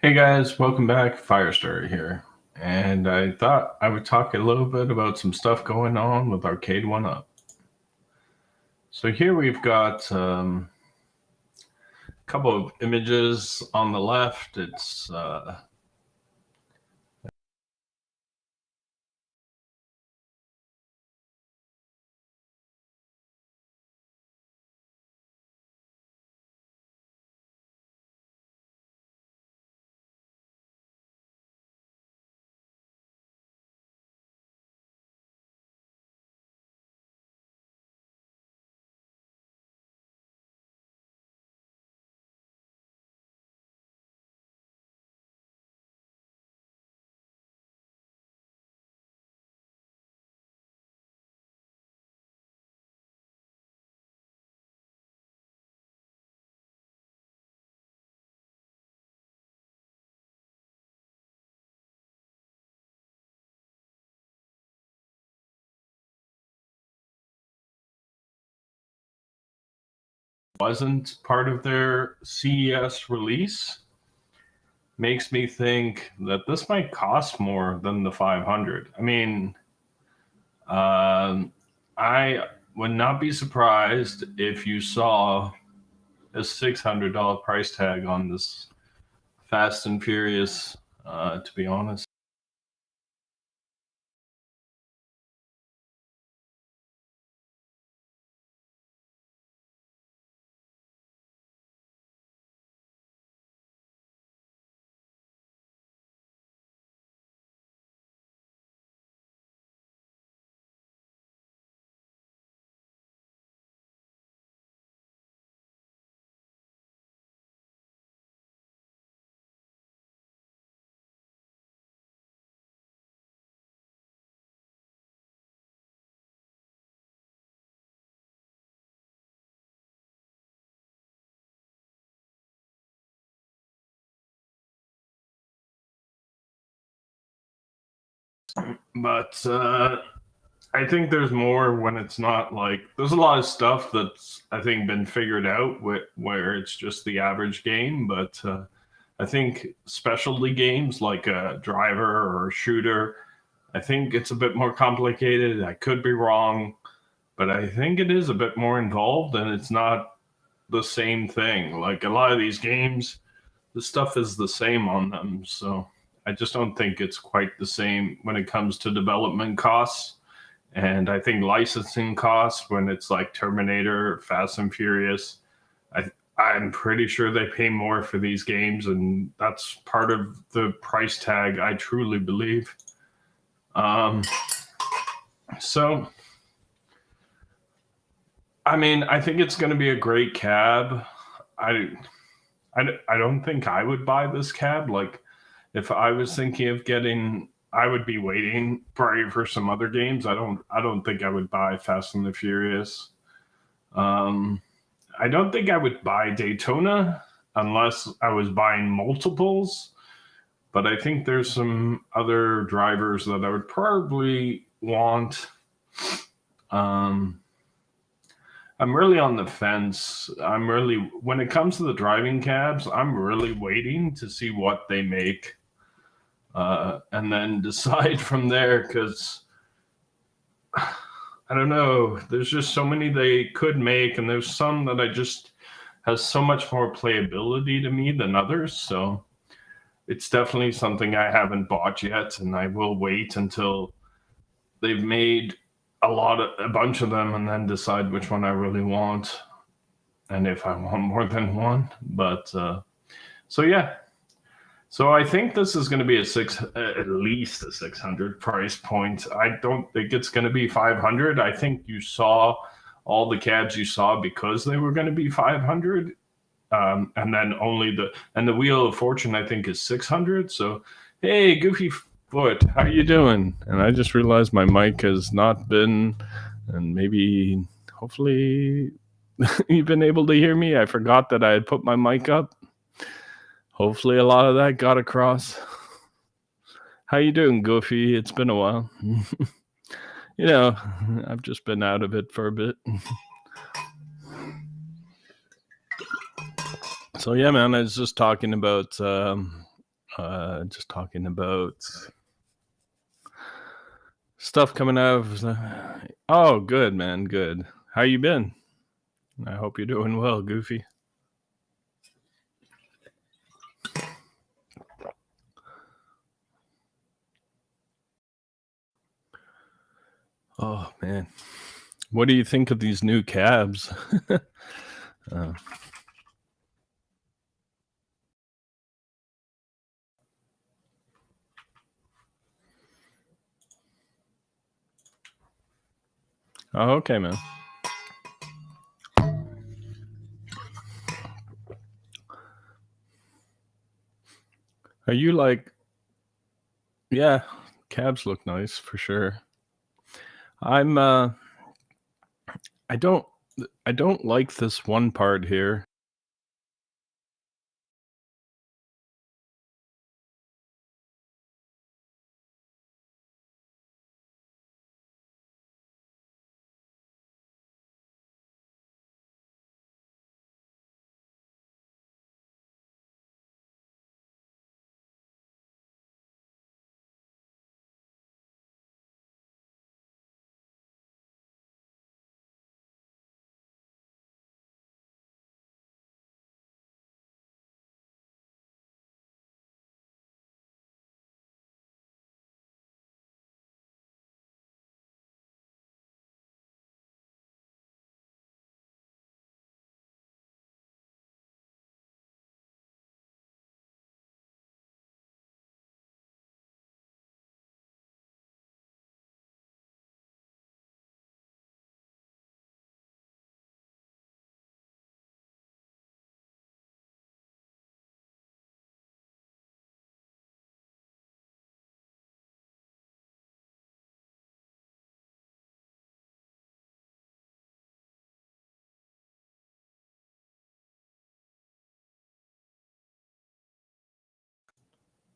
Hey guys, welcome back. Fire Story here. And I thought I would talk a little bit about some stuff going on with Arcade One Up. So here we've got a couple of images on the left. It's wasn't part of their CES release. Makes me think that this might cost more than the 500. I would not be surprised if you saw a $600 price tag on this Fast and Furious, to be honest. But I think there's more when it's not like there's a lot of stuff that's I think been figured out where it's just the average game. But I think specialty games like a driver or a shooter, I think it's a bit more complicated. I could be wrong, but I think it is a bit more involved, and it's not the same thing. Like a lot of these games, the stuff is the same on them. So I just don't think it's quite the same when it comes to development costs. And I think licensing costs when it's like Terminator, Fast and Furious, I'm pretty sure they pay more for these games, and that's part of the price tag. I truly believe. Um, so, I think it's going to be a great cab. I, I don't think I would buy this cab. Like, if I was thinking of getting, I would be waiting probably for some other games. I don't think I would buy Fast and the Furious. Um, I don't think I would buy Daytona unless I was buying multiples. But I think there's some other drivers that I would probably want. Um, I'm really on the fence. When it comes to the driving cabs, I'm really waiting to see what they make and then decide from there because I don't know. There's just so many they could make, and there's some that I just has so much more playability to me than others. So it's definitely something I haven't bought yet, and I will wait until they've made a bunch of them, and then decide which one I really want, and if I want more than one. But so yeah, so I think this is going to be at least a 600 price point. I don't think it's going to be 500. I think you saw all the cabs you saw because they were going to be 500. And then the Wheel of Fortune I think is 600. So hey, Goofy Foot, how you doing? And I just realized my mic has not been, and maybe hopefully you've been able to hear me. I forgot that I had put my mic up. Hopefully a lot of that got across. How you doing, Goofy? It's been a while. I've just been out of it for a bit. So yeah, man, I was just talking about Just talking about stuff coming out of oh, good, man, good. How you been? I hope you're doing well, Goofy. Oh, man. What do you think of these new cabs? Oh, okay, man. Are you like, yeah, cabs look nice for sure. I'm I don't like this one part here.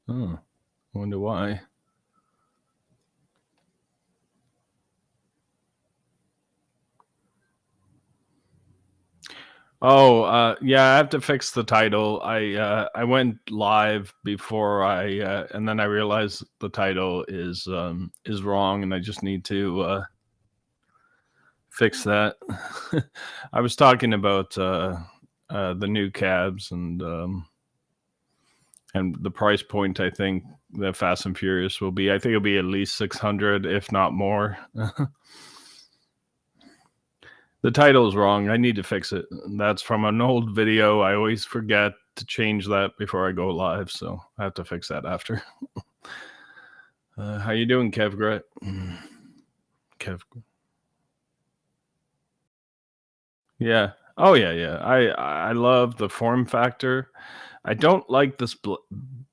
Oh, I wonder why. Oh, yeah, I have to fix the title. I went live before and then I realized the title is wrong, and I just need to fix that. I was talking about the new cabs and the price point. I think that Fast and Furious will be. I think it'll be at least 600, if not more. The title is wrong. I need to fix it. That's from an old video. I always forget to change that before I go live, so I have to fix that after. How you doing, Kev Gret? Kev. Yeah. Oh yeah. I love the form factor. I don't like this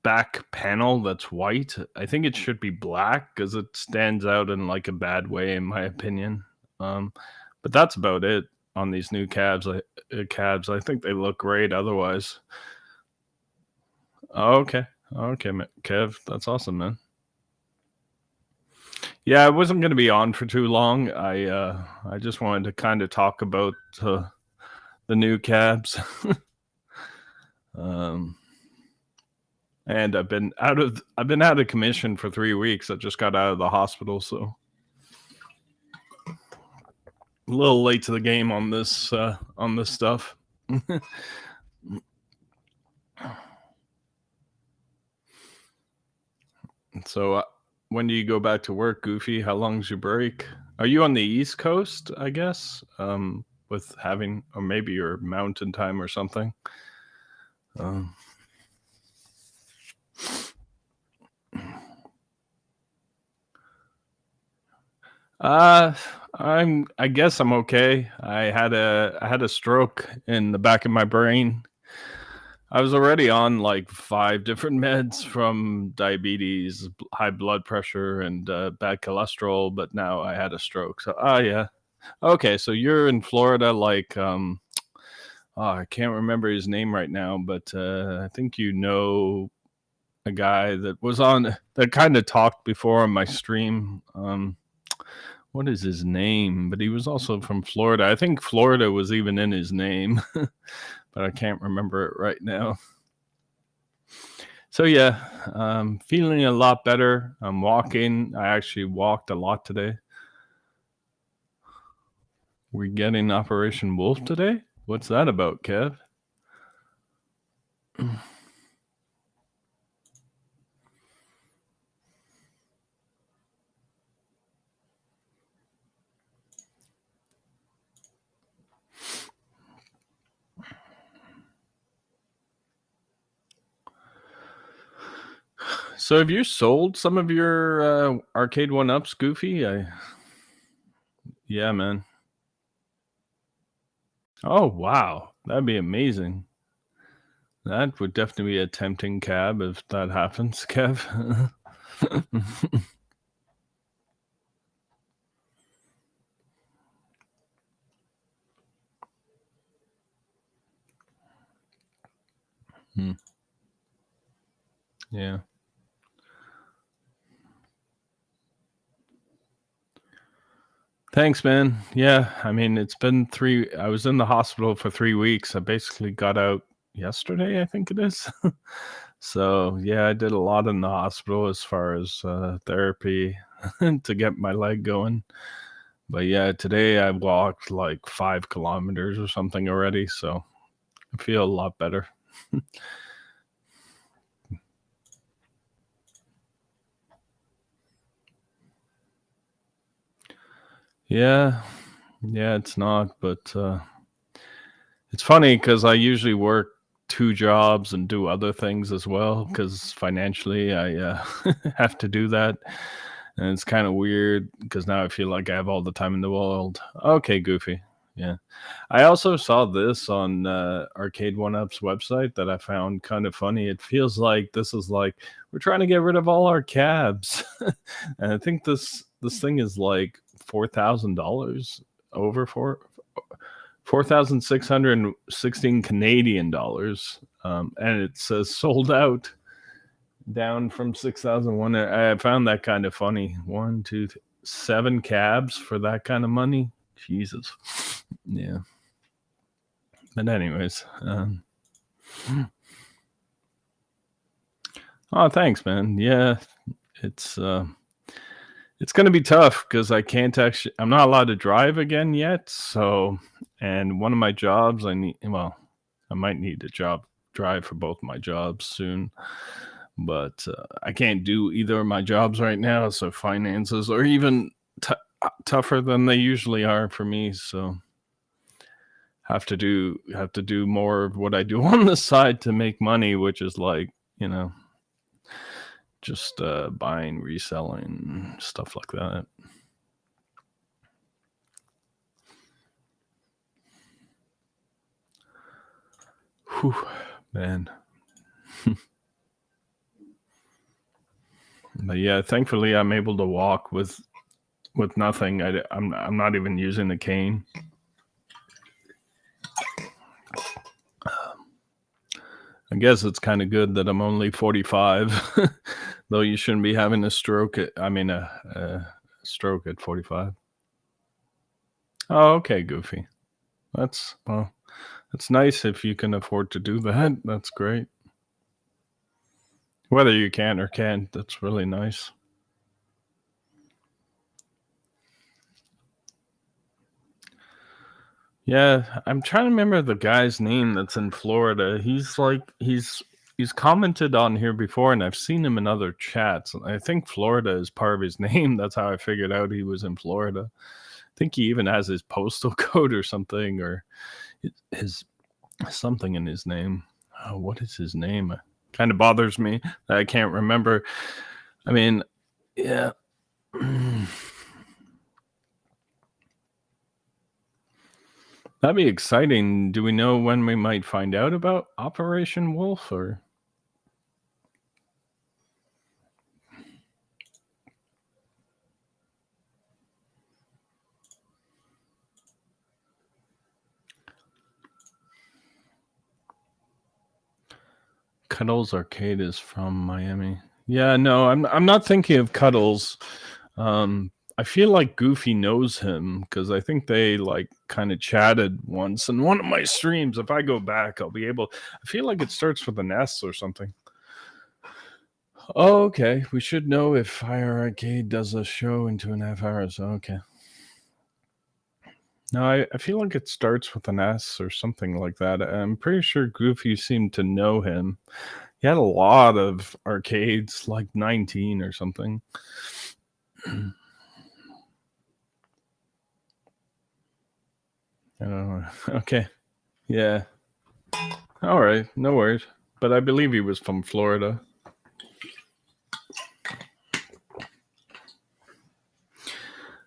back panel that's white. I think it should be black because it stands out in like a bad way, in my opinion. But that's about it on these new cabs. I think they look great otherwise. Oh, okay, Kev, that's awesome, man. Yeah, I wasn't going to be on for too long. I just wanted to kind of talk about the new cabs. And I've been out of commission for 3 weeks. I just got out of the hospital, so a little late to the game on this stuff. So when do you go back to work, Goofy? How long's your break? Are you on the East Coast, I guess, with having, or maybe your mountain time or something? I guess I'm okay. I had a stroke in the back of my brain. I was already on like 5 different meds, from diabetes, high blood pressure, and bad cholesterol, but now I had a stroke. So, yeah. Okay, so you're in Florida, like, I can't remember his name right now, but I think you know a guy that was on, that kind of talked before on my stream. What is his name? But he was also from Florida. I think Florida was even in his name, but I can't remember it right now. So yeah, feeling a lot better. I'm walking. I actually walked a lot today. We're getting Operation Wolf today? What's that about, Kev? So have you sold some of your arcade one-ups, Goofy? Yeah, man. Oh wow, that'd be amazing. That would definitely be a tempting cab if that happens, Kev. Hmm. Yeah. Thanks, man. Yeah, I mean, it's been I was in the hospital for 3 weeks. I basically got out yesterday, I think it is. So, yeah, I did a lot in the hospital as far as therapy to get my leg going. But yeah, today I walked like 5 kilometers or something already. So I feel a lot better. Yeah, yeah, it's not, but it's funny because I usually work 2 jobs and do other things as well because financially I have to do that. And it's kind of weird because now I feel like I have all the time in the world. Okay, Goofy. Yeah. I also saw this on Arcade One Up's website that I found kind of funny. It feels like this is like we're trying to get rid of all our cabs. And I think this thing is like $4,000 over 4,616 Canadian dollars. And it says sold out down from 6,001. I found that kind of funny. 1, 2, 7 cabs for that kind of money. Jesus. Yeah. But anyways, oh, thanks, man. Yeah, it's going to be tough because I'm not allowed to drive again yet. So, and one of my jobs, I might need a drive for both my jobs soon, but I can't do either of my jobs right now. So finances are even tougher than they usually are for me. So have to do more of what I do on the side to make money, which is like, just buying, reselling, stuff like that. Whew, man. But yeah, thankfully I'm able to walk with nothing. I'm not even using the cane. I guess it's kind of good that I'm only 45, though you shouldn't be having a stroke a stroke at 45. Oh, okay, Goofy. That's nice if you can afford to do that. That's great. Whether you can or can't, that's really nice. Yeah, I'm trying to remember the guy's name that's in Florida. He's commented on here before, and I've seen him in other chats. I think Florida is part of his name. That's how I figured out he was in Florida. I think he even has his postal code or something, or his something in his name. Oh, what is his name? It kind of bothers me that I can't remember. I mean, yeah. That'd be exciting. Do we know when we might find out about Operation Wolf or? Cuddles Arcade is from Miami. Yeah, no, I'm not thinking of Cuddles. I feel like Goofy knows him because I think they like kind of chatted once in one of my streams. If I go back, I'll be able. I feel like it starts with an S or something. Oh, okay. We should know if Fire Arcade does a show in 2.5 hours. Okay. No, I feel like it starts with an S or something like that. I'm pretty sure Goofy seemed to know him. He had a lot of arcades, like 19 or something. I don't know. Okay. Yeah. All right. No worries. But I believe he was from Florida.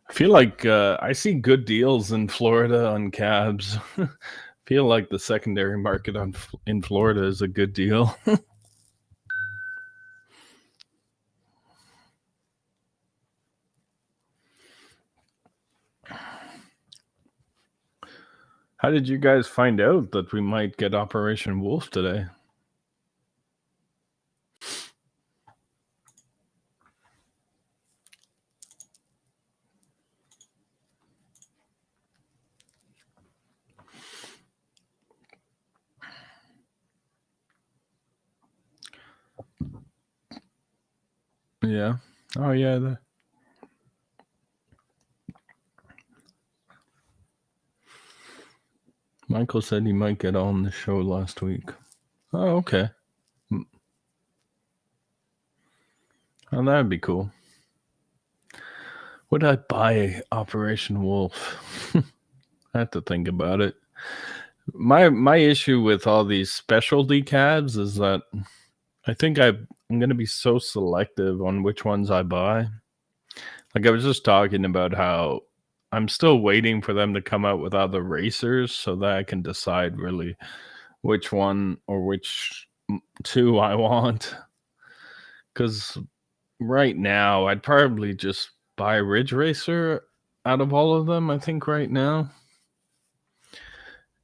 I feel like I see good deals in Florida on cabs. Feel like the secondary market in Florida is a good deal. How did you guys find out that we might get Operation Wolf today? Yeah. Oh, yeah. Michael said he might get on the show last week. Oh, okay. Oh, that'd be cool. Would I buy Operation Wolf? I have to think about it. My issue with all these specialty cabs is that I think I'm going to be so selective on which ones I buy. Like I was just talking about how I'm still waiting for them to come out with other racers so that I can decide really which one or which two I want. Because right now, I'd probably just buy Ridge Racer out of all of them, I think, right now.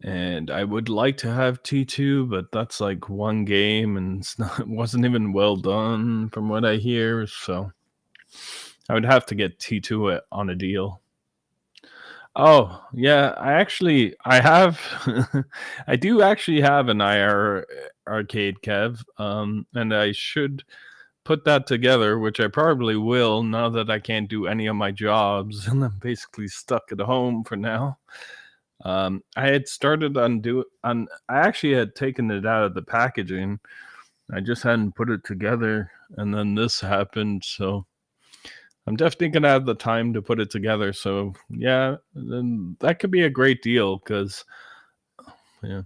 And I would like to have T2, but that's like one game and it wasn't even well done from what I hear. So I would have to get T2 on a deal. Oh, yeah, I have I do actually have an IR arcade, Kev. And I should put that together, which I probably will now that I can't do any of my jobs and I'm basically stuck at home for now. I had started I actually had taken it out of the packaging. I just hadn't put it together, and then this happened, so I'm definitely gonna have the time to put it together. So yeah, then that could be a great deal because yeah.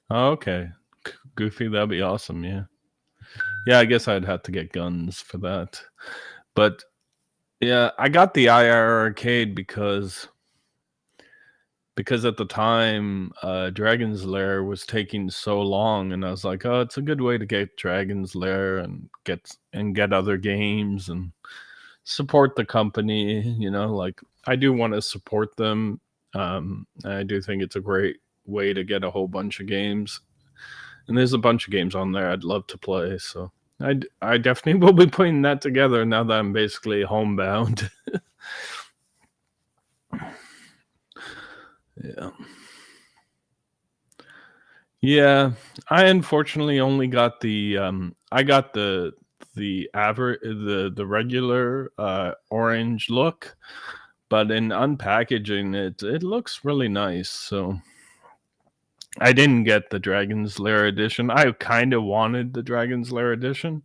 Oh, okay. Goofy, that'd be awesome, yeah. Yeah, I guess I'd have to get guns for that. But yeah, I got the IR arcade because at the time Dragon's Lair was taking so long, and I was like, oh, it's a good way to get Dragon's Lair and get other games and support the company, like I do want to support them. I do think it's a great way to get a whole bunch of games, and there's a bunch of games on there I'd love to play, so I definitely will be putting that together now that I'm basically homebound. Yeah. Yeah, I unfortunately only got I got the average the regular orange look, but in unpackaging it looks really nice. So I didn't get the Dragon's Lair edition. I kind of wanted the Dragon's Lair edition,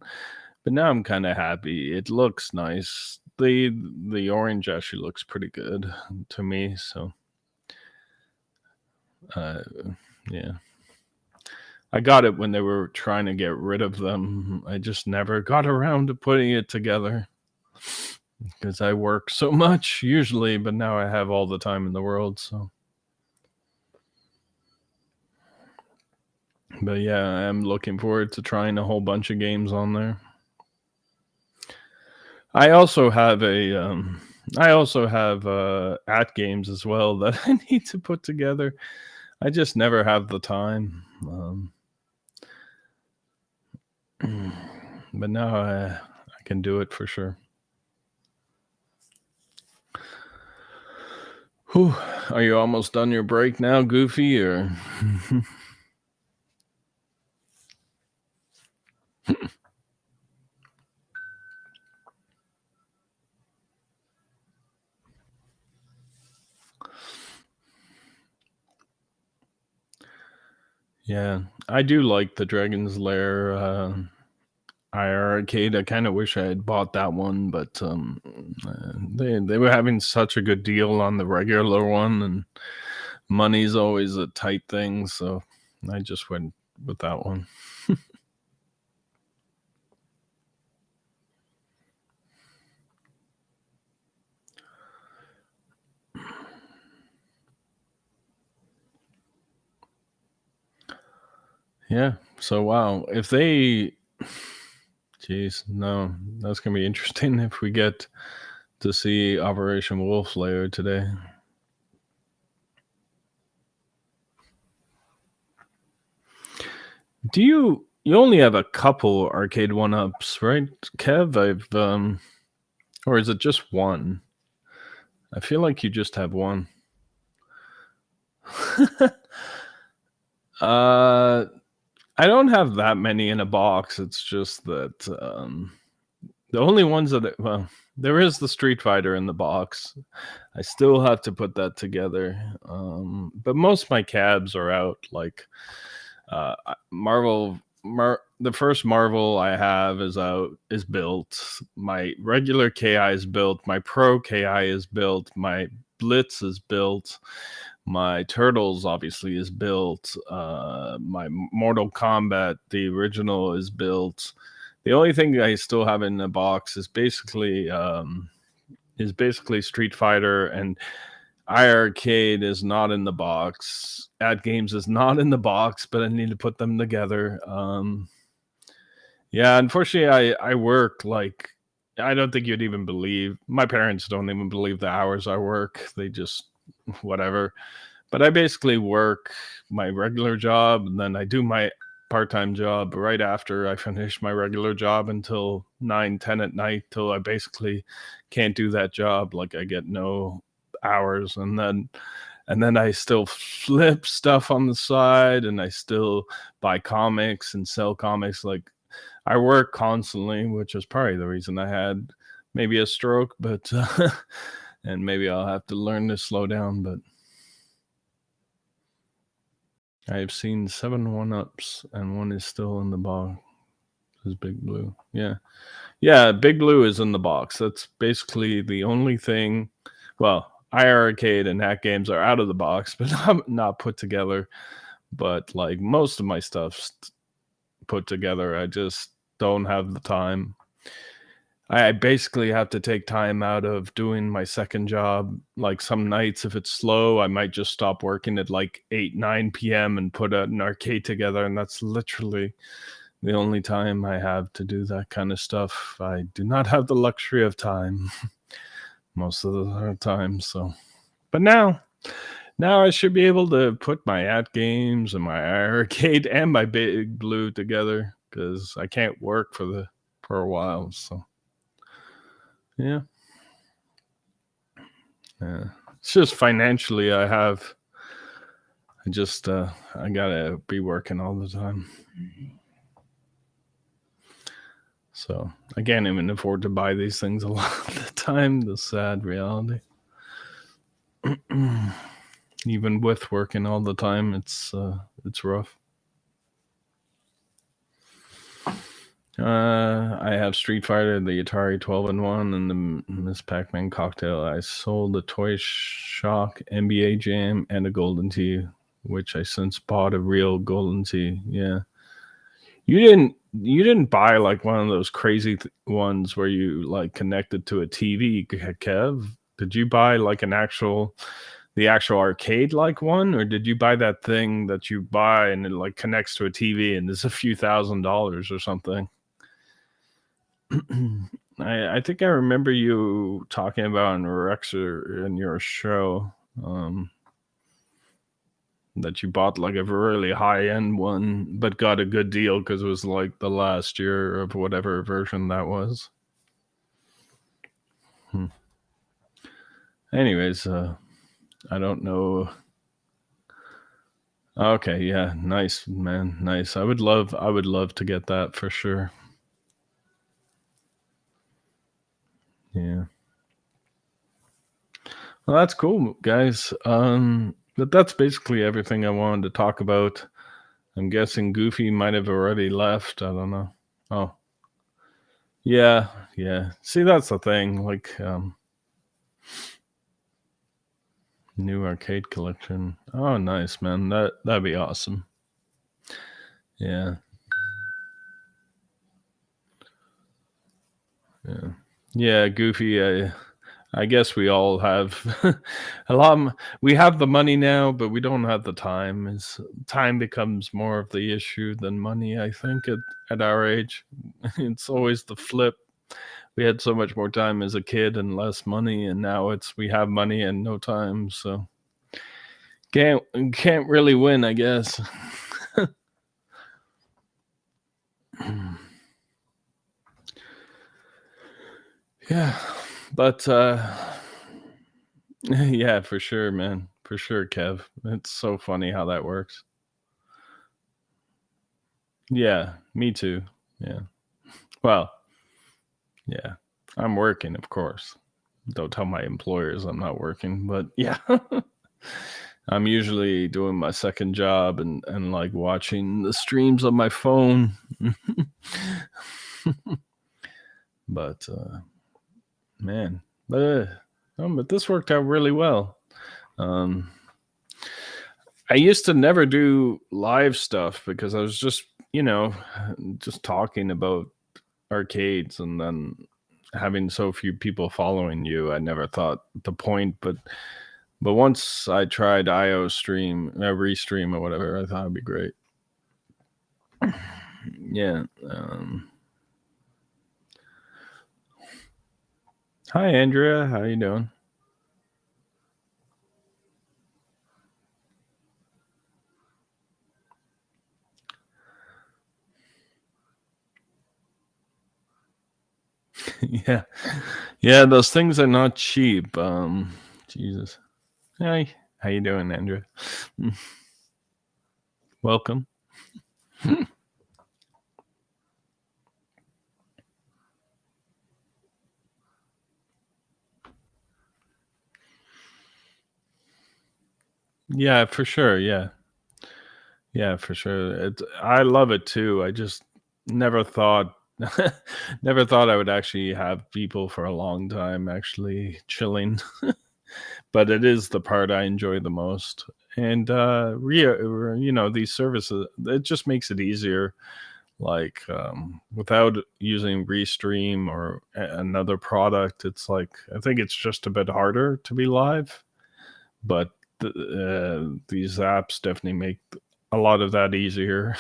but now I'm kind of happy. It looks nice. The orange actually looks pretty good to me, so uh yeah. I got it when they were trying to get rid of them. I just never got around to putting it together because I work so much usually, but now I have all the time in the world. So, but yeah, I'm looking forward to trying a whole bunch of games on there. I also have at games as well that I need to put together. I just never have the time. But now I can do it for sure. Whew. Are you almost done your break now, Goofy? Or Yeah, I do like the Dragon's Lair IR arcade. I kind of wish I had bought that one, but they were having such a good deal on the regular one, and money's always a tight thing, so I just went with that one. Yeah. So wow, if they, jeez, no, that's gonna be interesting if we get to see Operation Wolf Lair today. Do you only have a couple arcade one ups, right, Kev? Or is it just one? I feel like you just have one. uh I don't have that many in a box. It's just that the only ones that well, there is the Street Fighter in the box. I still have to put that together. But most of my cabs are out. Like the first Marvel I have is out, is built. My regular KI is built. My Pro KI is built. My Blitz is built. My Turtles obviously is built. My Mortal Kombat, the original, is built. The only thing I still have in the box is basically Street Fighter, and iArcade is not in the box. Ad Games is not in the box, but I need to put them together. Yeah, unfortunately, I work like, I don't think you'd even believe. My parents don't even believe the hours I work. They just whatever. But I basically work my regular job, and then I do my part-time job right after I finish my regular job until 9, 10 at night, till I basically can't do that job. Like I get no hours, and then I still flip stuff on the side, and I still buy comics and sell comics. Like I work constantly, which is probably the reason I had maybe a stroke, but and maybe I'll have to learn to slow down. But I've seen 7 1-ups, and one is still in the box. This is Big Blue. Yeah, Big Blue is in the box. That's basically the only thing. Well, IR Arcade and Hack Games are out of the box, but not put together. But like most of my stuff's put together. I just don't have the time. I basically have to take time out of doing my second job. Like some nights, if it's slow, I might just stop working at like 8, 9 p.m. and put an arcade together. And that's literally the only time I have to do that kind of stuff. I do not have the luxury of time most of the time. So, but now I should be able to put my At Games and my arcade and my Big Blue together, because I can't work for a while. So yeah. It's just financially I gotta be working all the time. So I can't even afford to buy these things a lot of the time. The sad reality. Even with working all the time, it's rough. I have Street Fighter, the Atari 12-in-1, and the Miss Pac-Man cocktail. I sold a Toy Shock NBA Jam and a Golden Tee, which I since bought a real Golden Tee. Yeah. You didn't buy like one of those crazy ones where you like connected to a TV, Kev? Did you buy like the actual arcade like one, or did you buy that thing that you buy and it like connects to a TV and it's a few $1,000s or something? I think I remember you talking about in Rexer in your show that you bought like a really high end one, but got a good deal because it was like the last year of whatever version that was. Anyways, I don't know. Okay, yeah, nice, man, nice. I would love to get that for sure. Yeah. Well, that's cool, guys. But that's basically everything I wanted to talk about. I'm guessing Goofy might have already left. I don't know. Oh, yeah, yeah. See, that's the thing. Like, new arcade collection. Oh, nice, man. That'd be awesome. Yeah, yeah, yeah. Goofy. I guess we all have a lot. We have the money now, but we don't have the time. Is time becomes more of the issue than money? I think at our age, it's always the flip. We had so much more time as a kid and less money, and now it's we have money and no time. So can't really win, I guess. Yeah, but yeah, for sure, man. For sure, Kev. It's so funny how that works. Yeah, me too. Yeah. Well, yeah. I'm working, of course. Don't tell my employers I'm not working, but yeah. I'm usually doing my second job and like watching the streams on my phone. But man, but this worked out really well. Um, I used to never do live stuff because I was just, just talking about arcades and then having so few people following you. I never thought the point, but once I tried IO stream, restream or whatever, I thought it'd be great. Yeah. Hi, Andrea. How you doing? Yeah. Yeah, those things are not cheap. Jesus. Hi. How you doing, Andrea? Welcome. Yeah, for sure. Yeah. Yeah, for sure. I love it too. I just never thought never thought I would actually have people for a long time actually chilling. But it is the part I enjoy the most. And these services, it just makes it easier. Like without using Restream or another product, it's like I think it's just a bit harder to be live. But these apps definitely make a lot of that easier.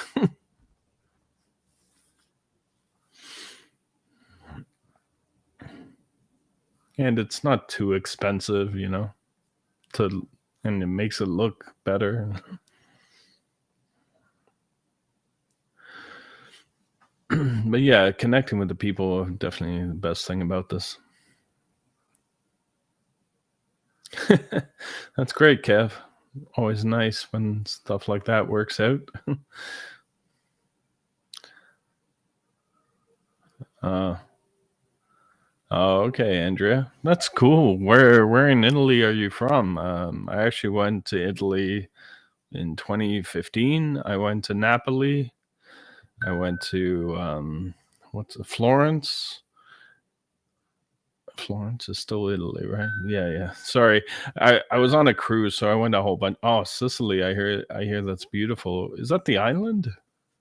And it's not too expensive, to and it makes it look better. But yeah, connecting with the people definitely the best thing about this. That's great, Kev. Always nice when stuff like that works out. uh Oh, okay, Andrea. That's cool. Where in Italy are you from? I actually went to Italy in 2015. I went to Napoli. I went to what's it, Florence. Florence is still Italy, right? Yeah, yeah. Sorry, I was on a cruise, so I went a whole bunch. Oh, Sicily. I hear that's beautiful. Is that the island?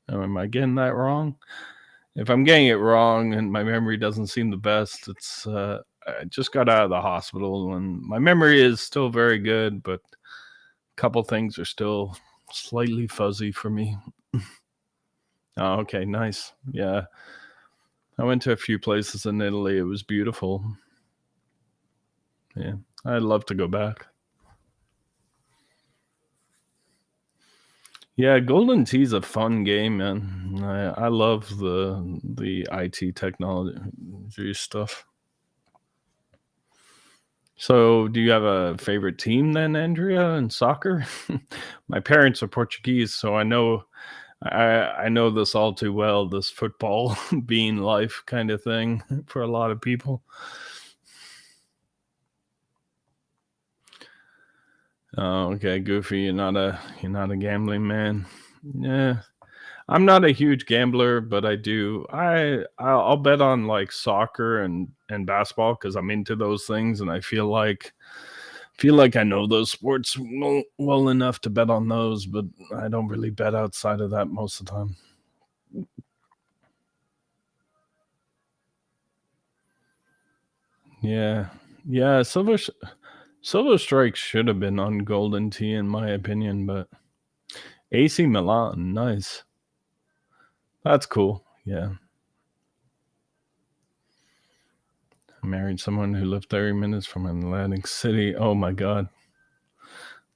Am I getting that wrong? If I'm getting it wrong and my memory doesn't seem the best, it's I just got out of the hospital and my memory is still very good, but a couple things are still slightly fuzzy for me. Oh, okay, nice. Yeah. I went to a few places in Italy. It was beautiful. Yeah. I'd love to go back. Yeah, Golden Tee is a fun game, man. I love the IT technology stuff. So, do you have a favorite team then, Andrea, in soccer? My parents are Portuguese, so I know this all too well. This football being life kind of thing for a lot of people. Oh, okay, Goofy, you're not a gambling man. Yeah. I'm not a huge gambler, but I do. I'll bet on like soccer and basketball because I'm into those things, and I feel like I know those sports well enough to bet on those, but I don't really bet outside of that most of the time. Yeah, yeah. Silver Strike should have been on Golden Tee in my opinion, but AC Milan, nice. That's cool. Yeah. I married someone who lived 30 minutes from Atlantic City. Oh my god.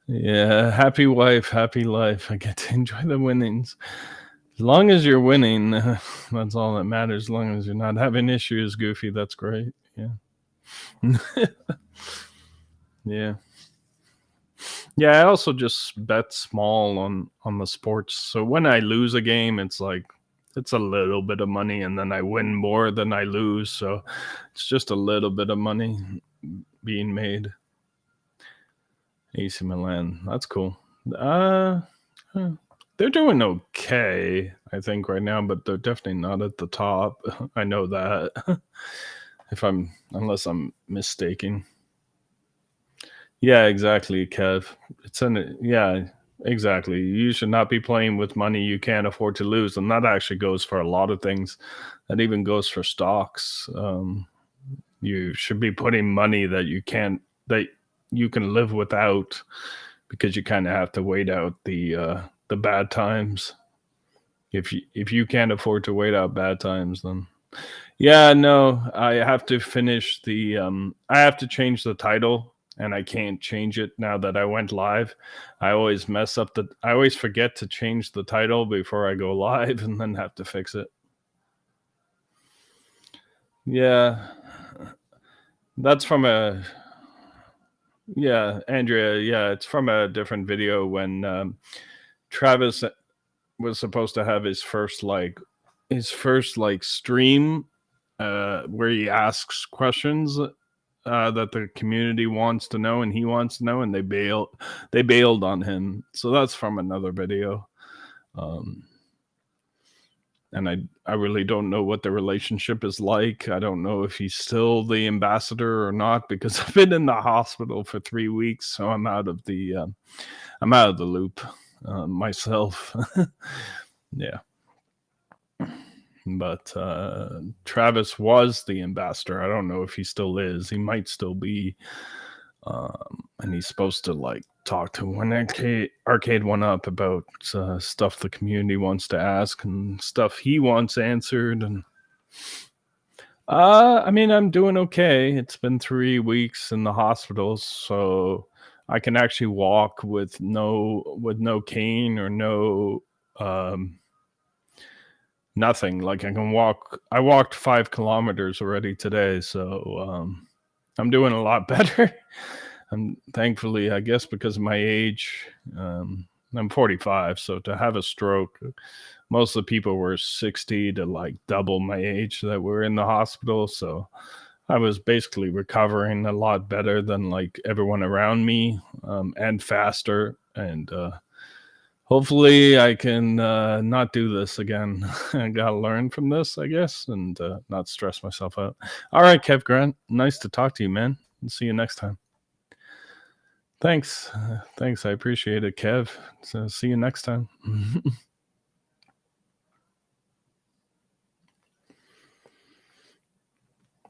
Yeah, happy wife, happy life. I get to enjoy the winnings. As long as you're winning, that's all that matters. As long as you're not having issues, Goofy, that's great. Yeah. Yeah. Yeah, I also just bet small on the sports. So when I lose a game, it's like it's a little bit of money and then I win more than I lose. So it's just a little bit of money being made. AC Milan. That's cool. Uh huh. They're doing okay, I think, right now, but they're definitely not at the top. I know that. If I'm unless I'm mistaken. Yeah, exactly, Kev. It's in yeah, exactly. You should not be playing with money you can't afford to lose, and that actually goes for a lot of things. That even goes for stocks. You should be putting money that you can live without because you kind of have to wait out the bad times. If you can't afford to wait out bad times, then yeah, no, I have to finish I have to change the title and I can't change it now that I went live. I always forget to change the title before I go live and then have to fix it. Yeah, that's from a yeah, Andrea, yeah, it's from a different video when Travis was supposed to have his first stream where he asks questions that the community wants to know and he wants to know, and they bailed on him. So that's from another video. Um, and I really don't know what the relationship is like. I don't know if he's still the ambassador or not because I've been in the hospital for 3 weeks, so I'm out of the loop myself. Yeah. But Travis was the ambassador. I don't know if he still is. He might still be. And he's supposed to like talk to when arcade one up about stuff the community wants to ask and stuff he wants answered. And I mean, I'm doing okay. It's been 3 weeks in the hospital, so I can actually walk with no cane or no um, nothing. Like I can walk. I walked 5 kilometers already today, so I'm doing a lot better. I'm thankfully, I guess, because of my age. I'm 45, so to have a stroke, most of the people were 60 to like double my age that were in the hospital. So I was basically recovering a lot better than like everyone around me, and faster. And hopefully I can not do this again. I gotta learn from this, I guess, and not stress myself out. All right, Kev Grant, nice to talk to you, man. See you next time. Thanks. Thanks. I appreciate it, Kev. So see you next time.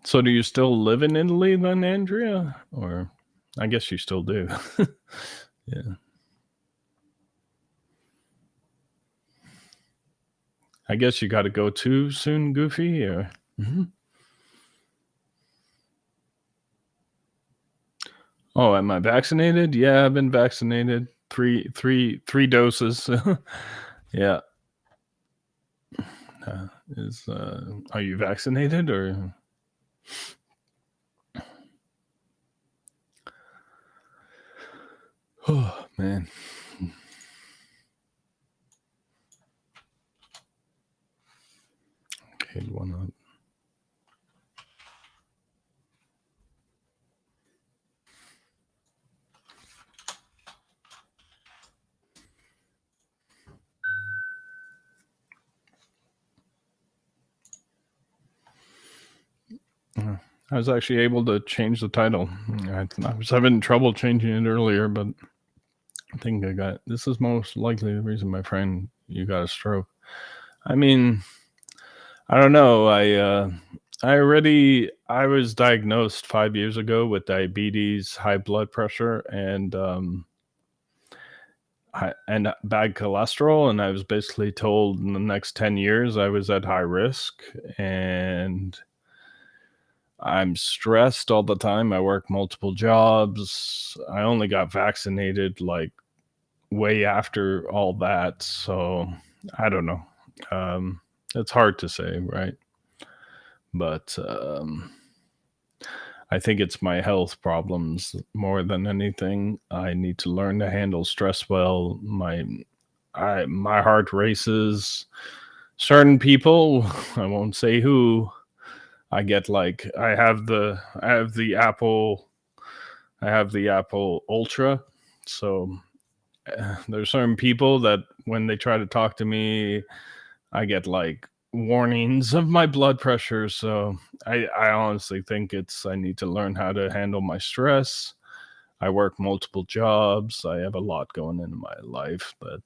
So do you still live in Italy then, Andrea? Or I guess you still do. Yeah. I guess you got to go too soon, Goofy, or Oh, am I vaccinated? Yeah, I've been vaccinated. Three doses. Yeah. Is Are you vaccinated or Oh man. Okay, one up. I was actually able to change the title. I was having trouble changing it earlier, but I think I got. This is most likely the reason, my friend, you got a stroke. I mean, I don't know. I was diagnosed 5 years ago with diabetes, high blood pressure, and bad cholesterol, and I was basically told in the next 10 years I was at high risk, and I'm stressed all the time. I work multiple jobs. I only got vaccinated like way after all that, so I don't know. It's hard to say, right? But I think it's my health problems more than anything. I need to learn to handle stress well. My heart races. Certain people, I won't say who. I get like I have the Apple Ultra. So there's certain people that when they try to talk to me, I get like warnings of my blood pressure. So I honestly think I need to learn how to handle my stress. I work multiple jobs. I have a lot going in my life that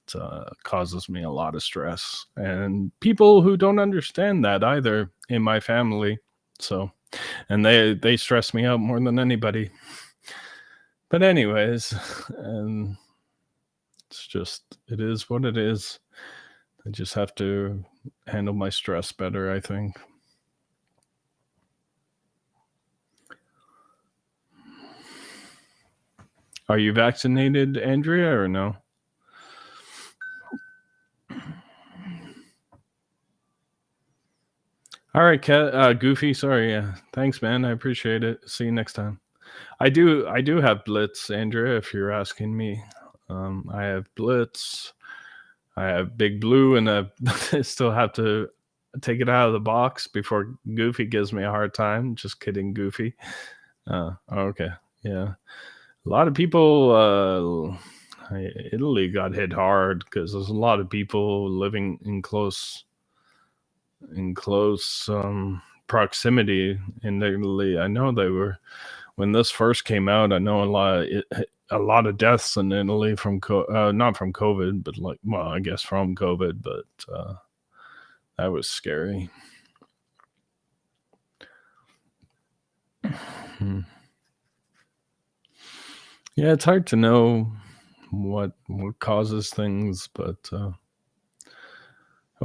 causes me a lot of stress. And people who don't understand that either in my family. So, and they stress me out more than anybody. But anyways, and it is what it is. I just have to handle my stress better, I think. Are you vaccinated, Andrea, or no? All right, Goofy. Sorry. Yeah. Thanks, man. I appreciate it. See you next time. I do have Blitz, Andrea, if you're asking me. I have Blitz. I have Big Blue, and I still have to take it out of the box before Goofy gives me a hard time. Just kidding, Goofy. Okay. Yeah. A lot of people, Italy got hit hard because there's a lot of people living in close proximity in Italy. I know they were, when this first came out, I know a lot of deaths in Italy from not from COVID, but I guess from COVID, but that was scary. Yeah, it's hard to know what causes things, but I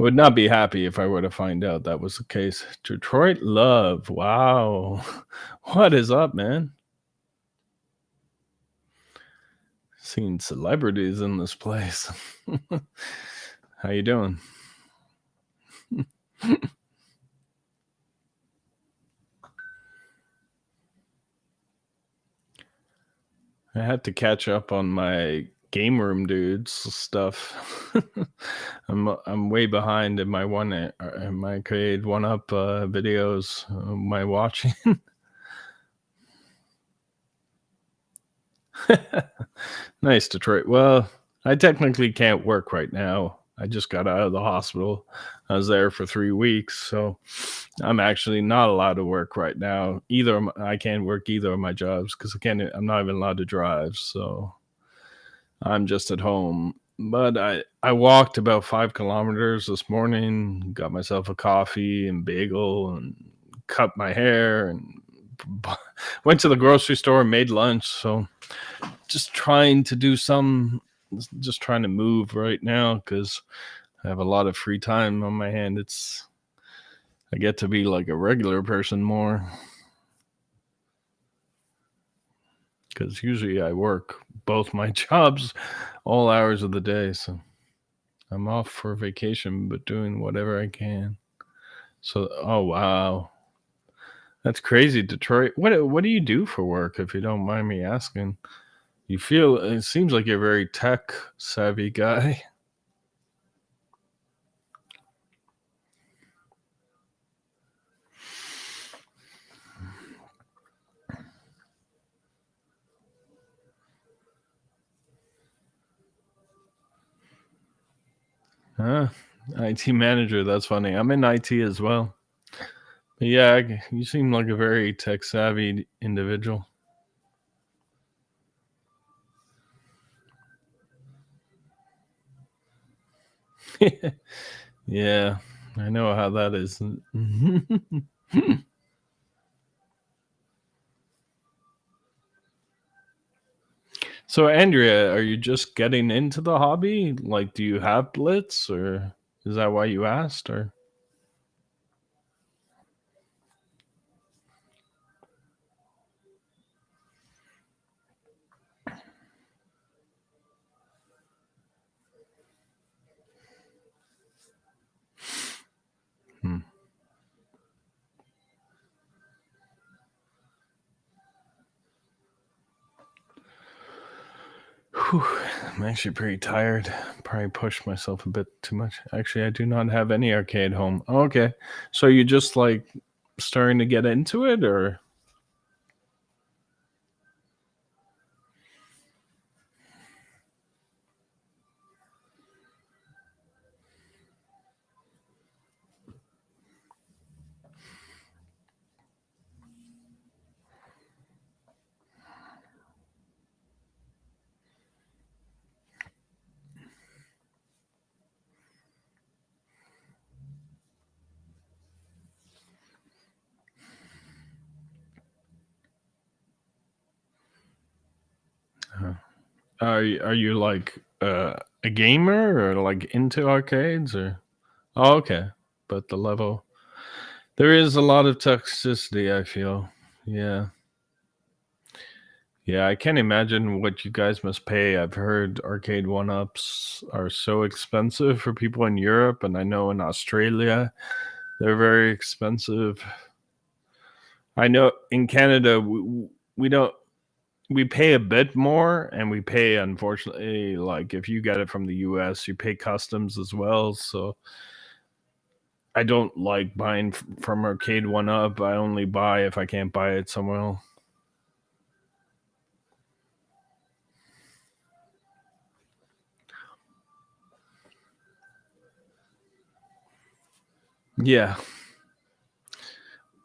would not be happy if I were to find out that was the case. Detroit Love, wow. What is up, man? Seeing celebrities in this place. How you doing? I had to catch up on my game room dudes stuff. I'm way behind in my Create 1UP videos. My watching. Nice, Detroit. Well, I technically can't work right now. I just got out of the hospital. I was there for 3 weeks, so I'm actually not allowed to work right now. I can't work either of my jobs because I'm not even allowed to drive. So I'm just at home. But I walked about 5 kilometers this morning, got myself a coffee and bagel, and cut my hair, and went to the grocery store and made lunch. So just trying to move right now because I have a lot of free time on my hand. I get to be like a regular person more because usually I work both my jobs all hours of the day. So I'm off for vacation, but doing whatever I can. So, oh, wow. That's crazy, Detroit. What do you do for work, if you don't mind me asking? It seems like you're a very tech savvy guy. IT manager. That's funny. I'm in IT as well. Yeah, you seem like a very tech savvy individual. Yeah, I know how that is. So, Andrea, are you just getting into the hobby? Like, do you have Blitz, or is that why you asked? Or hmm. Whew, I'm actually pretty tired. Probably pushed myself a bit too much. Actually, I do not have any arcade home. Okay, so you just like starting to get into it, or uh, are you like a gamer or like into arcades or? Oh, okay, but the level there is a lot of toxicity. I feel, yeah. Yeah, I can't imagine what you guys must pay. I've heard arcade one-ups are so expensive for people in Europe, and I know in Australia they're very expensive. I know in Canada we don't we pay a bit more, and we pay, unfortunately, like if you get it from the US, you pay customs as well. So I don't like buying from Arcade One Up. I only buy if I can't buy it somewhere else. Yeah,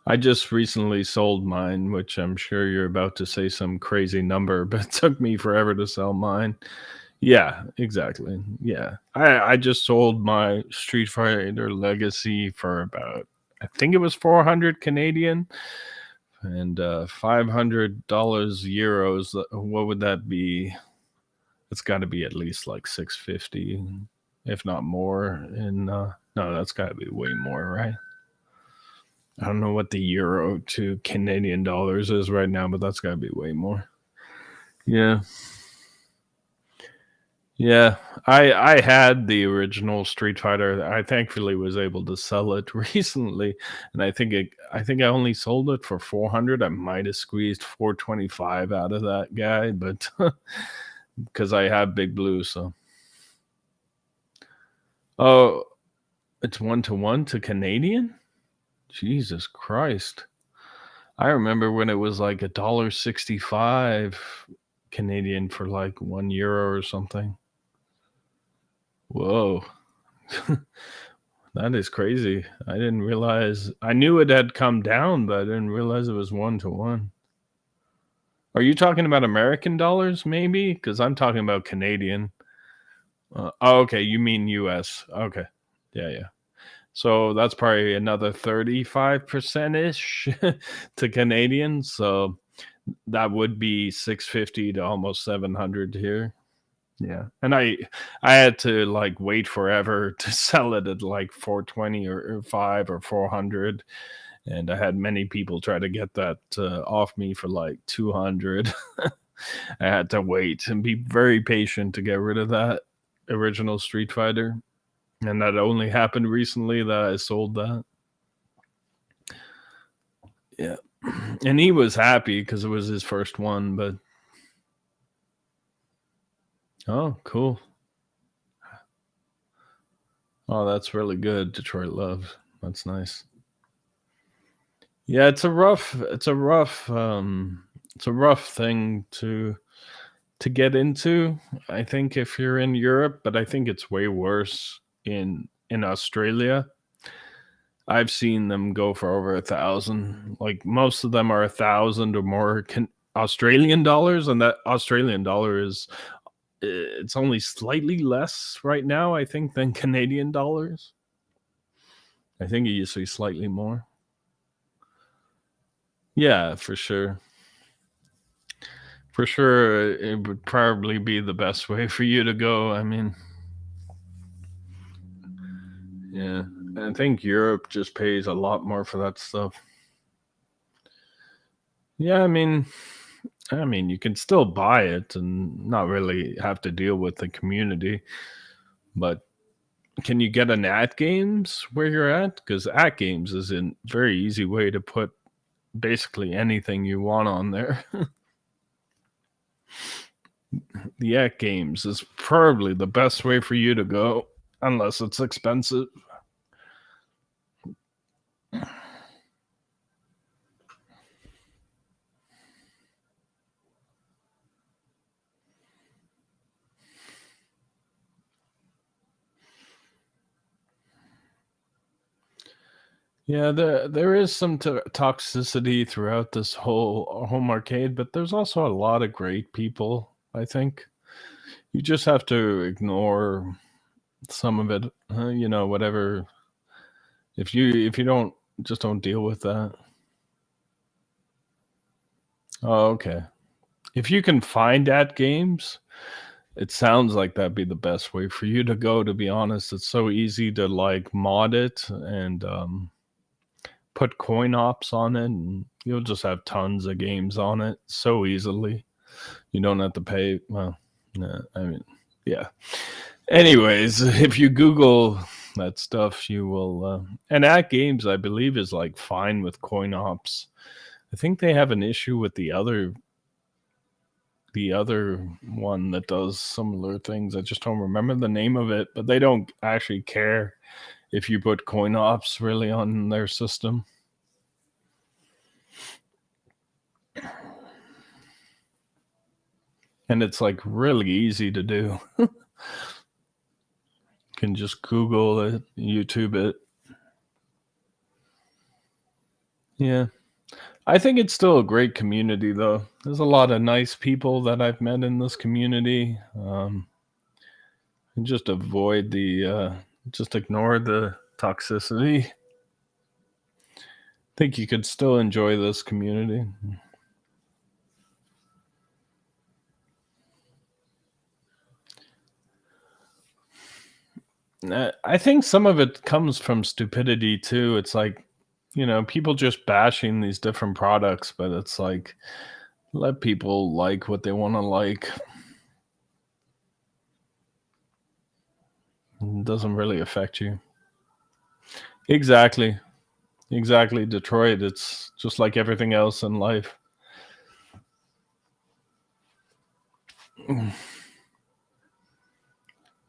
I just recently sold mine, which I'm sure you're about to say some crazy number, but it took me forever to sell mine. Yeah, exactly. Yeah. I just sold my Street Fighter Legacy for about, I think it was 400 Canadian and $500 euros. What would that be? It's got to be at least like 650, if not more. And no, that's got to be way more, right? I don't know what the euro to Canadian dollars is right now, but that's got to be way more. Yeah. Yeah, I had the original Street Fighter. I thankfully was able to sell it recently, and I think I only sold it for 400. I might have squeezed 425 out of that guy, but because I have Big Blue, so oh, it's 1 to Canadian. Jesus Christ! I remember when it was like $1.65 Canadian for like €1 or something. Whoa. That is crazy. I didn't realize. I knew it had come down, but I didn't realize it was 1 to 1. Are you talking about American dollars, maybe? Because I'm talking about Canadian. Oh, okay. You mean US. Okay. Yeah, yeah. So that's probably another 35% ish to Canadian. So that would be 650 to almost 700 here. Yeah, and I had to like wait forever to sell it at like 420 or 5 or 400, and I had many people try to get that off me for like 200. I had to wait and be very patient to get rid of that original Street Fighter, and that only happened recently that I sold that. Yeah, and he was happy because it was his first one. But oh, cool. Oh, that's really good. Detroit Love. That's nice. Yeah, it's a rough thing to get into. I think if you're in Europe, but I think it's way worse in Australia. I've seen them go for over 1,000. Like most of them are 1,000 or more Australian dollars, and that Australian dollar is it's only slightly less right now, I think, than Canadian dollars. I think it used to be slightly more. Yeah, for sure. For sure, it would probably be the best way for you to go. I mean, yeah. I think Europe just pays a lot more for that stuff. Yeah, I mean, you can still buy it and not really have to deal with the community, but can you get an at games where you're at? Because at games is a very easy way to put basically anything you want on there. The at games is probably the best way for you to go, unless it's expensive. Yeah, there is some toxicity throughout this whole home arcade, but there's also a lot of great people. I think you just have to ignore some of it. Whatever. If you don't deal with that. Oh, okay. If you can find at games, it sounds like that'd be the best way for you to go. To be honest, it's so easy to like mod it and put coin ops on it, and you'll just have tons of games on it so easily. You don't have to pay. Well, nah, I mean, yeah. Anyways, if you Google that stuff, you will. And at games, I believe, is like fine with coin ops. I think they have an issue with the other one that does similar things. I just don't remember the name of it, but they don't actually care if you put coin ops really on their system. And it's like really easy to do. You can just Google it, YouTube it. Yeah. I think it's still a great community, though. There's a lot of nice people that I've met in this community. And just just ignore the toxicity. I think you could still enjoy this community. I think some of it comes from stupidity too. It's like, people just bashing these different products, but it's like, let people like what they want to like. It doesn't really affect you. Exactly. Exactly. Detroit, it's just like everything else in life.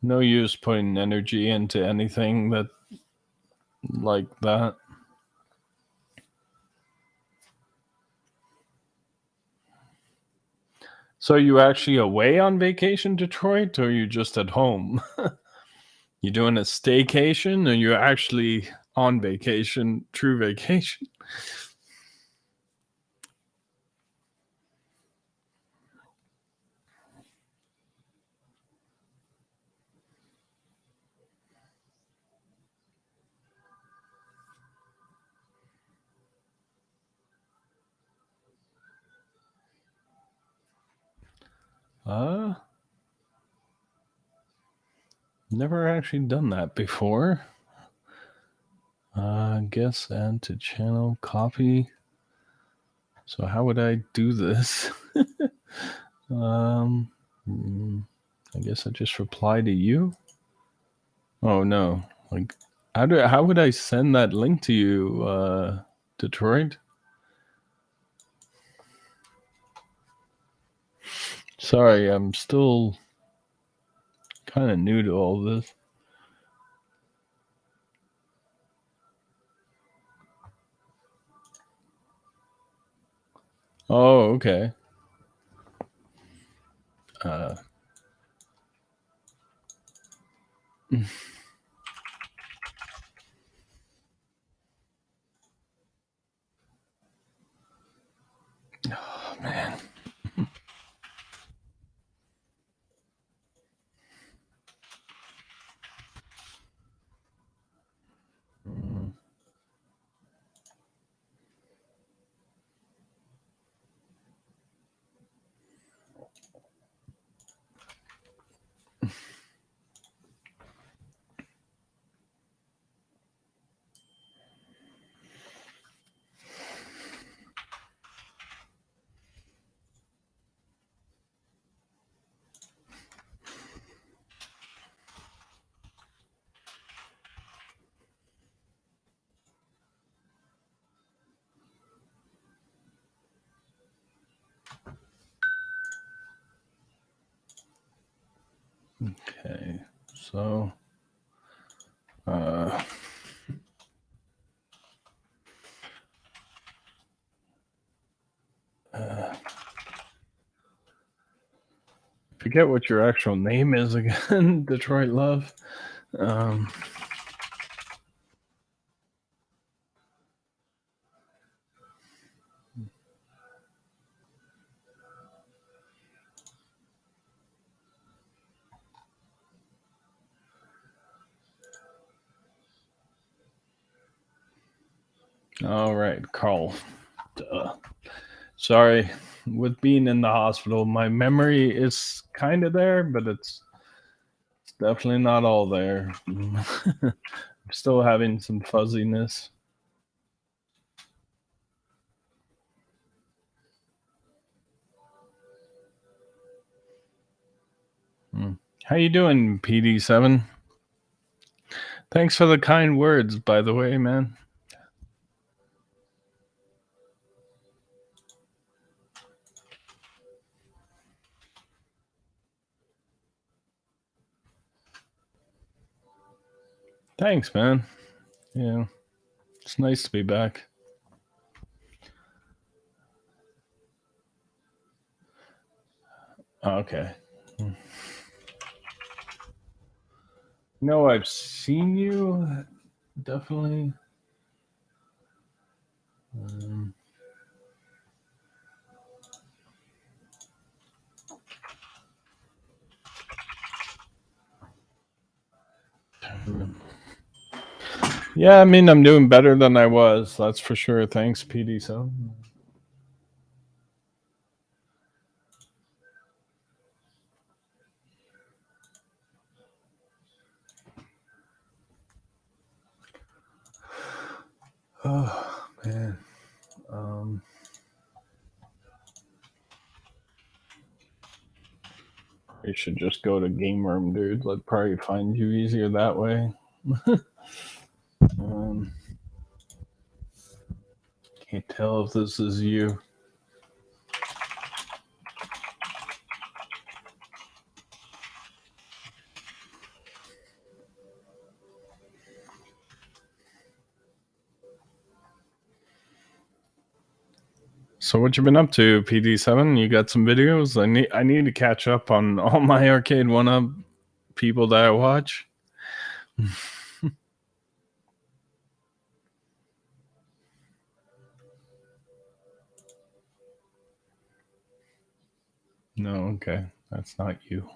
No use putting energy into anything that like that. So are you actually away on vacation, Detroit, or are you just at home? You doing a staycation, or you're actually on vacation, true vacation? Uh, Never actually done that before. Guess add to channel, copy. So how would I do this? I guess I just reply to you. Oh no! Like, how would I send that link to you, Detroit? Sorry, I'm still kind of new to all this. Oh, okay. Uh, So, forget what your actual name is again, Detroit Love. All right, Carl. Sorry, with being in the hospital, my memory is kind of there, but it's definitely not all there. I'm still having some fuzziness. How you doing, PD7? Thanks for the kind words, by the way, man. Thanks, man. Yeah, it's nice to be back. Okay. No, I've seen you. Definitely. Yeah, I mean, I'm doing better than I was. That's for sure. Thanks, PD. So. Oh man. You should just go to Game Room, dude. I'd probably find you easier that way. Can't tell if this is you. So what you been up to, PD7? You got some videos? I need to catch up on all my Arcade 1-Up people that I watch. No, okay. That's not you.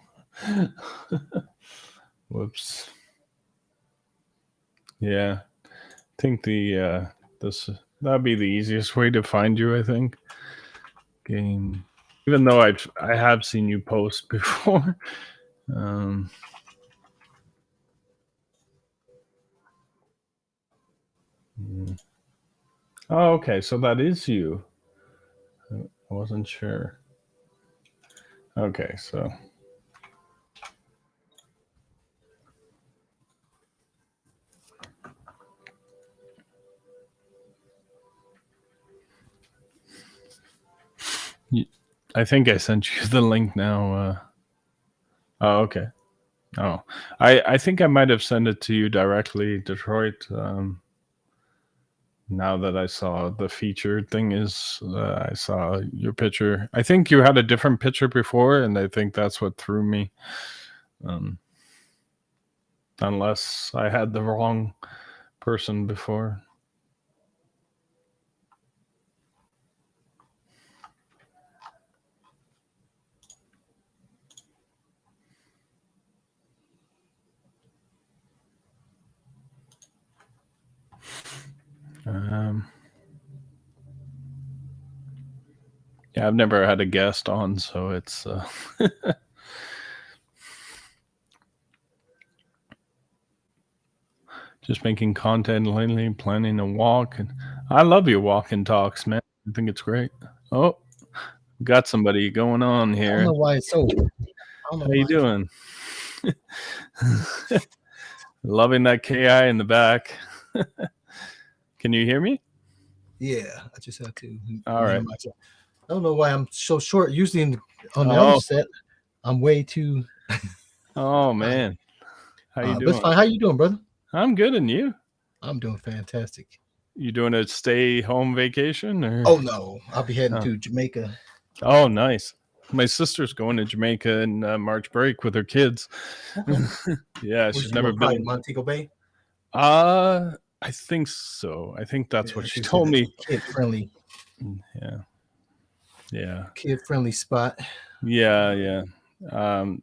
Whoops. Yeah. I think that'd be the easiest way to find you, I think. Game. Even though I have seen you post before. Oh, okay. So that is you. I wasn't sure. Okay, so. I think I sent you the link now. Oh, okay. Oh, I think I might have sent it to you directly, Detroit. Now that I saw the featured thing is, I saw your picture. I think you had a different picture before, and I think that's what threw me. Unless I had the wrong person before. Yeah, I've never had a guest on, so it's just making content lately, planning a walk, and I love your walk and talks, man. I think it's great. Oh, got somebody going on I here. don't know why it's so. How you doing? Loving that KI in the back. Can you hear me? Yeah, I just have to. All right. I don't know why I'm so short. Usually on the other set, I'm way too. Oh man. How you But doing? it's fine. How you doing, brother? I'm good, and you? I'm doing fantastic. You doing a stay-home vacation, or? Oh no, I'll be heading Oh. to Jamaica. Oh, nice. My sister's going to Jamaica in March break with her kids. Okay. Yeah, Where's she's she never going? Probably been. Montego Bay. I think so. I think that's what Yeah, she they said told that's me. a Yeah, yeah, kid friendly spot. yeah.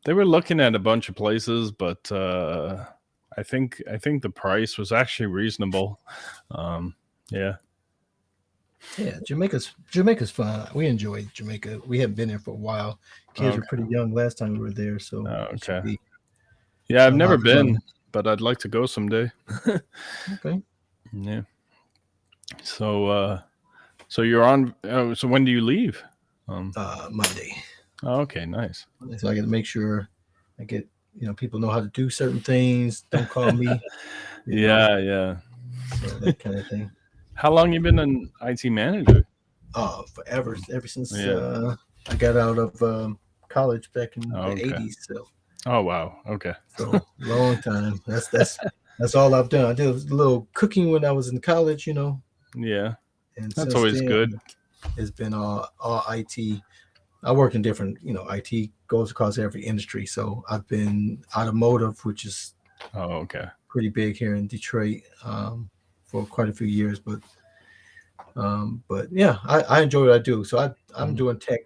They were looking at a bunch of places, but I think the price was actually reasonable. Yeah. Yeah, Jamaica's fun. We enjoyed Jamaica. We haven't been there for a while. Kids were Okay. pretty young last time we were there, so Oh, it should okay. be Yeah, I've a never lot of been, fun. but I'd like to go someday. Okay. Yeah. So you're on. So when do you leave? Monday. Okay, nice. So I got to make sure I get people know how to do certain things. Don't call me. you know, Yeah. so that kind of thing. How long you been an IT manager? Forever, ever since Yeah. I got out of college back in the Okay. 80s. So Oh wow. Okay. long time. That's all I've done. I did a little cooking when I was in college, Yeah, and that's since always then, good. It's been all IT. I work in different, IT goes across every industry. So I've been automotive, which is Oh, okay. pretty big here in Detroit, for quite a few years. But yeah, I enjoy what I do. So I'm doing tech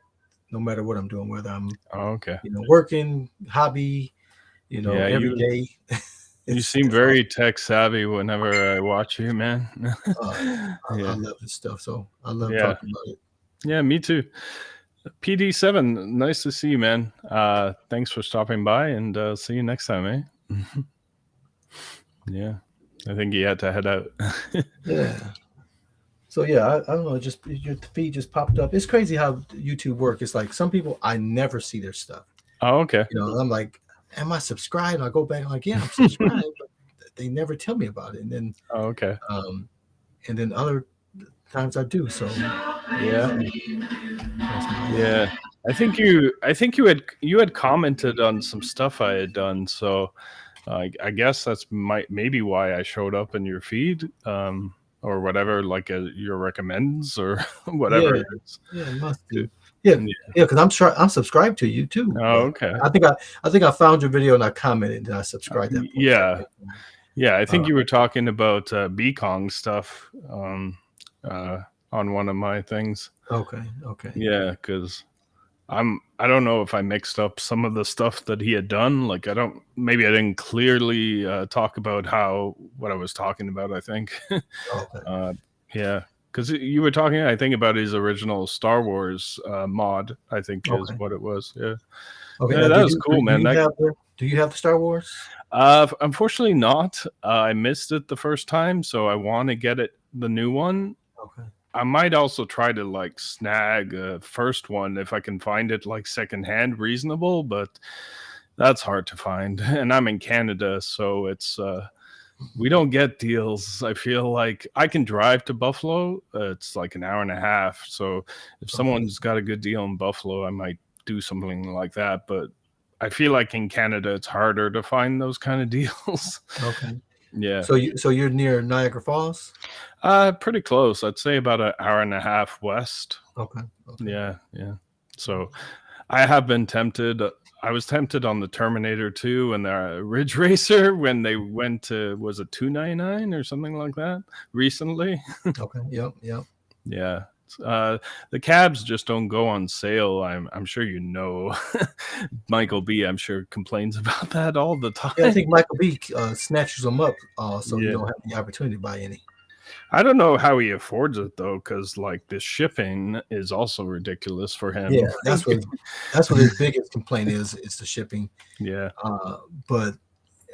no matter what I'm doing, whether I'm Oh, okay. working, hobby, Yeah, every day. You seem very tech savvy whenever I watch you, man. I Yeah. love this stuff. So I love Yeah. talking about it. Yeah, me too. PD7, nice to see you, man. Thanks for stopping by, and see you next time, eh? Yeah, I think he had to head out. Yeah. So yeah, I don't know. Just your feed just popped up. It's crazy how YouTube works. It's like some people I never see their stuff. Oh, okay. I'm like, am I subscribed? I go back. I'm like, yeah, I'm subscribed, but they never tell me about it. And then, Oh, okay. and then other times I do. So Yeah. I think you had commented on some stuff I had done, so I guess that's maybe why I showed up in your feed, or whatever, like your recommends or whatever it is. Yeah, it must do. Yeah, because I'm subscribed to you too. Oh, okay. I think I found your video and I commented and I subscribed. Yeah. I think you were talking about Bkong stuff on one of my things. Okay. Yeah, because I don't know if I mixed up some of the stuff that he had done. Like maybe I didn't clearly talk about what I was talking about, I think. Okay. Yeah, because you were talking, I think, about his original Star Wars mod, I think is what it was. Yeah. Okay. Yeah, that was cool, man. Do you have the Star Wars? Unfortunately not. I missed it the first time, so I want to get the new one. Okay. I might also try to like snag a first one if I can find it like secondhand reasonable, but that's hard to find. And I'm in Canada, so it's we don't get deals. I feel like I can drive to Buffalo. It's like an hour and a half. So if someone's got a good deal in Buffalo, I might do something like that. But I feel like in Canada, it's harder to find those kind of deals. Okay. Yeah. So you're near Niagara Falls? Pretty close. I'd say about an hour and a half west. Okay. Yeah. So I have been tempted. I was tempted on the Terminator 2 and the Ridge Racer when they went to, was it $299 or something like that recently? Okay. Yep. Yeah. The cabs just don't go on sale. I'm sure Michael B, I'm sure, complains about that all the time. Yeah, I think Michael B snatches them up, so you don't have the opportunity to buy any. I don't know how he affords it though, because like the shipping is also ridiculous for him. Yeah, that's what his biggest complaint is. It's the shipping. Yeah. But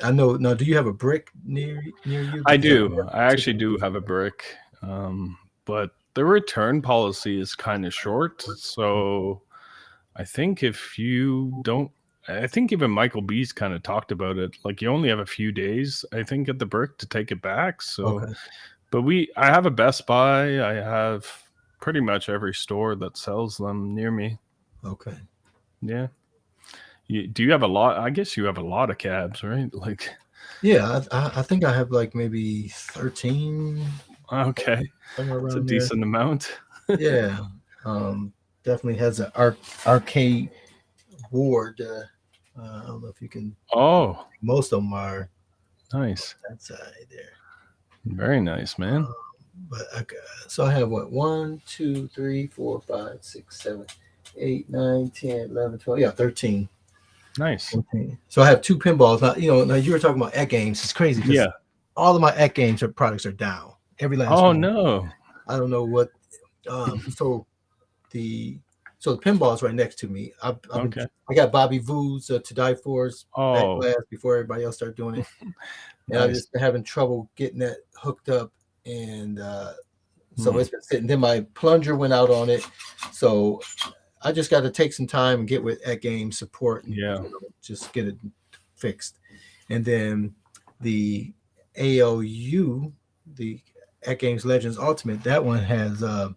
I know. Now, do you have a brick near you? I do. I actually do have a brick, but the return policy is kind of short. So I think if you don't, I think even Michael B's kind of talked about it. Like you only have a few days, I think, at the brick to take it back. So, but I have a Best Buy. I have pretty much every store that sells them near me. Okay. Yeah. Do you have a lot? I guess you have a lot of cabs, right? Like. Yeah, I think I have like maybe 13, Okay, somewhere it's a around there. decent amount. Yeah, definitely has an arcade board. I don't know if you can. Oh, Most of them are nice. that side there. Very nice, man. Um, but so I have what, 1, 2, 3, 4, 5, 6, 7, 8, 9, 10, 11, 12. Yeah, 13. Nice. 14. So I have two pinballs. Now, now you were talking about X Games. It's crazy because Yeah. all of my X Games products are down. Every last Oh one. no. I don't know what. So the the pinball is right next to me. Okay. I got Bobby Voo's To Die For's back Oh, glass before everybody else started doing it, and I've nice. just been having trouble getting that hooked up, and so Hmm. it's been sitting. Then my plunger went out on it, so I just got to take some time and get with X Games support and Yeah. just get it fixed. And then the ALU, the X Games Legends Ultimate, that one has a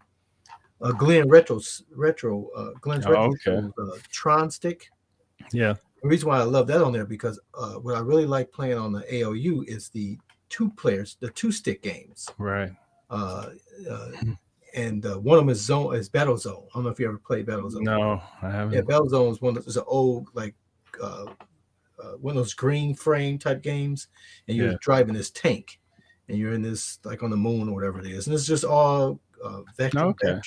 Glenn's Oh, okay. retro Tron stick. Yeah. The reason why I love that on there because what I really like playing on the ALU is the the two stick games. Right. Uh, uh, and one of them is Battle Zone. I don't know if you ever played Battle Zone. No, I Yeah, haven't. Battle Zone is an old uh, one of those green frame type games, and you're Yeah. driving this tank, and you're in this like on the moon or whatever it is, and it's just all Okay.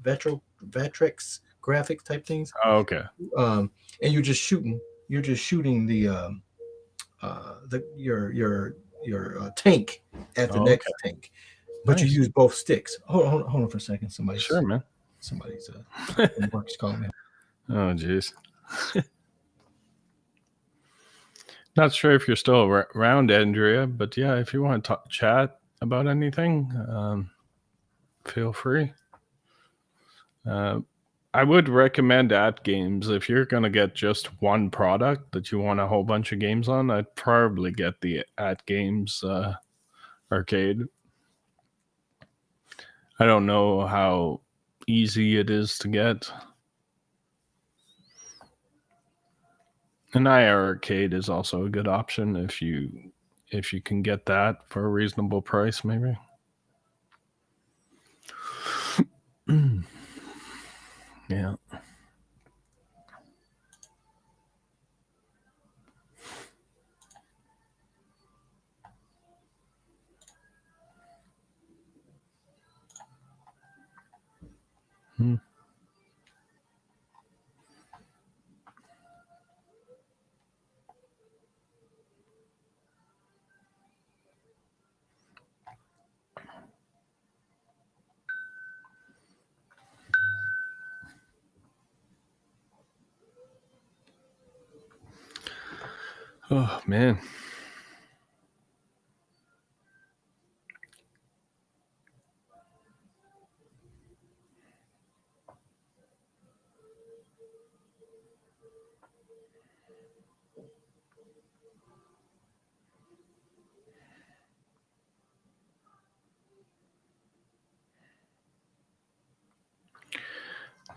Vectrex graphics type things, Oh, okay. and you're just shooting your tank at the Oh, okay. next tank, but you Nice. use both sticks. Hold on for a second. Sure, man. Somebody's work's calling me. Oh, jeez. Not sure if you're still around, Andrea, but yeah, if you want to chat about anything, feel free. I would recommend At Games if you're going to get just one product that you want a whole bunch of games on. I'd probably get the At Games arcade. I don't know how easy it is to get. An IR arcade is also a good option if you can get that for a reasonable price, maybe. Yeah. Hmm. Oh man.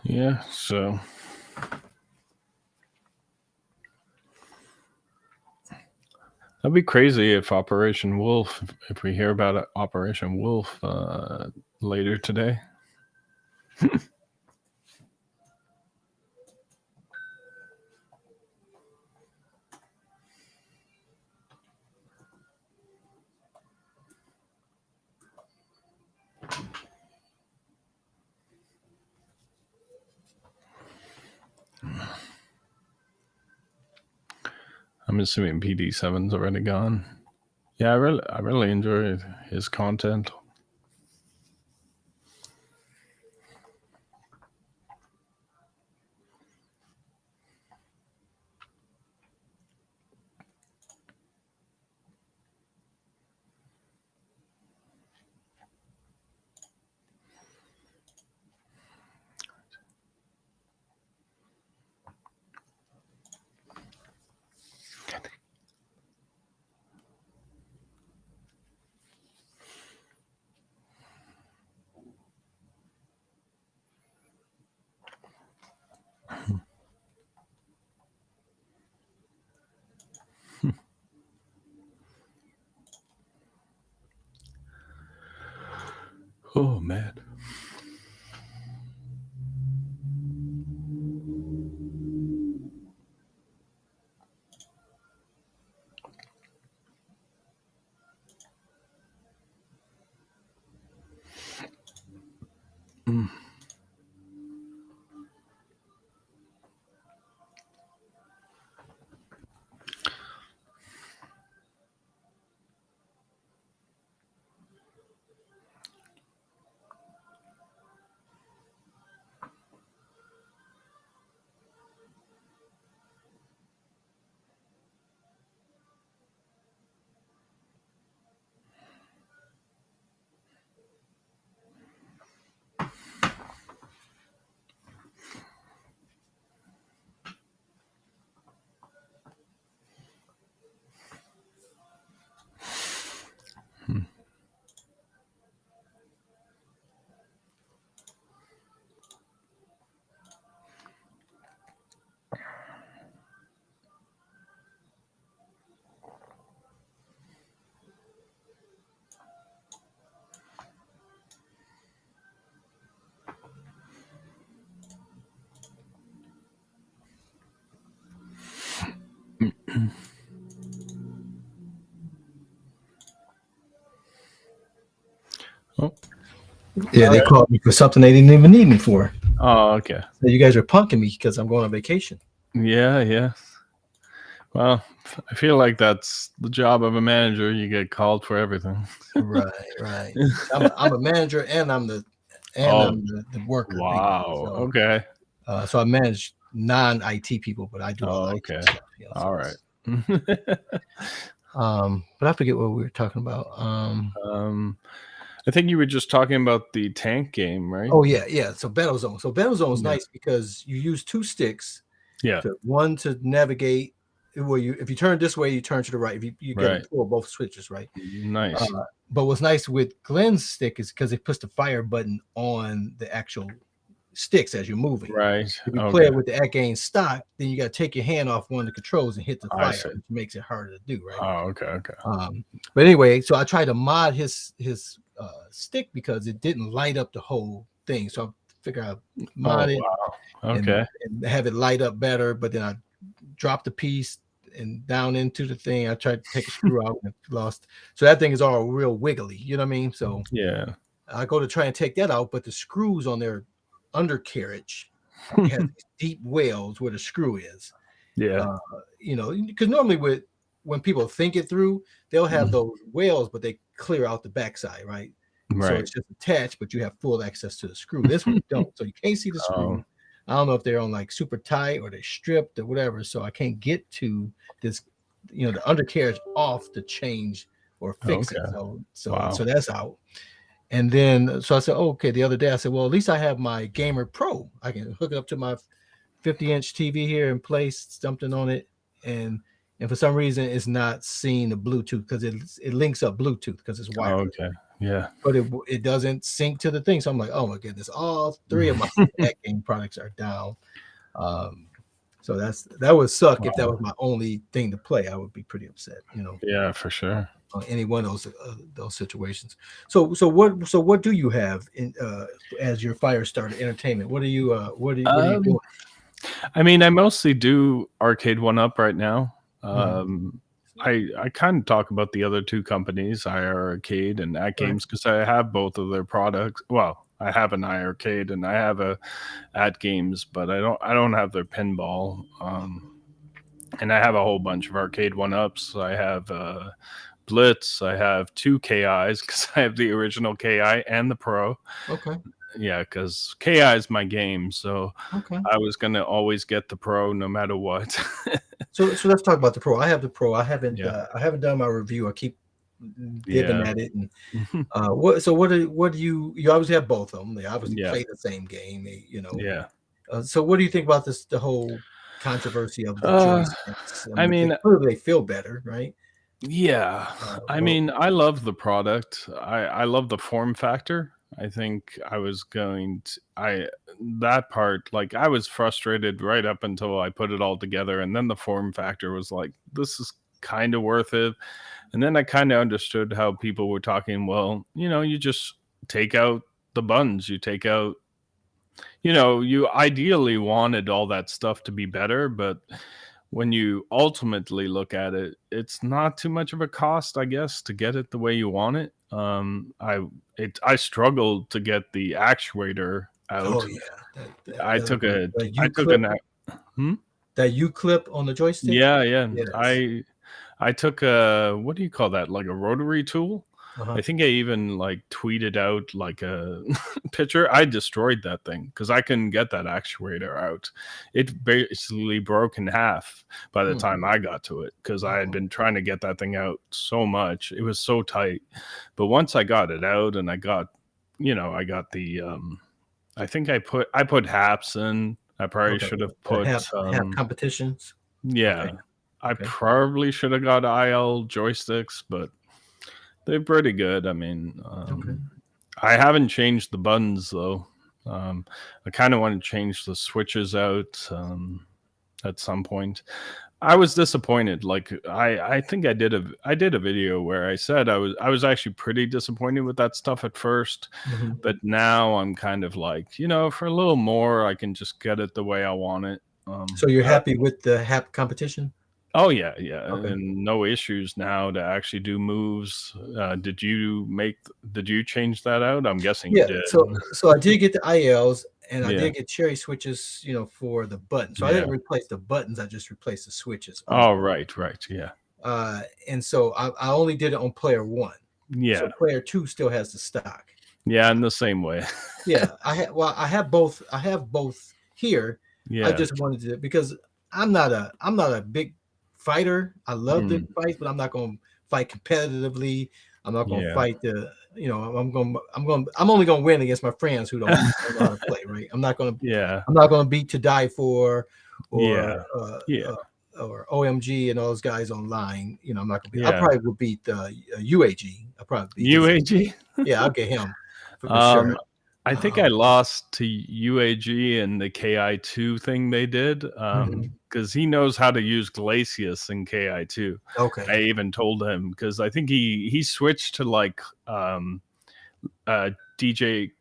Yeah, so that'd be crazy if Operation Wolf, if we hear about Operation Wolf later today. I'm assuming PD7's already gone. Yeah, I really enjoy his content. Oh man. Mm. Oh. Yeah, they called me for something they didn't even need me for. Oh, okay. So you guys are punking me because I'm going on vacation. Yeah. Well, I feel like that's the job of a manager. You get called for everything. Right. I'm a manager and I'm the worker. Wow. So, Okay. So I manage non-IT people, but I do all IT Okay. stuff. Yeah, so All right. but I forget what we were talking about. I think you were just talking about the tank game, right? Oh yeah. So Battlezone. So Battlezone is Yeah. nice because you use two sticks. Yeah. One to navigate. Well, if you turn this way, you turn to the right. If you get Right. to pull both switches, right? Nice. But what's nice with Glenn's stick is because it puts the fire button on the actual sticks as you're moving. Right. If you play it with the At-Game stock, then you got to take your hand off one of the controls and hit the fire, which makes it harder to do, right? Oh, okay. But anyway, so I tried to mod his stick because it didn't light up the whole thing. So I figured I'd mod it and have it light up better. But then I dropped the piece and down into the thing. I tried to take a screw out and lost. So that thing is all real wiggly. You know what I mean? So yeah, I go to try and take that out, but the screws on their undercarriage have these deep wells where the screw is. Yeah. Because normally when people think it through, they'll have those wells, but they clear out the backside, right? So it's just attached, but you have full access to the screw. This one you don't, so you can't see the screw. I don't know if they're on like super tight or they're stripped or whatever. So I can't get to this, the undercarriage off to change or fix it. So that's out. And then, so I said, okay, the other day I said, well, at least I have my Gamer Pro. I can hook it up to my 50-inch TV here and place something on it. And for some reason, it's not seeing the Bluetooth because it links up Bluetooth because it's wireless. Okay. Yeah. But it doesn't sync to the thing. So I'm like, oh my goodness, all three of my At-Game products are down. So that would suck if that was my only thing to play. I would be pretty upset, Yeah, for sure. On any one of those situations. So what do you have in as your Firestarter entertainment? What are you doing? I mean, I mostly do Arcade 1UP right now. I kind of talk about the other two companies, IR Arcade and At-Games, because I have both of their products. Well, I have an IR Arcade and I have a At-Games, but I don't have their pinball. And I have a whole bunch of Arcade 1UPs. I have Blitz. I have two KIs because I have the original KI and the Pro. Okay. Yeah, because KI is my game, so I was gonna always get the Pro no matter what. So let's talk about the Pro. I have the Pro. I haven't done my review. I keep dipping at it. And what do you obviously have both of them? They obviously play the same game. So what do you think about the whole controversy of the joysticks? I mean, clearly they feel better, right? Yeah, I mean, I love the product. I love the form factor. I think I was that part, like I was frustrated right up until I put it all together. And then the form factor was like, this is kind of worth it. And then I kind of understood how people were talking. Well, you just take out the buttons. You take out, you ideally wanted all that stuff to be better, but when you ultimately look at it, it's not too much of a cost, I guess, to get it the way you want it. I struggled to get the actuator out. Oh yeah, I took a the I U took clip, an that U clip on the joystick. yeah, yeah. Yes. I took a, what do you call that? Like a rotary tool. Uh-huh. I think I even like tweeted out like a picture. I destroyed that thing because I couldn't get that actuator out. It basically broke in half by the time I got to it because I had been trying to get that thing out so much. It was so tight. But once I got it out and I got the I think I put haps in. I probably should have put have competitions. yeah. Okay. I probably should have got IL joysticks, but they're pretty good. I mean, I haven't changed the buttons though. I kind of want to change the switches out at some point. I was disappointed. Like I think I did a video where I said I was actually pretty disappointed with that stuff at first, but now I'm kind of like, for a little more, I can just get it the way I want it. So you're happy with the hap competition? Oh yeah, Okay. and no issues now to actually do moves. Did you change that out? I'm guessing you did. So I did get the ILs and I Yeah. did get cherry switches, for the buttons. So I didn't replace the buttons, I just replaced the switches. Oh, right, yeah. And so I only did it on player 1. Yeah. So player 2 still has the stock. Yeah, in the same way. Yeah, I have both here. Yeah. I just wanted to, because I'm not a big fighter. I love to fight, but I'm not going to fight competitively. I'm not going to fight I'm only going to win against my friends who don't know how to play, right? I'm not going to beat To Die For or OMG and all those guys online. I'm not going to beat. I probably would beat UAG. I probably beat UAG. Yeah, I'll get him for sure. I think I lost to UAG in the KI2 thing they did because he knows how to use Glacius in KI2. Okay. I even told him because I think he switched to like TJ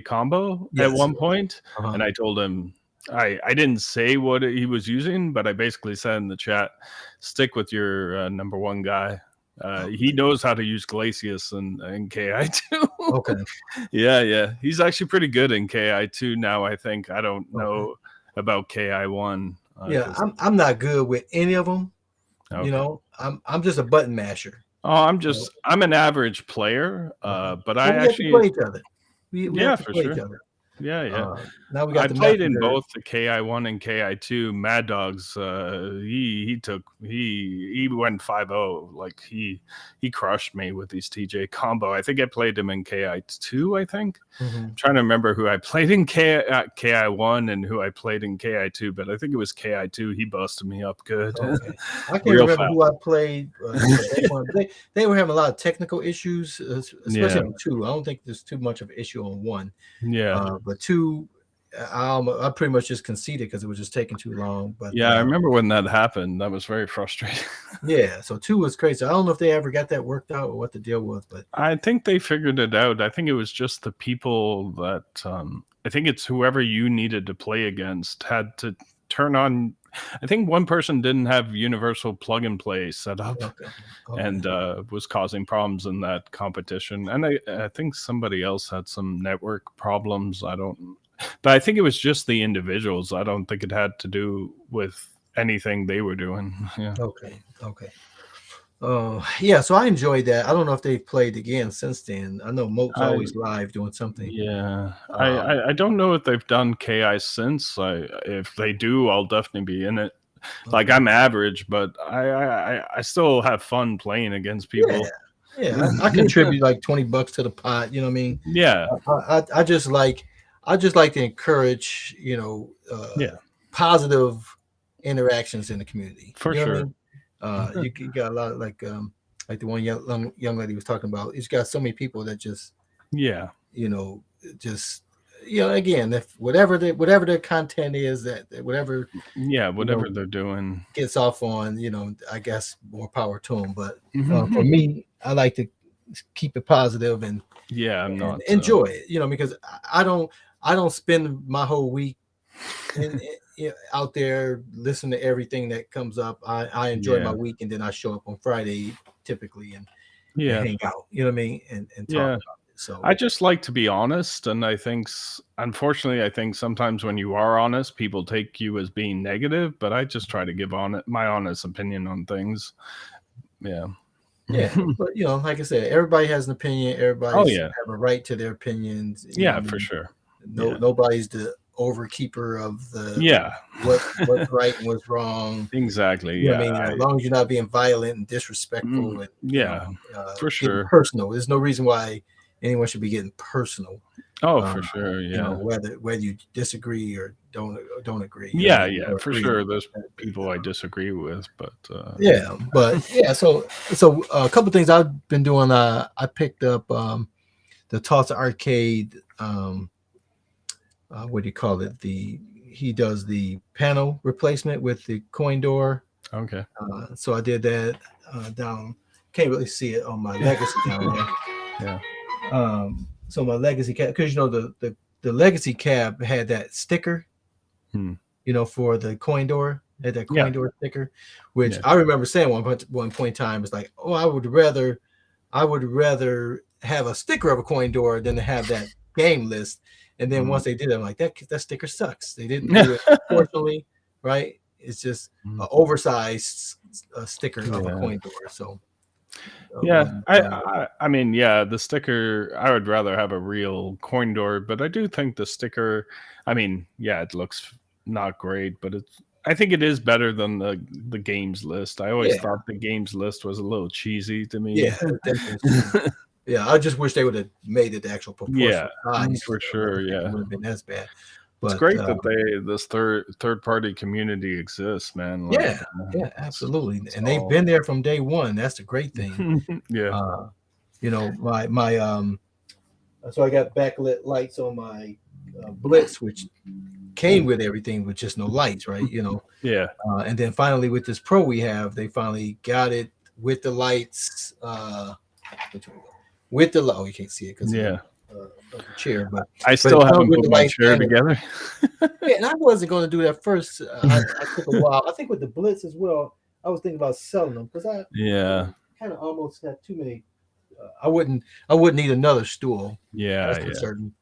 combo at one point, and I told him I didn't say what he was using, but I basically said in the chat, stick with your number one guy. He knows how to use Glacius in KI2. Okay. Yeah. He's actually pretty good in KI2 now, I think. I don't know about KI1. I'm not good with any of them. Okay. I'm just a button masher. Oh, I'm an average player, but I actually play each other. We have to for play sure. each other. Yeah. Now we got. I played in both the KI1 and KI2. Mad Dogs, he went 5-0. Like he crushed me with these TJ combo. I think I played him in KI2. I think. I'm trying to remember who I played in KI1 and who I played in KI2, but I think it was KI2. He busted me up good. Okay. I can't remember who I played. They were having a lot of technical issues, especially on 2. I don't think there's too much of an issue on 1. Yeah. But 2, I pretty much just conceded because it was just taking too long. But I remember when that happened. That was very frustrating. Yeah, so 2 was crazy. I don't know if they ever got that worked out or what the deal was, but I think they figured it out. I think it was just the people that I think it's whoever you needed to play against had to turn on. I think one person didn't have universal plug and play set up. And was causing problems in that competition. And I think somebody else had some network problems. But I think it was just the individuals. I don't think it had to do with anything they were doing. Yeah. Okay. So I enjoyed that. I don't know if they've played again since then. I know Moat's always live doing something. Yeah. I don't know if they've done KI since. If they do, I'll definitely be in it. Like I'm average, but I still have fun playing against people. Yeah. I contribute like $20 to the pot. You know what I mean? Yeah. I just like to encourage, positive interactions in the community. For sure. I mean? You got a lot of like the one young lady was talking about. It's got so many people that just again, if whatever their content is, that whatever they're doing gets off on, I guess more power to them. But for me, I like to keep it positive and Yeah, I'm and not enjoy it, because I don't spend my whole week out there listening to everything that comes up. I enjoy my Yeah, week, and then I show up on Friday typically and yeah, hang out. You know what I mean, and talk yeah. about it. So I just like to be honest, and I think, unfortunately, I think sometimes when you are honest, people take you as being negative. But I just try to give my honest opinion on things. Yeah. yeah, but like I said, everybody has an opinion. Oh Everybody's yeah, have a right to their opinions. You know what yeah, I for mean? sure. Yeah, Nobody's the overkeeper of the yeah, what's right and what's wrong. exactly. You know what I Yeah, mean? As long as you're not being violent and disrespectful and yeah, for getting sure. personal, there's no reason why anyone should be getting personal. Oh, Uh, for sure. Yeah, whether you disagree or don't agree. You know what I yeah, mean? yeah, Or for agree. sure. There's people I disagree with, but Yeah, but yeah. So a couple things I've been doing. I picked up the Tulsa Arcade. What do you call it? He does the panel replacement with the coin door. okay. So I did that down. Can't really see it on my legacy down there. Yeah. So my legacy cab, because the legacy cab had that sticker, Hmm. for the coin door, had that coin Yeah. door sticker, which Yeah. I remember saying one point in time, it's like, oh, I would rather have a sticker of a coin door than to have that game list. And then once they did it, I'm like, that sticker sucks. They didn't do it proportionally, right? It's just an oversized sticker of a Yeah. coin door. So Yeah, I mean, yeah, the sticker. I would rather have a real coin door, but I do think the sticker. I mean, yeah, it looks not great, but I think it is better than the games list. I always Yeah. thought the games list was a little cheesy to me. yeah, definitely. Yeah, I just wish they would have made it the actual proportional Yeah, size. for sure. It Yeah, would have been as bad. it's But great that this third party community exists, man. Like, yeah, absolutely. And they've all- been there from day one. That's the great thing. yeah, My so I got backlit lights on my Blitz, which came with everything with just no lights, right? yeah, And then finally with this Pro they finally got it with the lights. Which one? With the you can't see it because yeah. of the chair, but I still it comes haven't with put the my lights chair and together. yeah, and I wasn't going to do that first. I took a while. I think with the Blitz as well, I was thinking about selling them because I Yeah, kind of almost had too many. I wouldn't need another stool. yeah, That's yeah. for certain.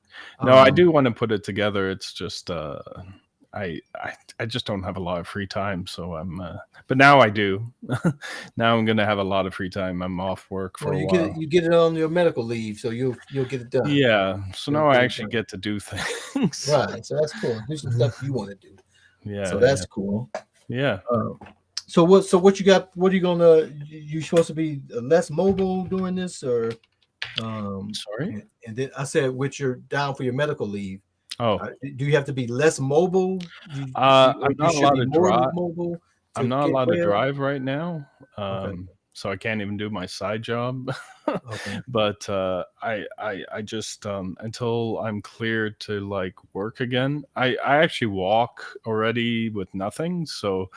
No, I do want to put it together. It's just I just don't have a lot of free time, so but now I do. Now I'm gonna have a lot of free time. I'm off work for Well, a you while. get it on your medical leave, so you'll get it done. Yeah, so You'll now I get it actually done. get to do things. Right. So that's cool. Do some stuff you want to do. Yeah, So that's cool. yeah. So what you got? What are you gonna? You supposed to be less mobile doing this, or? Sorry. And then I said, which you're down for your medical leave. Oh, Do you have to be less mobile? I'm not allowed to drive. Mobile. I'm not allowed to drive right now. Okay. So I can't even do my side job. Okay. But I just until I'm cleared to like work again. I actually walk already with nothing, so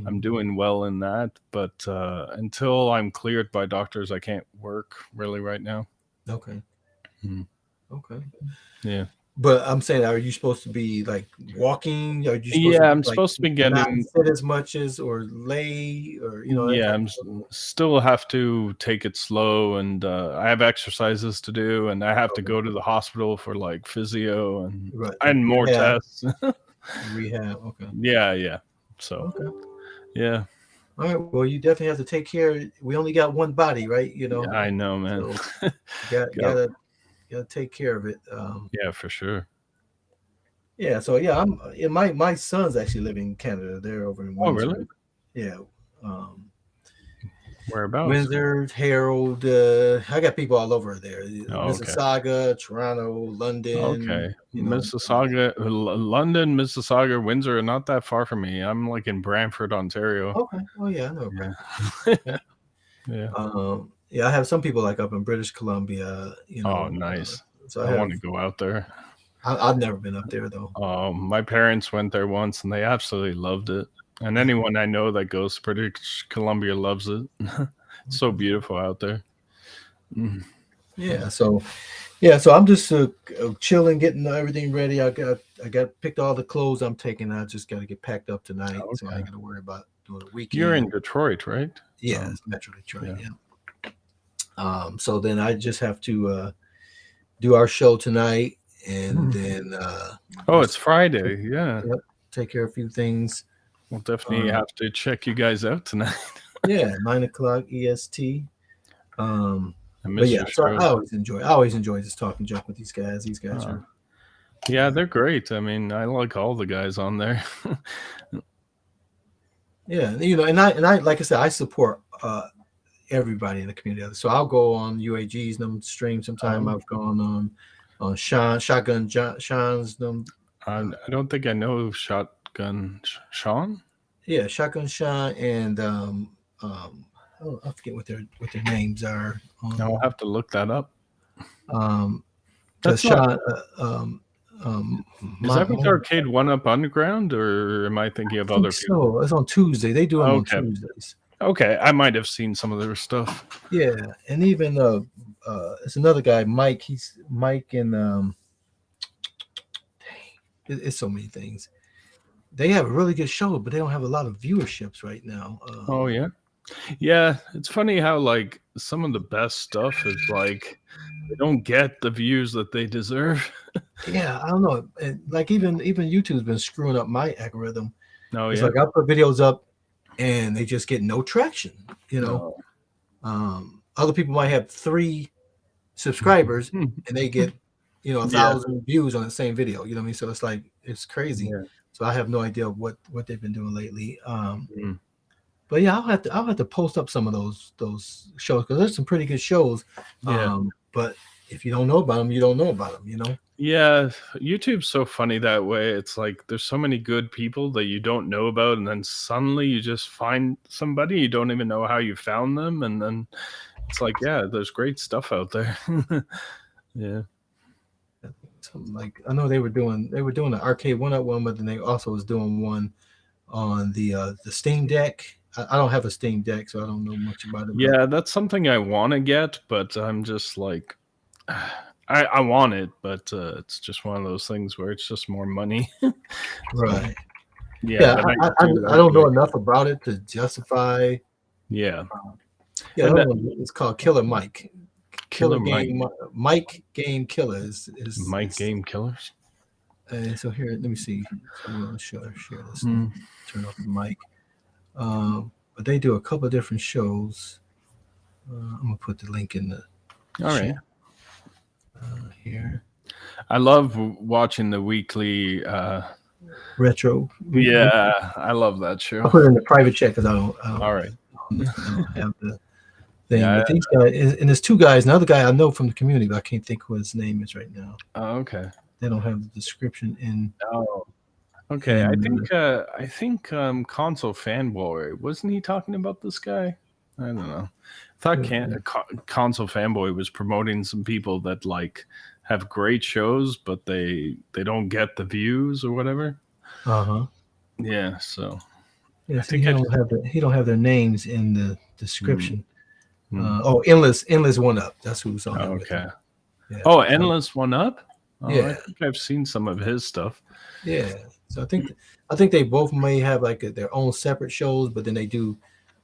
I'm doing well in that. But until I'm cleared by doctors, I can't work really right now. Okay. Mhm. Okay. Yeah. But I'm saying, are you supposed to be like walking? Are you supposed Yeah, to I'm like, supposed to be not getting. sit as much as or lay or that Yeah, type I'm of stuff? still have to take it slow, and I have exercises to do, and I have to go to the hospital for like physio Right. and more Rehab. tests. Rehab. Okay. Yeah. So Okay. yeah, All right. Well, you definitely have to take care. We only got one body, right? yeah, I know, man. So you Yep. gotta take care of it. Yeah, for sure. Yeah. So my son's actually living in Canada. They're over in Oh, Windsor. really? Yeah. Whereabouts? Windsor, Harold. I got people all over there. Oh, okay. Mississauga, Toronto, London. Okay. Mississauga, London, Mississauga, Windsor are not that far from me. I'm like in Brantford, Ontario. Okay. Oh yeah, I know. Yeah. Yeah. I have some people like up in British Columbia. Oh, nice. So I want to go out there. I've never been up there though. My parents went there once and they absolutely loved it. And anyone I know that goes to British Columbia loves it. It's so beautiful out there. Yeah. So, Yeah, so I'm just chilling, getting everything ready. I got picked all the clothes I'm taking. I just got to get packed up tonight, so I Okay. ain't got to worry about doing the You're in weekend. Detroit, right? Yeah, it's Metro Detroit. Yeah. Yeah. So then I just have to do our show tonight, and then Oh, it's Friday. Yeah. yep, take care of a few things. We'll definitely have to check you guys out tonight. Yeah, 9 o'clock EST. I But miss yeah, your so show. I always enjoy just talking junk with these guys. These guys are Yeah, they're great. I mean, I like all the guys on there. yeah, and I like I said, I support everybody in the community. So I'll go on UAG's them stream sometime. I've gone on Sean's them. I don't think I know Shotgun Sean. Yeah, Shotgun Sean and I forget what their names are. I'll have to look that up. Because That's not- Sean Is that with Arcade One Up Underground, or am I thinking of other people? So it's on Tuesday. They do them Okay. on Tuesdays. Okay, I might have seen some of their stuff. Yeah, and even it's another guy, Mike. He's Mike and it's so many things. They have a really good show, but they don't have a lot of viewerships right now. Oh yeah, yeah. It's funny how like some of the best stuff is like they don't get the views that they deserve. Yeah, I don't know. And like even YouTube's been screwing up my algorithm. No, It's yeah. like I put videos up and they just get no traction. You know, No. other people might have 3 subscribers Hmm. and they get 1,000 views on the same video. You know what I mean? So it's like it's crazy. Yeah. So I have no idea what they've been doing lately. Mm. But yeah, I'll have to post up some of those shows because there's some pretty good shows. Yeah. But if you don't know about them, you don't know about them. You know. Yeah, YouTube's so funny that way. It's like there's so many good people that you don't know about, and then suddenly you just find somebody you don't even know how you found them, and then it's like, yeah, there's great stuff out there. Yeah. Something like I know they were doing the Arcade One Up one, but then they also was doing one on the Steam Deck. I don't have a Steam Deck, so I don't know much about it. Yeah, that's something I want to get, but I'm just like, I want it, but it's just one of those things where it's just more money. Right. Yeah, Yeah, I don't know enough about it to justify. Yeah. Yeah, And that one, it's called Killer Mike. Killer Game Mike Game Killer is Mike Game Killers. So here, let me see. So I'm gonna share this. Mm. Turn off the mic. But they do a couple of different shows. I'm gonna put the link in the All right. here. I love watching the weekly. Retro. Yeah, I love that I'll show. put it in the private chat because I don't All right. I don't have the thing. Yeah, But these guys, and there's 2 guys. Another guy I know from the community, but I can't think what his name is right now. Oh, okay. They don't have the description in. Oh, okay. And, I think Console Fanboy, wasn't he talking about this guy? I don't know. I thought Console Fanboy was promoting some people that like have great shows, but they don't get the views or whatever. Yeah. So Yeah, I see, think he don't have their names in the description. Mm. Endless One Up. That's who's on. Okay. Yeah. Oh, Endless One Up. Oh, Yeah. I think I've seen some of his stuff. Yeah. So I think they both may have like their own separate shows, but then they do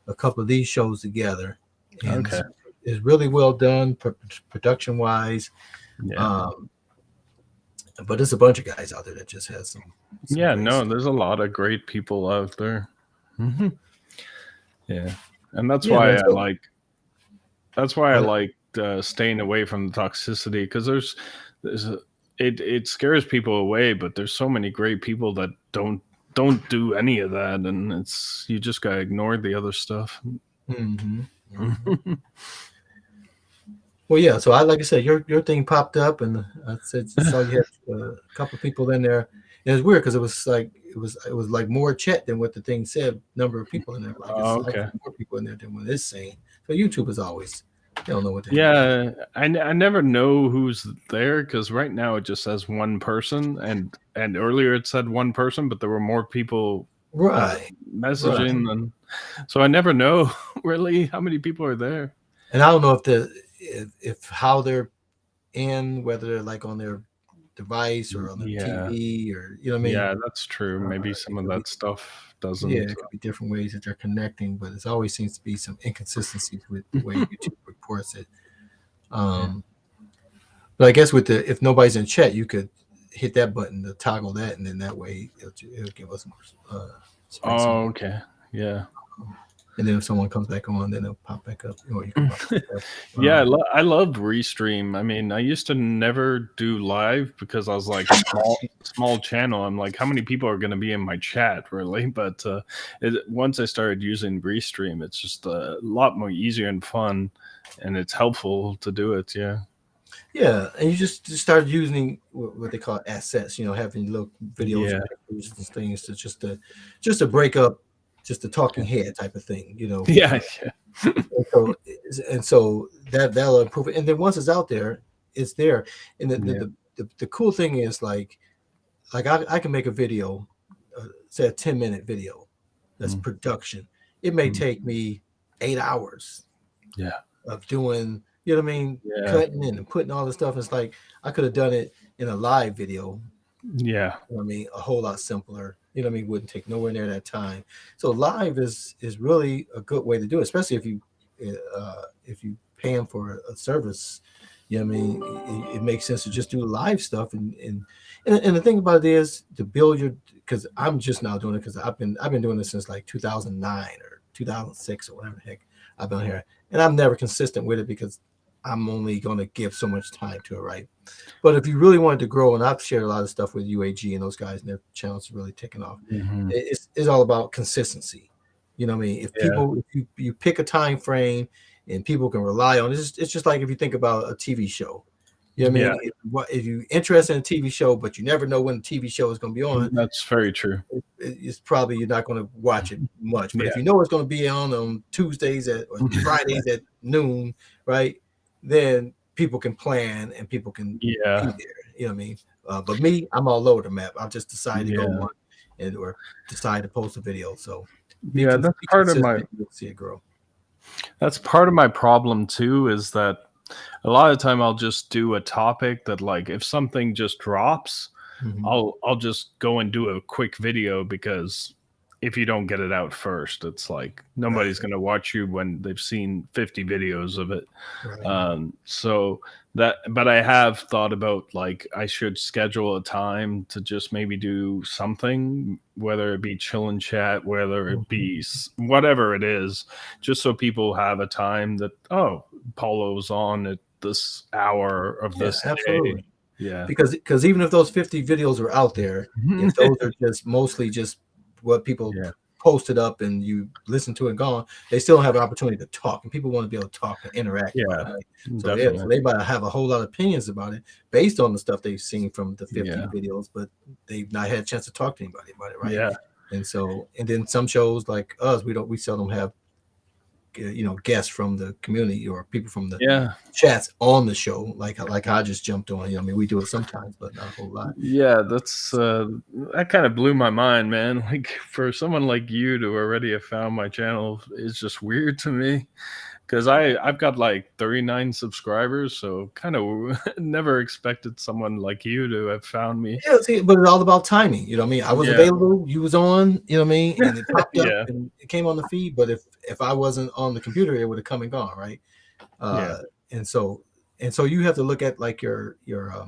a couple of these shows together. And Okay. It's really well done production wise. Yeah. But there's a bunch of guys out there that just has some Yeah, great no, stuff. there's a lot of great people out there. Mm-hmm. Yeah, and that's Yeah, why man, I so- like. That's why I like staying away from the toxicity because it scares people away, but there's so many great people that don't do any of that, and it's you just gotta ignore the other stuff. Mhm. Well, yeah. So like I said, your thing popped up, and I saw you had a couple of people in there. It was weird because it was like more chat than what the thing said. Number of people in there. Like Oh, it's okay. actually more people in there than what it's saying. So YouTube is always they don't know what. Yeah, I never know who's there because right now it just says one person, and earlier it said one person, but there were more people Right. messaging, and so I never know really how many people are there. And I don't know if how they're in, whether they're like on their device or on the Yeah. TV, or you know what I mean. Yeah, that's true. Maybe it some of could be, that stuff doesn't. yeah, it could be different ways that they're connecting, but it always seems to be some inconsistencies with the way YouTube reports it. But I guess with if nobody's in chat, you could hit that button to toggle that, and then that way it'll give us more space. Oh, okay. Yeah. And then if someone comes back on, then it'll pop back up. Or you can pop back up. Yeah, I loved Restream. I mean, I used to never do live because I was like small channel. I'm like, how many people are going to be in my chat, really? But once I started using Restream, it's just a lot more easier and fun, and it's helpful to do it. Yeah. Yeah, and you just started using what they call assets. You know, having little videos and pictures and things to just to break up just the talking head type of thing. You know. Yeah. And so that'll improve it. And then once it's out there, it's there. And the cool thing is like I can make a video, say a 10-minute video that's production. It may take me 8 hours of doing, you know what I mean, cutting and putting all the stuff. It's like I could have done it in a live video. Yeah. You know what I mean, a whole lot simpler. You know what I mean, wouldn't take nowhere near that time. So live is really a good way to do it, especially if you pay them for a service. You know what I mean, it makes sense to just do live stuff. And the thing about it is to build because I'm just now doing it because I've been doing this since like 2009 or 2006 or whatever the heck I've been here, and I'm never consistent with it because I'm only going to give so much time to it, right? But if you really wanted to grow, and I've shared a lot of stuff with UAG and those guys, and their channels are really taking off. It's all about consistency. You know what I mean? If people, if you pick a time frame and people can rely on it, it's just like if you think about a TV show. You know what I mean? If you're interested in a TV show, but you never know when the TV show is going to be on. That's very true. It's probably you're not going to watch it much. But if you know it's going to be on Tuesdays or Fridays at noon, right? Then people can plan and people can be there. You know what I mean? But me, I'm all over the map. I've just decided to go on or decide to post a video. So that's part of my. You'll see it grow. That's part of my problem too. Is that a lot of the time I'll just do a topic that, like, if something just drops, I'll just go and do a quick video, because if you don't get it out first, it's like nobody's going to watch you when they've seen 50 videos of it. But I have thought about, like, I should schedule a time to just maybe do something, whether it be chill and chat, whether it be whatever it is, just so people have a time that, oh, Paulo's on at this hour of this day. Yeah. Because even if those 50 videos are out there, if those are just mostly just what people posted up and you listen to it and gone, they still have an opportunity to talk, and people want to be able to talk and interact. So they might have a whole lot of opinions about it based on the stuff they've seen from the 50 videos, but they've not had a chance to talk to anybody about it, right? And then some shows like us, we seldom have guests from the community or people from the chats on the show, like I just jumped on. I mean, we do it sometimes, but not a whole lot. That's that kind of blew my mind, man. Like, for someone like you to already have found my channel is just weird to me, because I've got like 39 subscribers, so kind of never expected someone like you to have found me. See, but it's all about timing. You know what I mean? I was available, you was on, you know what I mean? And it popped up and it came on the feed. But if I wasn't on the computer, it would have come and gone, right? And so you have to look at like your go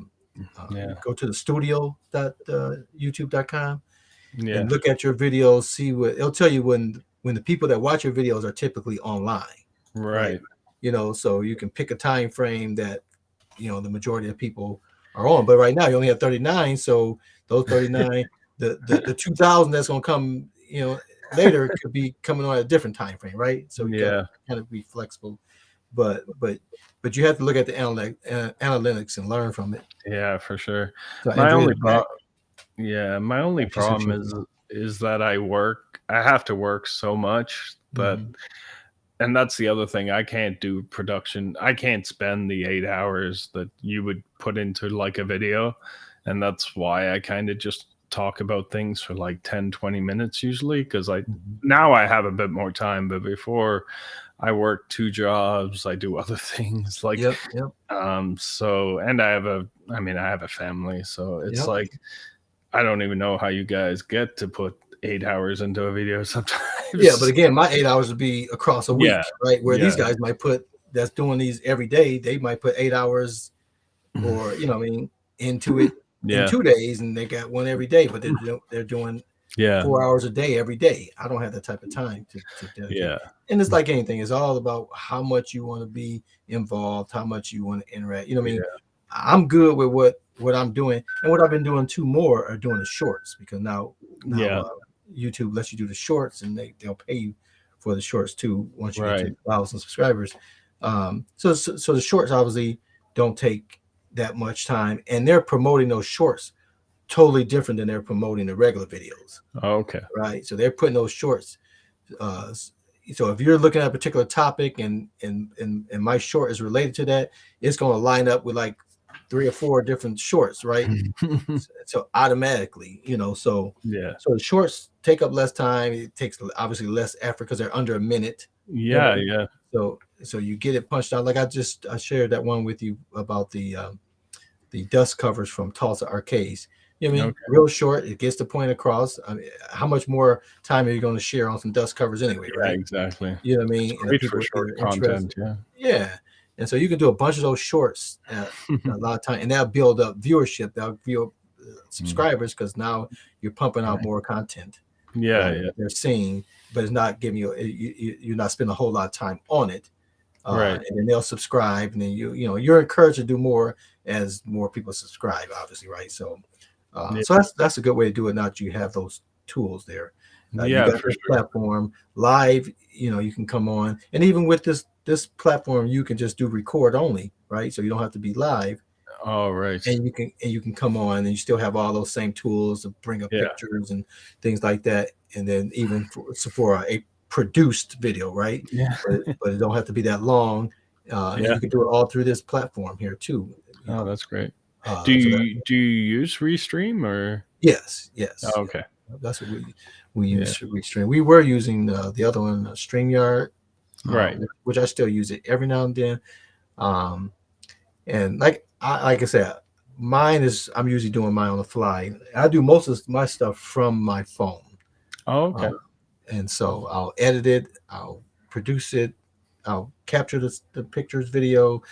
to the studio.youtube.com and look at your videos, see what it'll tell you when the people that watch your videos are typically online. Right. So you can pick a time frame that the majority of people are on. But right now you only have 39, so those 39, the 2,000 that's gonna come, later could be coming on at a different time frame, right? So you gotta kind of be flexible. But you have to look at the analytics and learn from it. Yeah, for sure. So my only problem is that I have to work so much that. And that's the other thing. I can't do production. I can't spend the 8 hours that you would put into like a video. And that's why I kind of just talk about things for like 10, 20 minutes usually. Because now I have a bit more time. But before, I work 2 jobs. I do other things like Yep. Yep. so, and I have a family, so it's Yep. like I don't even know how you guys get to put 8 hours into a video sometimes. Yeah, but again, my 8 hours would be across a week, Yeah, right? Where these yeah. guys might put that's doing these every day, they might put 8 hours or into it in Yeah, 2 days, and they got one every day, but they're doing yeah, 4 hours a day every day. I don't have that type of time to dedicate. yeah, And it's like anything, it's all about how much you want to be involved, how much you want to interact. You know what I mean? I'm good with what I'm doing, and what I've been doing too more are doing the shorts, because now yeah. YouTube lets you do the shorts, and they'll pay you for the shorts too once you get to Right. 1,000 subscribers. So the shorts obviously don't take that much time, and they're promoting those shorts totally different than they're promoting the regular videos, Okay. right? So they're putting those shorts. So if you're looking at a particular topic and my short is related to that, it's going to line up with like 3 or 4 different shorts, right? So automatically, so Yeah. the shorts take up less time. It takes obviously less effort because they're under a minute. Yeah, know? yeah. So you get it punched out. Like I shared that one with you about the dust covers from Tulsa Arcades. You know what I mean? Okay. Real short. It gets the point across. I mean, how much more time are you going to share on some dust covers anyway, Yeah, right? exactly. You know what I mean? It's And great people for short that are interested. content, yeah. Yeah. And so you can do a bunch of those shorts at a lot of time, and that'll build up viewership. That'll build subscribers, because now you're pumping out more content. Yeah, yeah. They're seeing, but it's not giving you're not spending a whole lot of time on it. Right. And then they'll subscribe, and then you're encouraged to do more as more people subscribe, obviously, right? So so that's a good way to do it. Now that you have those tools there, Yeah, you got for this sure. platform live. You can come on, and even with this platform, you can just do record only, right? So you don't have to be live, Oh, right. and you can come on, and you still have all those same tools to bring up Yeah. pictures and things like that, and then even for a produced video, right? Yeah. But it don't have to be that long. And Yeah. you can do it all through this platform here too. Oh, that's great. So Do you use Restream or? yes. Oh, okay. That's what we use for Restream. We were using the other one, StreamYard, Right. which I still use it every now and then. And like I said, I'm usually doing mine on the fly. I do most of my stuff from my phone. Oh, okay. And so I'll edit it, I'll produce it, I'll capture the pictures, video,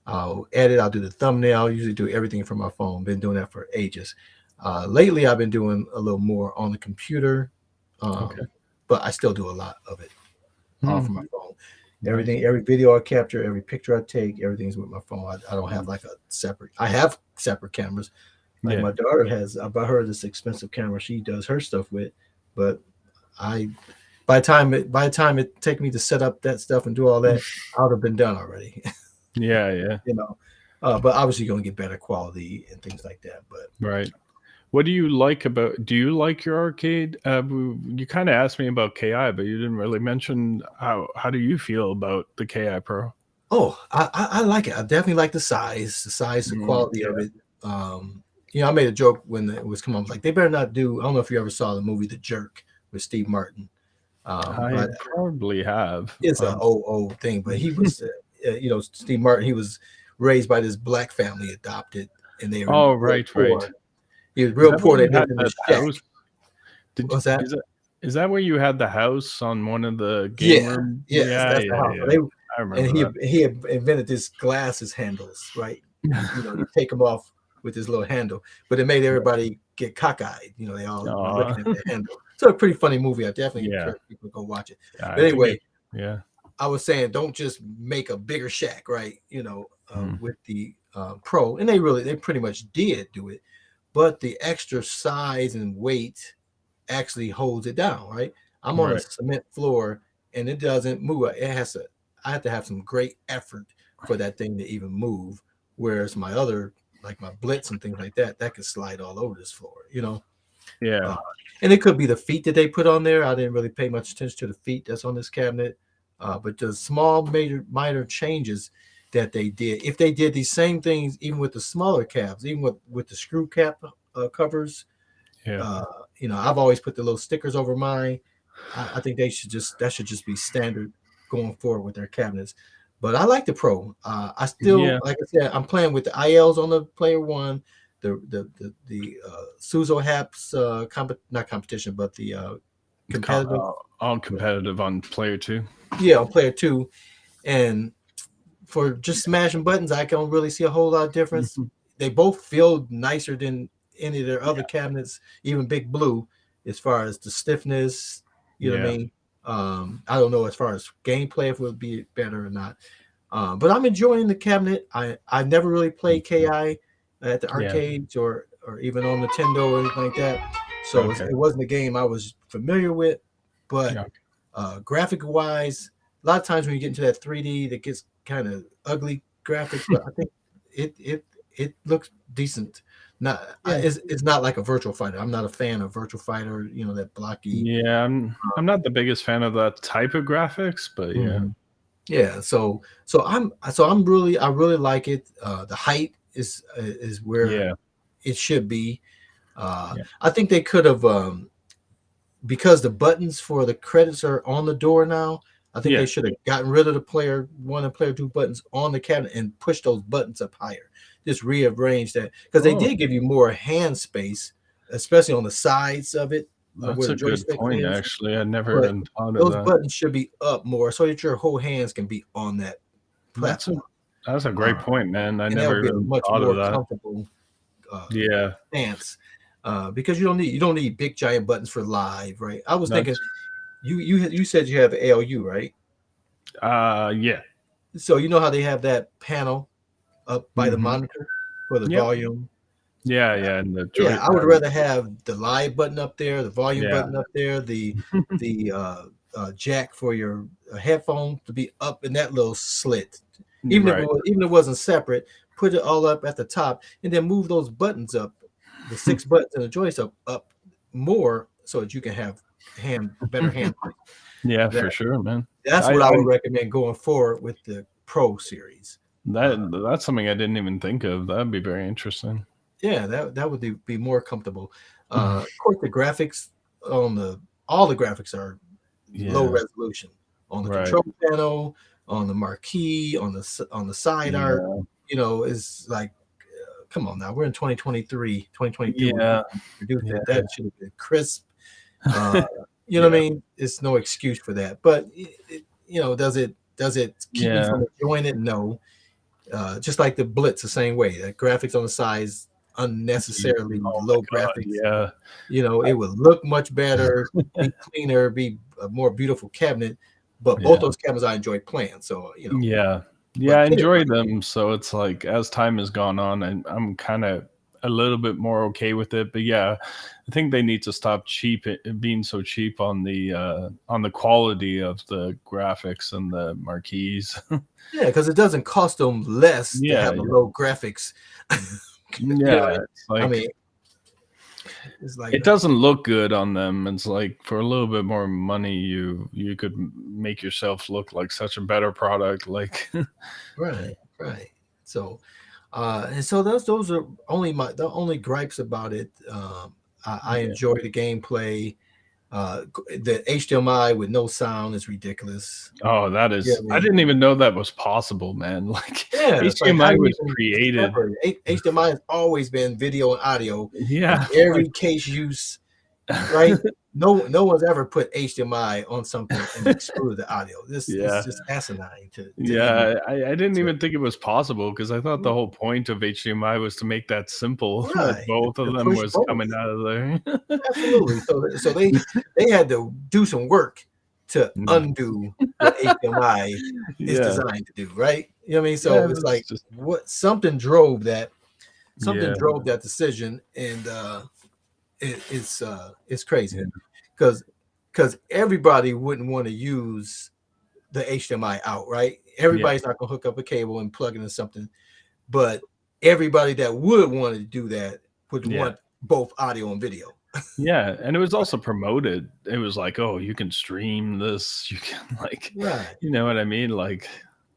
I'll edit, I'll do the thumbnail. I'll usually do everything from my phone. Been doing that for ages. Lately, I've been doing a little more on the computer, but I still do a lot of it all from my phone. Everything, every video I capture, every picture I take, everything's with my phone. I don't have like a separate. I have separate cameras. Like my daughter has. I bought her this expensive camera she does her stuff with, but by the time it take me to set up that stuff and do all that, I would have been done already. Yeah. But obviously you're gonna get better quality and things like that. But right. What do you like your arcade? You kind of asked me about KI, but you didn't really mention how do you feel about the KI Pro? Oh, I like it. I definitely like the size, the quality of it. I made a joke when it was coming. I was like, they better not do. I don't know if you ever saw the movie The Jerk with Steve Martin. I probably have. It's an old thing, but he was, Steve Martin. He was raised by this black family, adopted, and they were right. He was real poor. They lived in the shack. What's that? Is that where you had the house on one of the game rooms? Yeah. I remember. And he had invented this glasses handles, right? You take them off with this little handle, but it made everybody get cockeyed. They all were looking at the handle. So a pretty funny movie. I definitely encourage people to go watch it. But anyway, I was saying, don't just make a bigger shack, right? With the Pro, and they pretty much did do it, but the extra size and weight actually holds it down, right? I'm on a cement floor, and it doesn't move. I have to have some great effort for that thing to even move. Whereas my other, like my Blitz and things like that could slide all over this floor, Yeah. And it could be the feet that they put on there. I didn't really pay much attention to the feet that's on this cabinet. But the small minor changes that they did, if they did these same things, even with the smaller cabs, even with the screw cap covers, I've always put the little stickers over mine. I think that should just be standard going forward with their cabinets. But I like the Pro. I still, Yeah. like I said, I'm playing with the ILs on the Player One, the Suzo Haps not competition, but the competitive. All competitive on player 2. Yeah, on Player Two, and for just smashing buttons, I don't really see a whole lot of difference. Mhm. They both feel nicer than any of their other cabinets, even Big Blue, as far as the stiffness. You know what I mean? I don't know as far as gameplay if it would be better or not. But I'm enjoying the cabinet. I never really played KI at the arcades or even on Nintendo or anything like that. So it wasn't a game I was familiar with. But graphic wise, a lot of times when you get into that 3D, that gets kind of ugly graphics. But I think it looks decent. It's not like a Virtual Fighter. I'm not a fan of Virtual Fighter. You know, that blocky. Yeah, I'm not the biggest fan of that type of graphics, but yeah. Yeah, so I really like it. The height is where it should be. I think they could have because the buttons for the credits are on the door now. I think they should have gotten rid of the Player 1 and Player 2 buttons on the cabinet and pushed those buttons up higher. Just rearrange that, because they did give you more hand space, especially on the sides of it. That's a good point, actually. I never even thought of that. Those buttons should be up more so that your whole hands can be on that platform. That's a great point, man. I never even much thought more of that. comfortable stance, because you don't need big giant buttons for live, right? I was thinking you said you have ALU, right? Yeah. So you know how they have that panel up by the monitor for the volume. And I would rather have the live button up there, the volume button up there, the jack for your headphone to be up in that little slit. Even if it wasn't separate, put it all up at the top, and then move those buttons up, the 6 buttons and the joystick up more, so that you can have better hand play. Yeah, for sure, man. That's what I would recommend going forward with the Pro series. That's something I didn't even think of. That'd be very interesting. Yeah, that would be more comfortable. Of course, the graphics all the graphics are low resolution on the control panel, on the marquee, on the side art. You know, is like, come on now, we're in 2023, 2022. That should have been crisp. You know what I mean? It's no excuse for that. But does it keep me from enjoying it? No. Just like the Blitz, the same way. The graphics on the sides, unnecessarily low graphics. Yeah. It would look much better, be cleaner, be a more beautiful cabinet. But both those cabinets I enjoy playing. So I enjoy them. So it's like, as time has gone on, and I'm kind of a little bit more okay with it. But I think they need to stop being so cheap on the quality of the graphics and the marquees. Yeah, because it doesn't cost them less to have the low graphics. It's like it doesn't look good on them. It's like, for a little bit more money, you could make yourself look like such a better product. Like right. So and so those are the only gripes about it. I enjoy the gameplay. The HDMI with no sound is ridiculous. Oh, that is! I didn't even know that was possible, man. Like, HDMI was created. HDMI has always been video and audio. Yeah, every case use, right? No one's ever put HDMI on something and excluded the audio. This is just asinine. I didn't even think it was possible, because I thought the whole point of HDMI was to make that simple. Right. Both of them was coming out of there. Absolutely. So they had to do some work to undo what HDMI is designed to do, right? You know what I mean? So it's like something drove that decision, and it's crazy because everybody wouldn't want to use the HDMI out, right? Everybody's not gonna hook up a cable and plug it into something, but everybody that would want to do that would want both audio and video. Yeah, and it was also promoted. It was like, oh, you can stream this, you can you know what I mean? Like,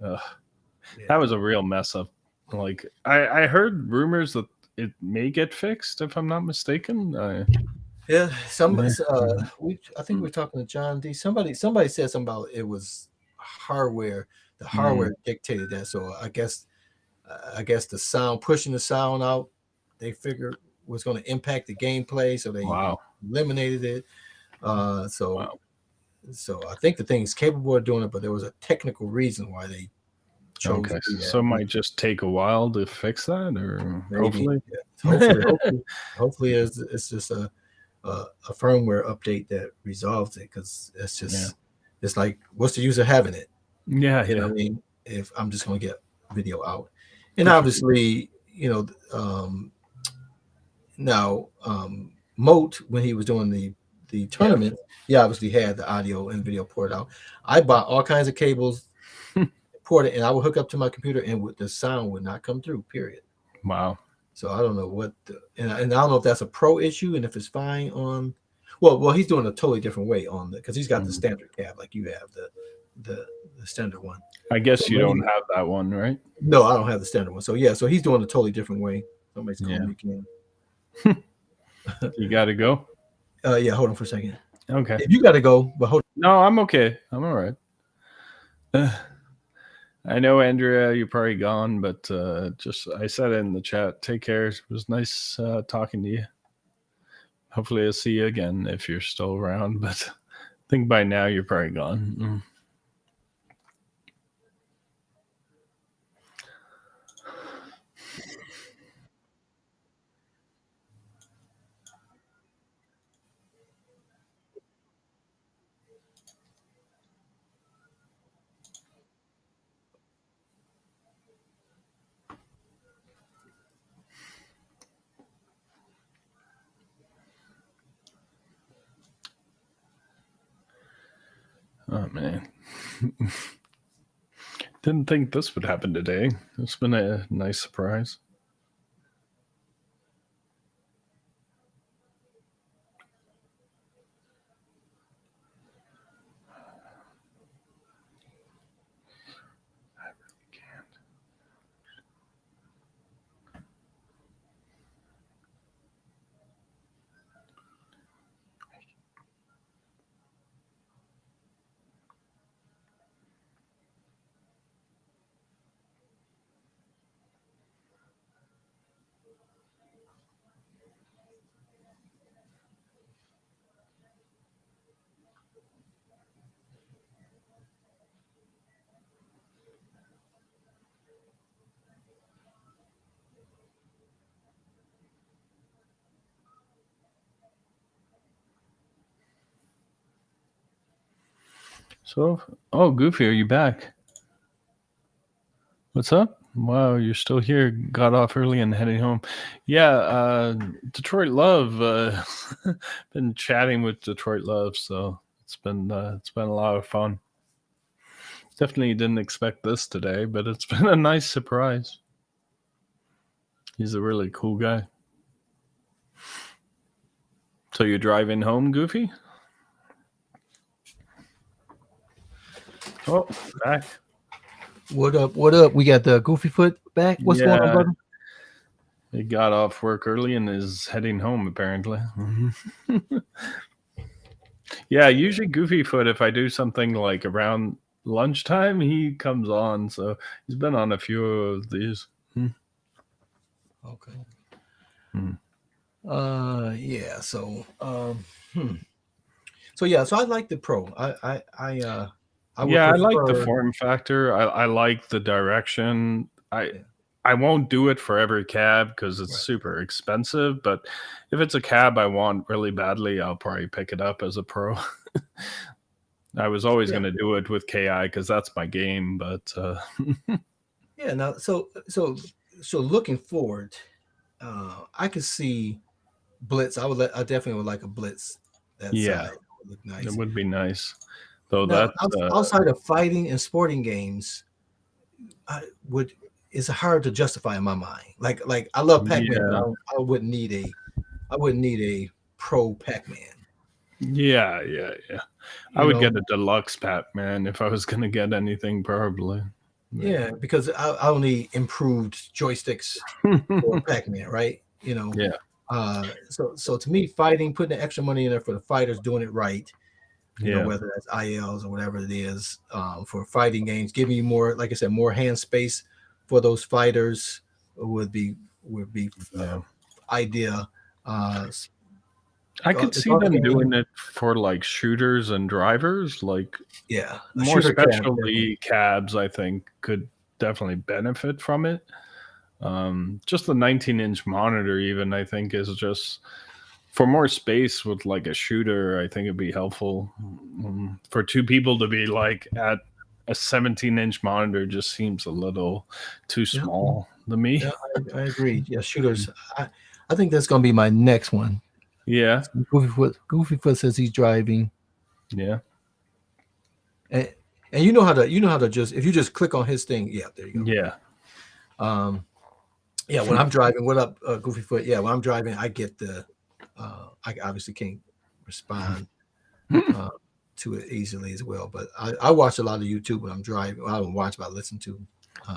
that was a real mess up. Like, I heard rumors that it may get fixed, if I'm not mistaken. I think we were talking to John D. Somebody said something about it was hardware. The hardware dictated that. So I guess the sound, pushing the sound out, they figured was going to impact the gameplay, so they eliminated it. So I think the thing is capable of doing it, but there was a technical reason why they chose. Okay, so it might just take a while to fix that, or Maybe, hopefully. Yeah. Hopefully it's just a firmware update that resolves it, because it's just it's like, what's the use of having it? Yeah, You know what I mean? If I'm just going to get video out, and obviously, now Moat, when he was doing the tournament, he obviously had the audio and video port out. I bought all kinds of cables, ported, and I would hook up to my computer, and the sound would not come through. Period. Wow. So I don't know what, and I don't know if that's a pro issue, and if it's fine on. Well, he's doing a totally different way on the, because he's got the standard cab like you have, the standard one. I guess you don't have that one, right? No, I don't have the standard one. So so he's doing a totally different way. Somebody's calling me again. You got to go. Yeah, hold on for a second. Okay. If you got to go, but hold. No, I'm okay. I'm all right. I know, Andrea, you're probably gone, but just I said it in the chat. Take care. It was nice talking to you. Hopefully, I'll see you again if you're still around. But I think by now you're probably gone. Oh, man. Didn't think this would happen today. It's been a nice surprise. I really can't. So, Goofy, are you back? What's up? Wow, you're still here. Got off early and heading home. Yeah, Detroit Love. Been chatting with Detroit Love, so it's been a lot of fun. Definitely didn't expect this today, but it's been a nice surprise. He's a really cool guy. So you're driving home, Goofy? Oh, back. What up? What up? We got the Goofy Foot back. What's going on, brother? He got off work early and is heading home, apparently. Yeah, usually Goofy Foot, if I do something like around lunchtime, he comes on. So he's been on a few of these. Okay. Yeah. So, So I like the Pro. I like the form factor. I like the direction. I won't do it for every cab because it's super expensive. But if it's a cab I want really badly, I'll probably pick it up as a Pro. I was always going to do it with KI because that's my game. But yeah. Now, so looking forward, I could see Blitz. I definitely would like a Blitz. That side would look nice. It would be nice. Though now, outside of fighting and sporting games, it's hard to justify in my mind. Like I love Pac-Man, but I wouldn't need a Pro Pac-Man. Yeah. I would get a deluxe Pac-Man if I was going to get anything, probably. Yeah, because I'll need improved joysticks for Pac-Man, right? So to me, fighting, putting the extra money in there for the fighters, doing it right. you know, Yeah. whether that's ILs or whatever it is, for fighting games, giving you more, like I said, more hand space for those fighters would be Yeah. idea. I could It's see also them gonna- doing it for like shooters and drivers, like yeah, a more shooter cab, specialty cabs. I think could definitely benefit from it. Just the 19-inch monitor, even I think, is just for more space with like a shooter. I think it'd be helpful. For two people to be like at a 17-inch monitor just seems a little too Yeah. small to me. Yeah, I agree. Yeah, shooters. I think that's gonna be my next one. Yeah, Goofyfoot says he's driving, yeah, and you know how to just, if you just click on his thing. Yeah, there you go. yeah. Yeah, when I'm driving, what up, Goofyfoot? Yeah, when I'm driving, I get I obviously can't respond to it easily as well, but I watch a lot of YouTube when I'm driving. Well, I don't watch, but I listen to.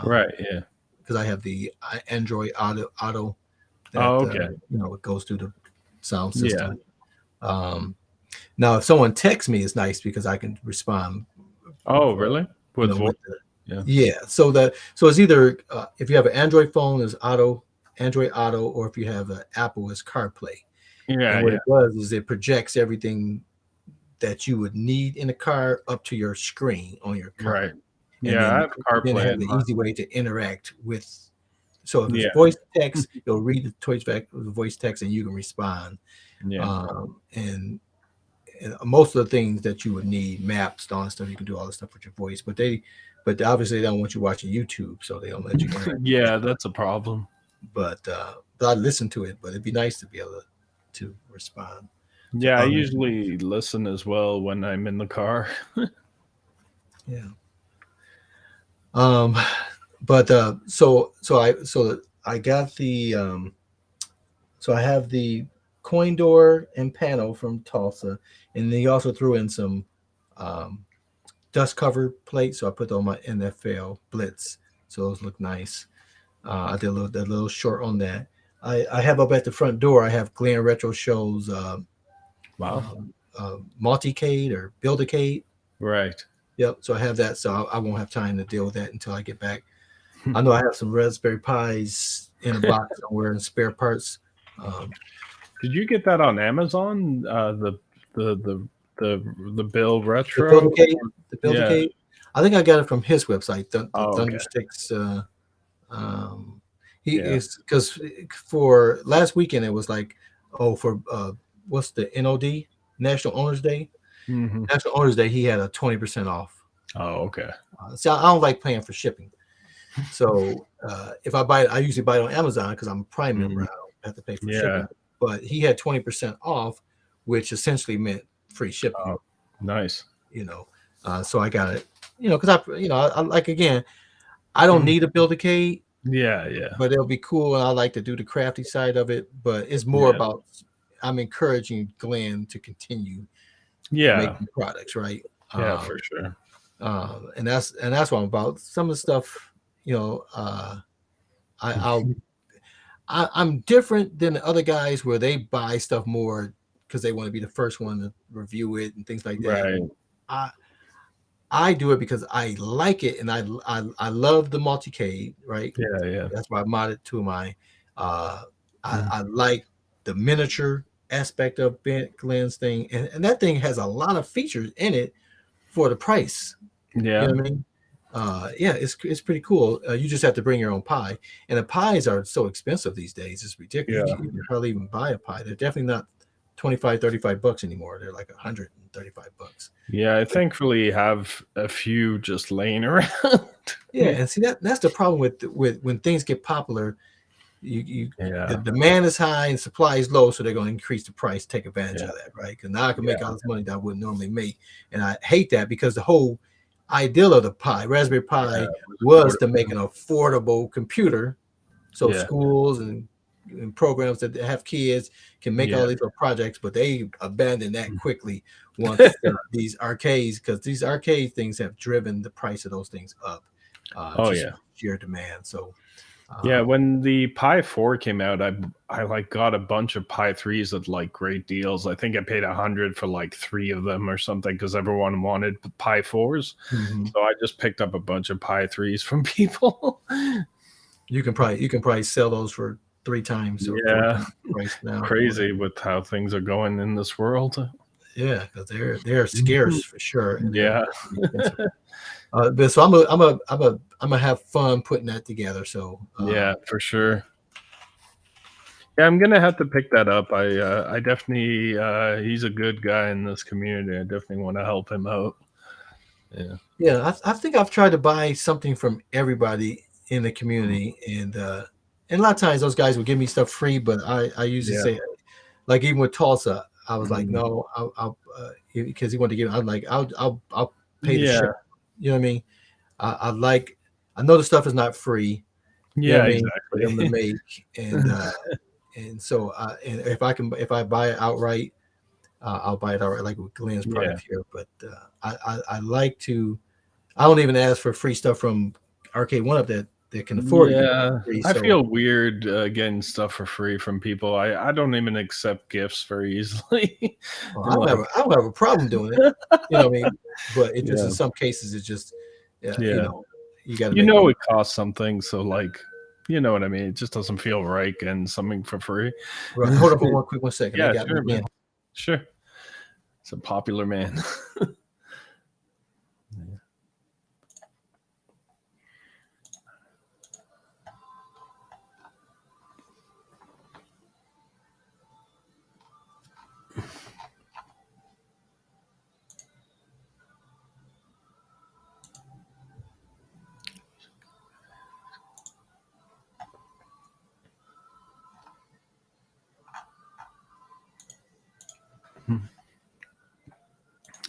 Right, yeah. Because I have the Android Auto. That, Oh, okay. it goes through the sound system. Now, if someone texts me, it's nice because I can respond. Oh, really? With you know, voice? Yeah. So it's either if you have an Android phone, is Android Auto, or if you have an Apple, is CarPlay. Yeah, And what yeah. it does is it projects everything that you would need in a car up to your screen on your car. Right. And Yeah, I have then CarPlay. have in the mine. easy way to interact with. So if it's Yeah. voice text, it'll read the voice text, and you can respond. Yeah. And most of the things that you would need, maps, all that stuff, you can do all this stuff with your voice. But obviously they don't want you watching YouTube, so they don't let you. Yeah, that's a problem. But I listen to it. But it'd be nice to be able to respond. Yeah, I usually listen as well when I'm in the car. Yeah. But so I got the so I have the coin door and panel from Tulsa, and then he also threw in some dust cover plates. So I put on my NFL Blitz, so those look nice. I did a little short on that. I have up at the front door, I have Glenn Retro Shows Wow. Multicade or Buildicade. Right. Yep. So I have that. So I won't have time to deal with that until I get back. I know I have some Raspberry Pis in a box somewhere in spare parts. Did you get that on Amazon? The Bill The Retro? Buildicade. I think I got it from his website, okay. Thundersticks. He is, because for last weekend it was like, for what's the NOD, National Owners Day? Mhm. National Owners Day, he had a 20% off. Oh, okay. So I don't like paying for shipping. So if I buy it, I usually buy it on Amazon because I'm a Prime member. I don't have to pay for shipping. But he had 20% off, which essentially meant free shipping. Oh, nice. So I got it. Because I like, again, I don't need a Buildicade. Yeah. But it'll be cool, and I like to do the crafty side of it. But it's more about, I'm encouraging Glenn to continue making products, right? Yeah, for sure. And that's what I'm about. Some of the stuff, I'm different than the other guys where they buy stuff more because they want to be the first one to review it and things like that. Right. I do it because I like it, and I love the Multicade, right? Yeah. That's why I modded to my. I like the miniature aspect of Glenn's thing, and that thing has a lot of features in it for the price. Yeah. You know what I mean? It's pretty cool. You just have to bring your own pie, and the pies are so expensive these days. It's ridiculous. Yeah. You can hardly even buy a pie. They're definitely not $25-$35 anymore. They're like $135. Yeah, I thankfully have a few just laying around. Yeah, and see that's the problem with when things get popular. The demand is high and supply is low, so they're going to increase the price, take advantage of that, right? Because now I can make all this money that I wouldn't normally make, and I hate that because the whole ideal of the Raspberry Pi, was to make an affordable computer, so schools and programs that have kids can make all these little projects, but they abandoned that quickly once these arcades, because these arcade things have driven the price of those things up. Sheer demand. So Yeah, when the Pi 4 came out, I like got a bunch of Pi 3s at like great deals. I think I paid 100 for like 3 of them or something because everyone wanted Pi 4s. Mhm. So I just picked up a bunch of Pi 3s from people. You can probably sell those for 3 times or 4 Yeah. times the price now. Crazy with how things are going in this world. Yeah, because they're scarce for sure, and Yeah. they're pretty expensive. But so I'm gonna have fun putting that together. So Yeah, for sure. Yeah, I'm gonna have to pick that up. I definitely he's a good guy in this community. I definitely want to help him out. Yeah. yeah, I think I've tried to buy something from everybody in the community, and a lot of times those guys will give me stuff free, but I usually Yeah. say, like even with Tulsa, I was like, Mhm. no, I'll because he wanted to give. I'm like, I'll pay the Yeah. ship. You know what I mean? I like. I know the stuff is not free. You know Yeah, what I mean? For them to exactly. make, and so and if I buy it outright, I'll buy it outright, like with Glenn's Yeah. product here. But I like to. I don't even ask for free stuff from Arcade One Up that can afford to give it Yeah. free. I So feel weird getting stuff for free from people. I don't even accept gifts very easily. I don't have a problem doing it. You know what I mean? But it just Yeah. in some cases it's just Yeah. you got to You make know it. it costs something, so like you know what I mean. It just doesn't feel right getting something for free. Right. Hold on for 1 second. They Yeah, got me sure, man. again. Sure. It's a popular man.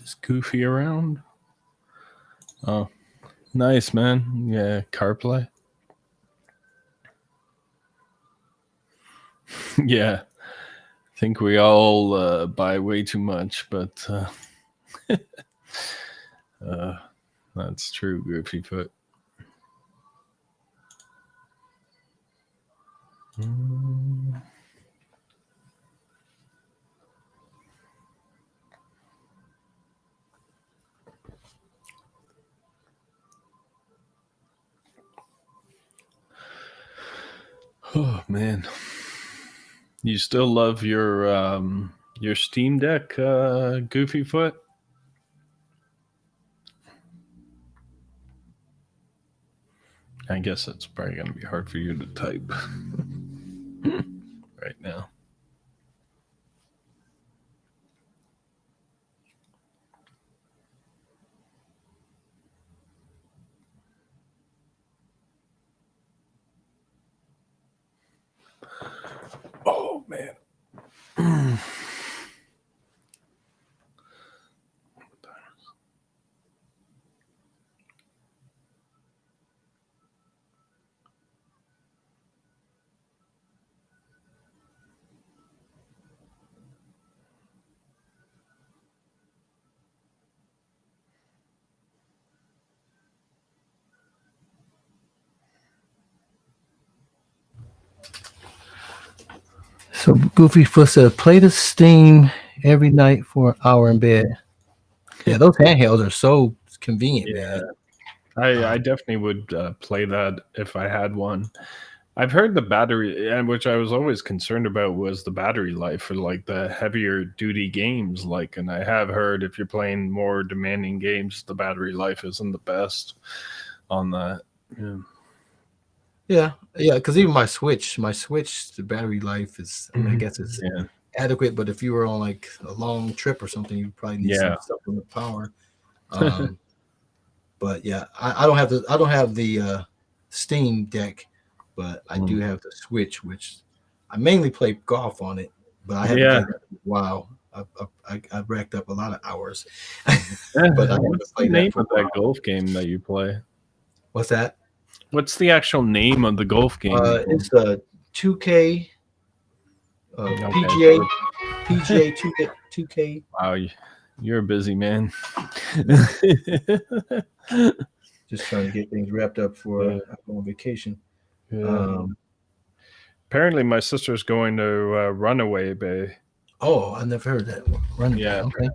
Is Goofy around? Oh, nice, man. Yeah, CarPlay. Yeah, I think we all buy way too much, but that's true, Goofy Foot. Mm. Oh man, you still love your Steam Deck, Goofy Foot? I guess it's probably gonna be hard for you to type right now. Oh man. So Goofy Foot said, play the Steam every night for an hour in bed. Yeah, those handhelds are so convenient, Yeah, man. I definitely would play that if I had one. I've heard the battery, and which I was always concerned about was the battery life for like the heavier duty games. Like, and I have heard if you're playing more demanding games, the battery life isn't the best on that. Yeah, Yeah, because even my Switch, the battery life is, I mean, I guess it's yeah, adequate, but if you were on like a long trip or something, you probably need yeah. some supplement power. But yeah, I don't have the Steam Deck, but I do have the Switch, which I mainly play golf on it, but I haven't Yeah. played that in a while. I've racked up a lot of hours, but I haven't What's the played name that for a of that while. golf game that you play? What's that? What's the actual name of the golf game? you play? It's 2K, Okay. PGA 2K. Wow, you're a busy man. Just trying to get things wrapped up for Yeah. I go on vacation. Yeah. Apparently, my sister's going to Runaway Bay. Oh, I never heard that one. Runaway. Yeah. Okay.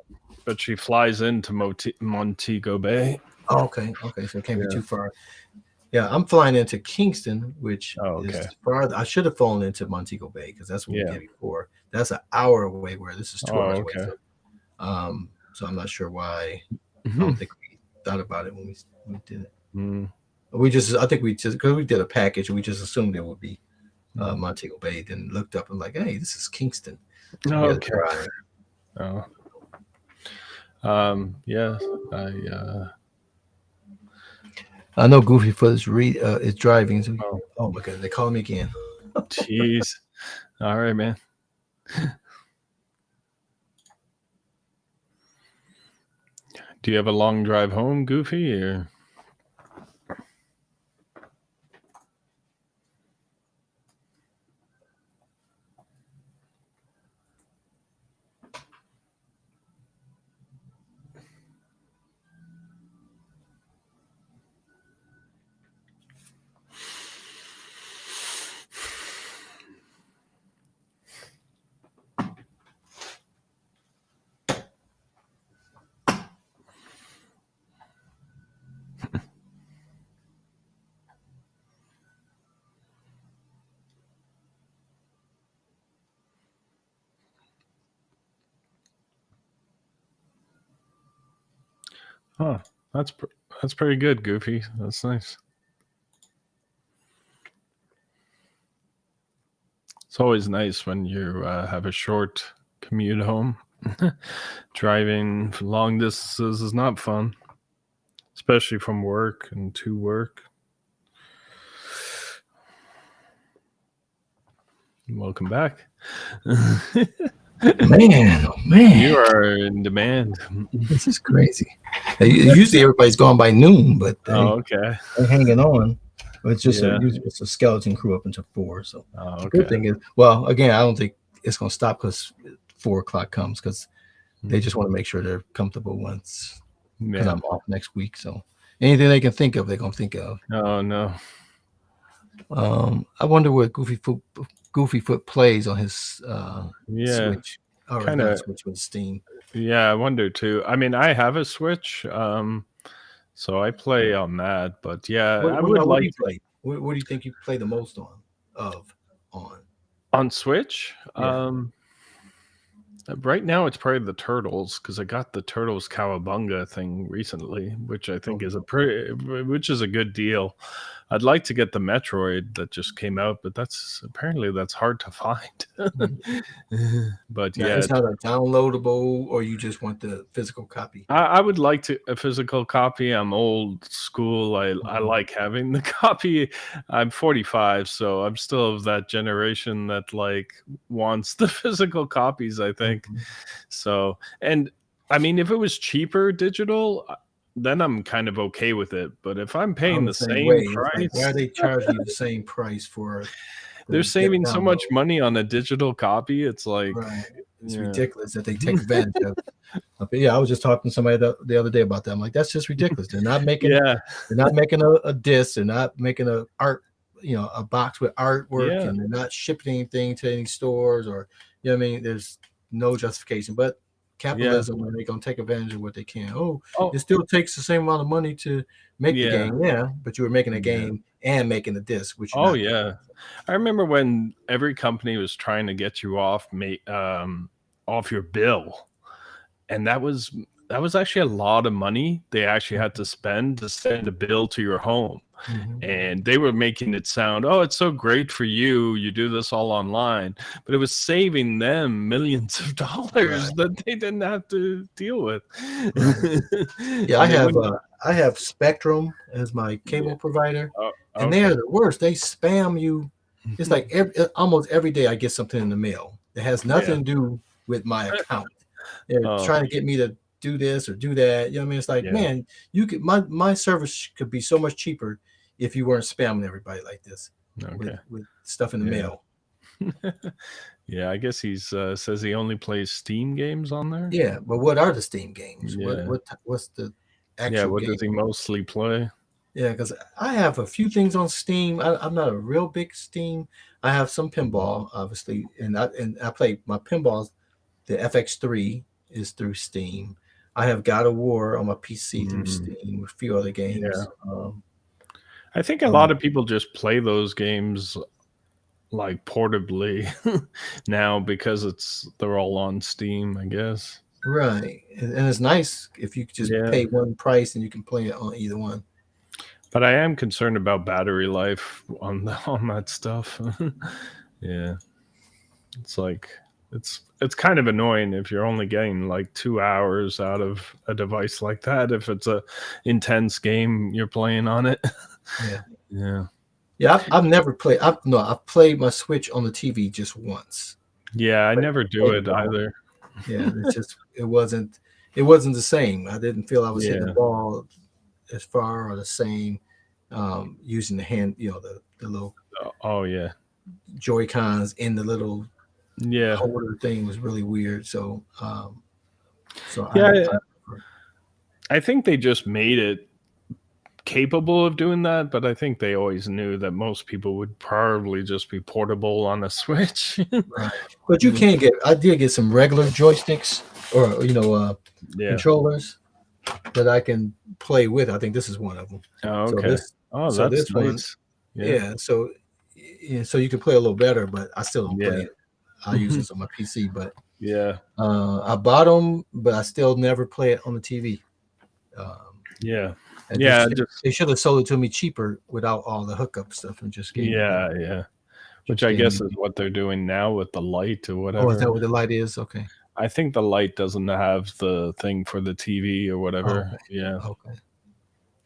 But she flies into Montego Bay. Oh, okay. Okay. So it can't be Yeah. too far. Yeah, I'm flying into Kingston, which Oh, okay. is farther. I should have flown into Montego Bay because that's what Yeah. we did before. That's an hour away, where this is 2 hours okay. away. So I'm not sure why. I Mhm. don't think we thought about it when we did it. Mm. I think we just, because we did a package, we just assumed it would be Montego Bay. Then looked up and like, hey, this is Kingston. So we had to Okay. try. Oh. Yeah. I know Goofy Foot is driving. So Oh. my God, they call me again. Jeez. All right, man. Do you have a long drive home, Goofy, or? Huh. That's pretty good, Goofy. That's nice. It's always nice when you have a short commute home. Driving long distances is not fun, especially from work and to work. Welcome back. Man, oh man, You are in demand. this is crazy. Usually everybody's gone by noon, but Okay. they're hanging on. But it's just Yeah. usually it's a skeleton crew up until 4. So Oh, the good okay. thing is, well, again, I don't think it's going to stop because 4 o'clock comes, because they just want to make sure they're comfortable once, because Yeah. I'm off next week. So anything they can think of, they're going to think of. Oh no. I wonder what Goofy Foot plays on his Yeah. Switch. Or Kinda- not Switch, with Steam. Yeah, I wonder too. I mean, I have a Switch, so I play on that. But yeah, I would what do like you play? What do you think you play the most on? on Switch. Yeah. Right now, it's probably the Turtles, because I got the Turtles Cowabunga thing recently, which I think is which is a good deal. I'd like to get the Metroid that just came out, but that's hard to find. But Now, yeah, it's not a downloadable, or you just want the physical copy. I would like a physical copy. I'm old school. I like having the copy. I'm 45, so I'm still of that generation that like wants the physical copies, I think. So, and I mean, if it was cheaper digital, then I'm kind of okay with it. But if I'm paying the same way. price, Like, why are they charging you the same price for? they're saving so much money on a digital copy. It's like, right. It's yeah. ridiculous that they take advantage of. Yeah, I was just talking to somebody the other day about that. I'm like, that's just ridiculous. They're not making. Yeah, They're not making a disc. They're not making a box with artwork, Yeah. and they're not shipping anything to any stores, or you know what I mean. There's no justification, but capitalism, when they're gonna take advantage of what they can. Oh. It still takes the same amount of money to make the Yeah. game, but you were making a Yeah. game and making the disc, which Oh yeah, I remember when every company was trying to get you off your bill, and that was actually a lot of money they actually had to spend to send a bill to your home. And they were making it sound, oh, it's so great for you. You do this all online, but it was saving them millions of dollars that they didn't have to deal with. Yeah, I have Spectrum as my cable provider, and they're the worst. They spam you. It's like almost every day I get something in the mail that has nothing to do with my account. They're trying to get me to do this or do that. You know what I mean? It's like, man, you could my service could be so much cheaper if you weren't spamming everybody like this with stuff in the mail. Yeah, I guess he's says he only plays Steam games on there. Yeah, but what are the Steam games? Yeah. What's the actual what game? does he mostly play? Yeah, because I have a few things on Steam. I'm not a real big Steam. I have some pinball, obviously, and I play my pinballs. The FX3 is through Steam. I have God of War on my PC through Mm, Steam. A few other yeah. games. I think a Um, lot of people just play those games like portably now because they're all on Steam, I guess. right, and it's nice if you just Yeah. pay one price and you can play it on either one. But I am concerned about battery life on on that stuff. Yeah. It's like it's kind of annoying if you're only getting like 2 hours out of a device like that if it's a intense game you're playing on it. Yeah, Yeah. yeah. I've never played. I've played my Switch on the TV just once. Yeah, I But never do played it the ball. either. Yeah, it wasn't the same. I didn't feel I was hitting the Yeah. ball as far or the same using the hand, the little Oh yeah. Joy Cons in the little Yeah. holder thing was really weird. So Yeah, I think they just made it capable of doing that, but I think they always knew that most people would probably just be portable on a Switch. right. But I did get some regular joysticks or Yeah. controllers that I can play with. I think this is one of them. Oh, So okay. this, Oh, so that's this one, nice. Yeah. yeah. So you can play a little better, but I still don't play Yeah. it. I use this on my PC, but Yeah. I bought them, but I still never play it on the TV. Yeah. And Yeah. they should have sold it to me cheaper without all the hookup stuff and just gave Yeah. Yeah. Which just I gave guess me. is what they're doing now with the light or Oh, whatever. is that what the light is? Okay. I think the light doesn't have the thing for the TV or whatever. Okay. Yeah. Okay.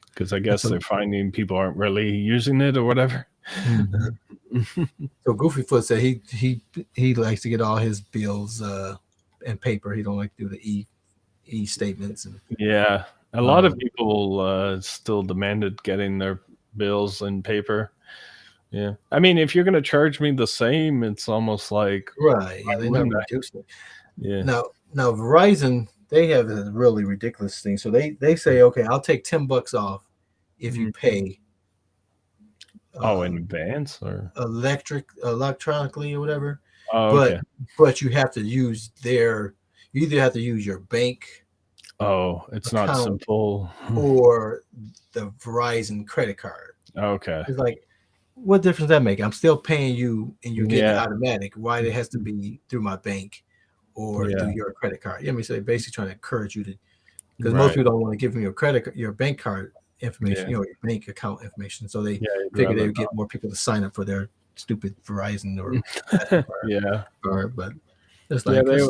Because I guess So- they're finding people aren't really using it or whatever. Mhm. So Goofy Foot said he likes to get all his bills in paper. He don't like to do the e statements and Yeah. A lot of Um, people still demanded getting their bills in paper. Yeah. I mean, if you're going to charge me the same, it's almost like, right. Yeah, they never wouldn't I? reduced it. Yeah. Now Verizon, they have a really ridiculous thing. So they say, okay, I'll take $10 off if you pay Oh, in advance or? electronically or whatever. Oh, But okay. but you have to use you either have to use your bank Oh, it's not account simple. or the Verizon credit card. Okay. It's like, what difference does that make? I'm still paying you and you're getting it Yeah. automatic. Why it has to be through my bank or Yeah. through your credit card? I mean, so they're basically trying to encourage you to, because most Right. people don't want to give them your bank card information, Yeah. your bank account information. So they Yeah. you'd figure they rather would get more people to sign up for their stupid Verizon or not. Mastercard Yeah. card. But it's Yeah. like, They,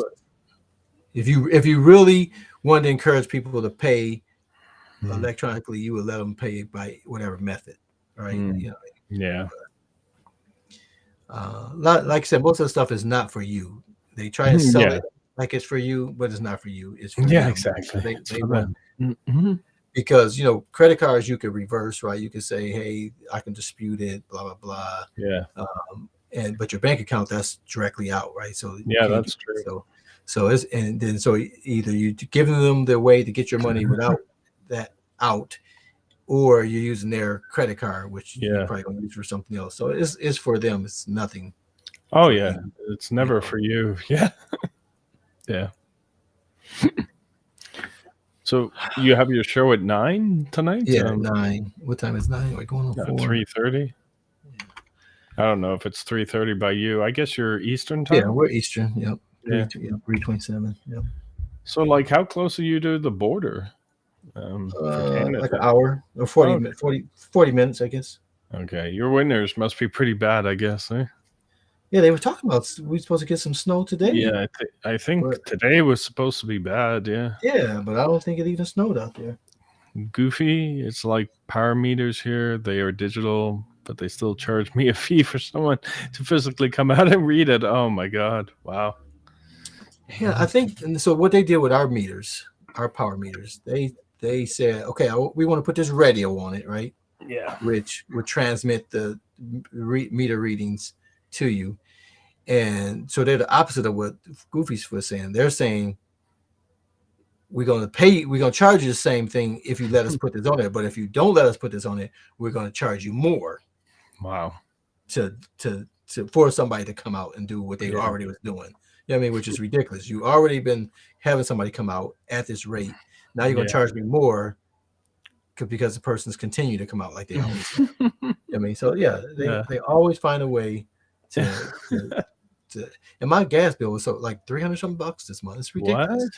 if you really want to encourage people to pay Mhm. electronically, you would let them pay by whatever method, right? Mm. Yeah. Like I said, most of the stuff is not for you. They try to sell Yeah. it like it's for you, but it's not for you. It's for Yeah, them. exactly. They, It's they for want, them. Mhm. because credit cards you can reverse, right? You can say, hey, I can dispute it, blah blah blah. Yeah. But your bank account, that's directly out, right? So you Yeah, can't that's do true. it. So either you giving them the way to get your money without that out, or you're using their credit card, which Yeah. you're probably gonna use for something else. So it's for them. It's nothing. Oh, for yeah. you. It's never for you. Yeah. Yeah. So you have your show at 9 tonight? Yeah, 9. What time is 9? We're going on 4. 3:30. I don't know if it's 3:30 by you. I guess you're Eastern time. Yeah, we're Eastern. Yep. Yeah. 3:27. Yep. So, like, how close are you to the border? For Canada? Like an hour or 40 Oh, minutes, 40 minutes, I guess. Okay, your winters must be pretty bad, I guess. Eh? Yeah, they were talking about we're supposed to get some snow today. Yeah, I think But- today was supposed to be bad. Yeah, Yeah, but I don't think it even snowed out there. goofy. It's like power meters here. They are digital, but they still charge me a fee for someone to physically come out and read it. Oh my god! Wow. Yeah, I think and so. What they did with our meters, our power meters, they said, okay, we want to put this radio on it, right? Yeah. Which would transmit the meter readings to you. And so they're the opposite of what Goofy's was saying. They're saying we're going to pay, we're going to charge you the same thing if you let us put this on there. But if you don't let us put this on it, we're going to charge you more Wow. to for somebody to come out and do what they already was doing. You know what I mean? Which is ridiculous. You already been having somebody come out at this rate. Now you're going to charge me more because the person's continue to come out like they always do. You know what I mean? So they always find a way to and my gas bill was so like $300 something this month. It's ridiculous.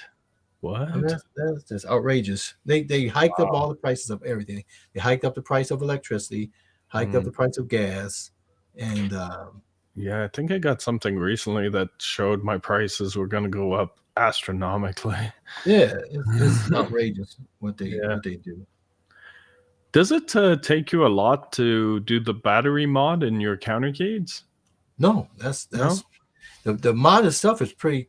What? I mean, that's just outrageous. They hiked up all the prices of everything. They hiked up the price of electricity, hiked up the price of gas, and I think I got something recently that showed my prices were going to go up astronomically. Yeah, it's outrageous what they do. Does it take you a lot to do the battery mod in your countercades? No, that's the mod itself is pretty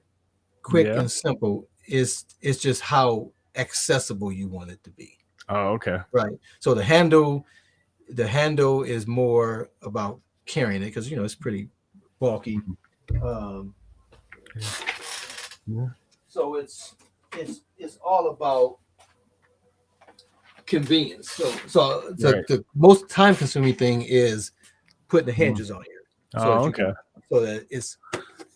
quick and simple. It's just how accessible you want it to be. Oh, okay. Right. So the handle is more about carrying it because it's pretty bulky. So it's all about convenience. So the most time consuming thing is putting the hinges on here. So so that it's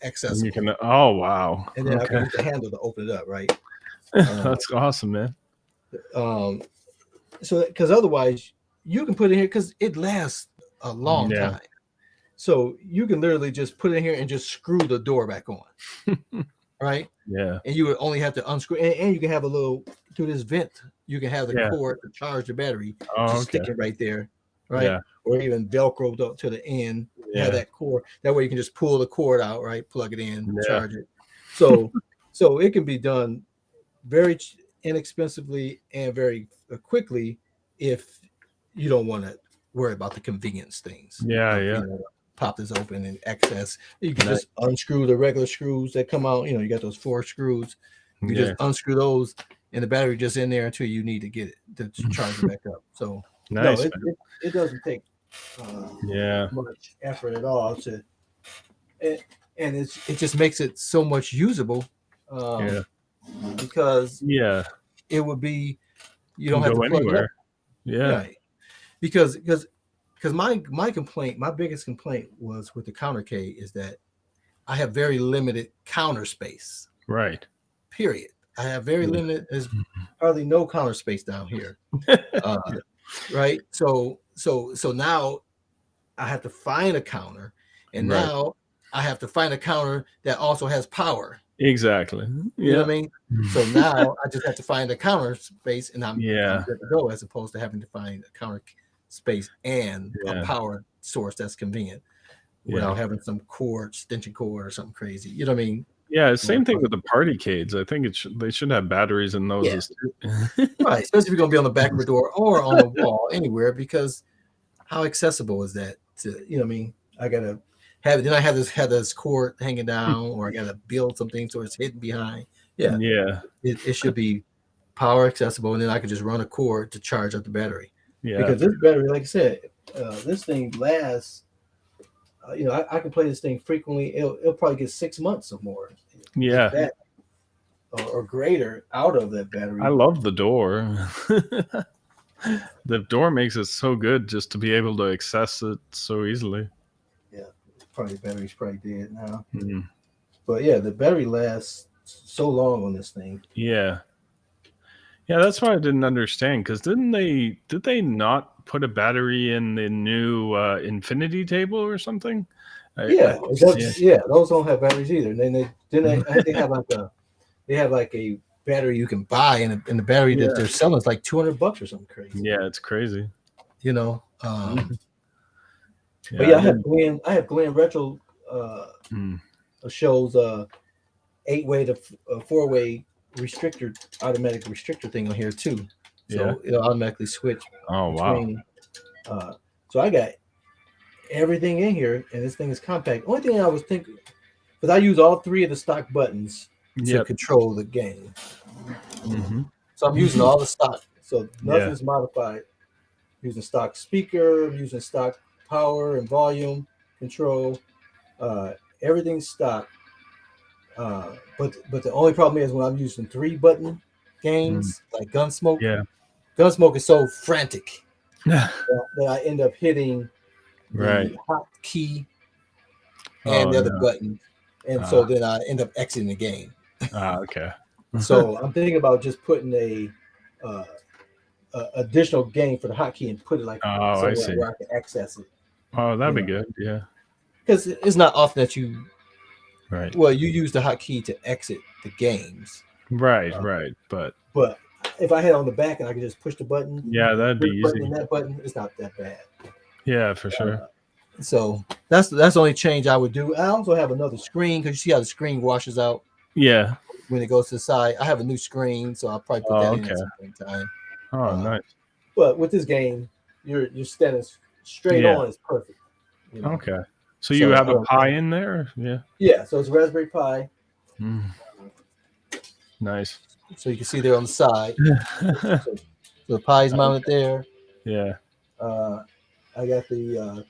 accessible. You can. Oh wow. And then I can use the handle to open it up. Right. That's awesome, man. So because otherwise you can put it here because it lasts a long time. So you can literally just put it in here and just screw the door back on. Right. Yeah. And you would only have to unscrew, and you can have a little through this vent. You can have the cord to charge the battery. Stick it right there, right? Yeah. Or even Velcro to the end. Yeah. Have that cord. That way you can just pull the cord out, right? Plug it in, charge it. So it can be done very inexpensively and very quickly if you don't want to worry about the convenience things. Yeah. Pop this open and access. You can just unscrew the regular screws that come out. You got those 4 screws. You just unscrew those, and the battery just in there until you need to get it to charge it back up. So it doesn't take much effort at all and it just makes it so much usable. Because it would be you don't have to plug anywhere. Right. Because my biggest complaint was with the countercade is that I have very limited counter space. Right. Period. I have very limited. There's hardly no counter space down here. Right. So now I have to find a counter, and now I have to find a counter that also has power. Exactly. You know what I mean? So now I just have to find a counter space, and I'm good to go, as opposed to having to find a counter space and a power source that's convenient without having some extension cord or something crazy. You know what I mean? Yeah, same thing with the partycades. I think they should have batteries in those too. Right, especially if you're gonna be on the back of the door or on the wall anywhere, because how accessible is that to, you know what I mean? I gotta have this cord hanging down, or I gotta build something so it's hidden behind. It should be power accessible, and then I can just run a cord to charge up the battery. Because this battery, like I said, this thing lasts. I can play this thing frequently. It'll probably get 6 months or more. Yeah, or greater out of that battery. I love the door. The door makes it so good just to be able to access it so easily. Yeah, probably the battery's probably dead now. But yeah, the battery lasts so long on this thing. Yeah, that's why I didn't understand, because did they not put a battery in the new Infinity table or something? Those don't have batteries either. And then they have like a battery you can buy, and the battery that they're selling is like $200 or something crazy. Yeah, it's crazy. But I have Glenn Retro shows 8-way to 4-way automatic restrictor thing on here too. So it'll automatically switch. Oh between, wow. So I got everything in here, and this thing is compact. Only thing I was thinking, because I use all 3 of the stock buttons to control the game. So I'm using all the stock. So nothing's modified. I'm using stock speaker, I'm using stock power and volume control. Everything's stock. But the only problem is when I'm using 3 button games like Gunsmoke. Yeah. Gunsmoke is so frantic Right. that I end up hitting the hotkey and the other button, and so then I end up exiting the game. Okay. So I'm thinking about just putting a additional game for the hotkey and put it like I see. where I can access it. Oh, that'd be good. Yeah. Because it's not often that you Right. well you use the hotkey to exit the games. Right. But if I had it on the back and I could just push the button, yeah, that'd be button easy. and that button, it's not that bad. Yeah, for sure. So that's the only change I would do. I also have another screen because you see how the screen washes out Yeah. when it goes to the side. I have a new screen, so I'll probably put that in at some point in time. Oh, nice. But with this game, you're standing straight on is perfect. You know? Okay. So you have a Pi in there? Yeah. Yeah. So it's a Raspberry Pi. Nice. So you can see there on the side. So the Pi's mounted there. Yeah. I got the.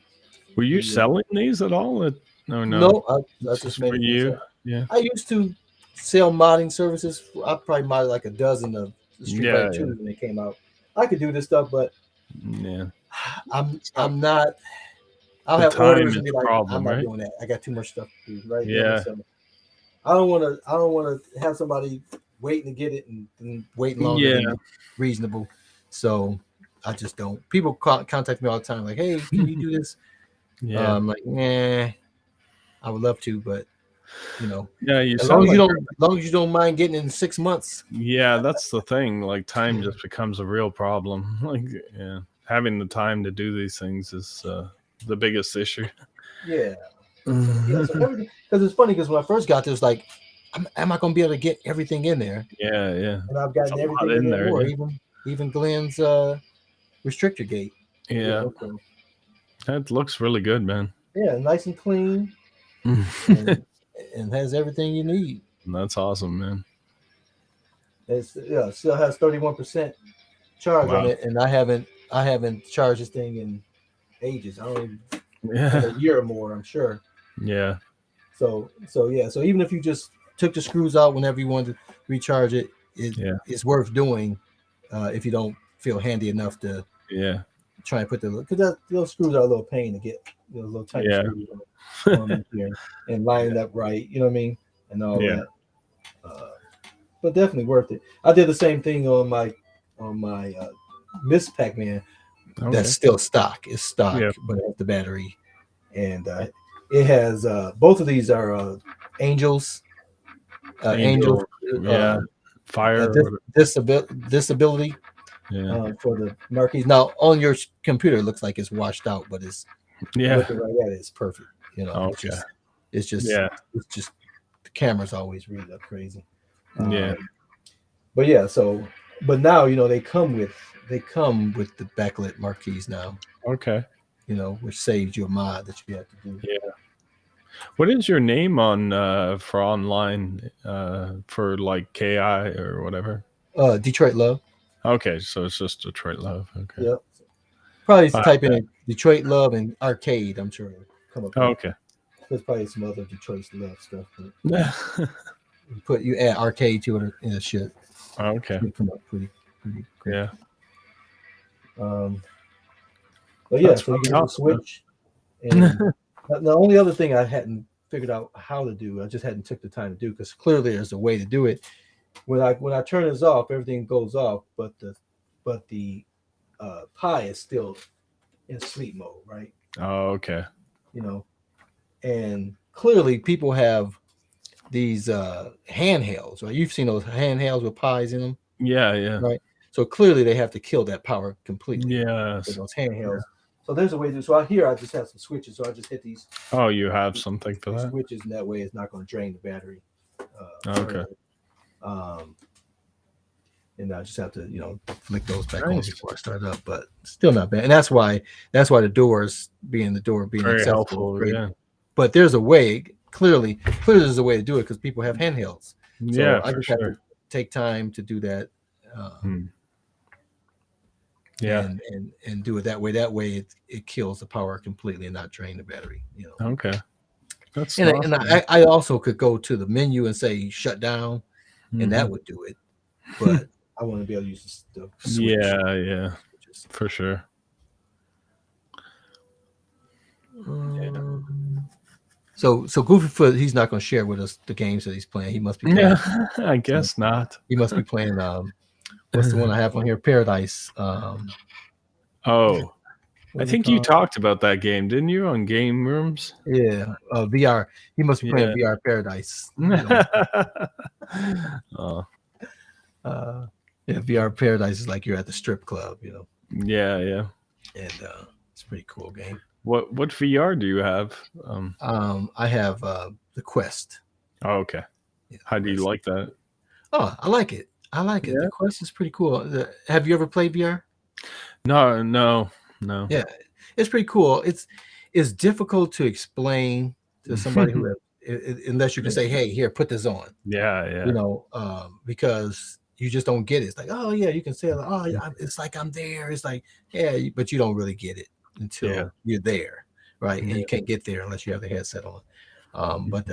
Were you selling these at all? No. No, I just made for you. Yeah. I used to sell modding services. I probably modded like a dozen of Street Fighter 2 when they came out. I could do this stuff, but I'm not. I'll have orders and be like, I'm not doing that. I got too much stuff to do. Right. Yeah. So I don't want to have somebody waiting to get it and waiting longer than reasonable. So I just don't. People contact me all the time, like, "Hey, can you do this?" Yeah. I'm like, "Nah, I would love to, but Yeah, as long as you don't mind getting it in 6 months." Yeah, that's the thing. Like, time just becomes a real problem. Like, having the time to do these things is the biggest issue. Yeah. Because it's funny because when I first got this, like, am I going to be able to get everything in there? Yeah. And I've gotten everything in there, more, even Glenn's restrictor gate. Yeah. That looks really good, man. Yeah, nice and clean, and has everything you need. That's awesome, man. It's still has 31% charge on it, and I haven't charged this thing in ages. I don't even a year or more, I'm sure. Yeah. So even if you just took the screws out whenever you wanted to recharge it, it's worth doing if you don't feel handy enough to try and put because those screws are a little pain to get, those little tiny screws on here and lining up right, you know what I mean, and all that. But definitely worth it. I did the same thing on my Miss Pac-Man. That's still stock. It's stock, but it has the battery, and it has both of these are Angels. Fire disability for the marquees. Now on your computer it looks like it's washed out, but it's looking right at it, it's perfect. It's just the camera's always really up crazy. But now they come with the backlit marquees now. Okay. Which saves you a mod that you have to do. Yeah. What is your name on for online for like KI or whatever? Detroit Love. Okay, so it's just Detroit Love. Okay. Yep. Probably type in Detroit Love and arcade. I'm sure it'll come up. Okay. There's probably some other Detroit Love stuff. But you add arcade to it and it should. Okay. It'll come up pretty quick. Yeah. But yeah, so you can do Switch. And the only other thing I hadn't figured out how to do, I just hadn't took the time to do, because clearly there's a way to do it. When I turn this off, everything goes off, but the Pi is still in sleep mode, right? Oh, okay. And clearly people have these handhelds, right? You've seen those handhelds with Pis in them. Yeah. Right. So clearly they have to kill that power completely. Yes. Those handhelds. So there's a way to do. So out here I just have some switches. So I just hit these. Oh, you have something for that? Switches, and that way it's not going to drain the battery. Okay. And I just have to, flick those back on before I start up, but still not bad. And that's why the doors being very helpful. Yeah. But there's a way. Clearly there's a way to do it because people have handhelds. So I just have to take time to do that. And do it that way. That way it kills the power completely and not drain the battery. Okay. That's and I also could go to the menu and say shut down, and that would do it. But I want to be able to use the Switch. Yeah, for sure. So Goofyfoot, he's not going to share with us the games that he's playing. He must be playing. Yeah, I guess not. He must be playing. What's the one I have on here? Paradise. Oh, I what's it think you called? talked about that game, didn't you, on Game Rooms? Yeah, VR. He must be playing VR Paradise. Oh, Yeah, VR Paradise is like you're at the strip club, yeah. and it's a pretty cool game. What VR do you have? I have the Quest. Oh, okay. Yeah, How do you Quest. like that? Oh, I like it. Yeah. The Quest is pretty cool. Have you ever played VR? No. Yeah, it's pretty cool. It's difficult to explain to somebody who unless you can say, "Hey, here, put this on." Yeah. Because you just don't get it. It's like, oh yeah, you can say, oh, yeah, it's like I'm there. It's like, yeah, but you don't really get it until you're there, right? And you can't get there unless you have the headset on. But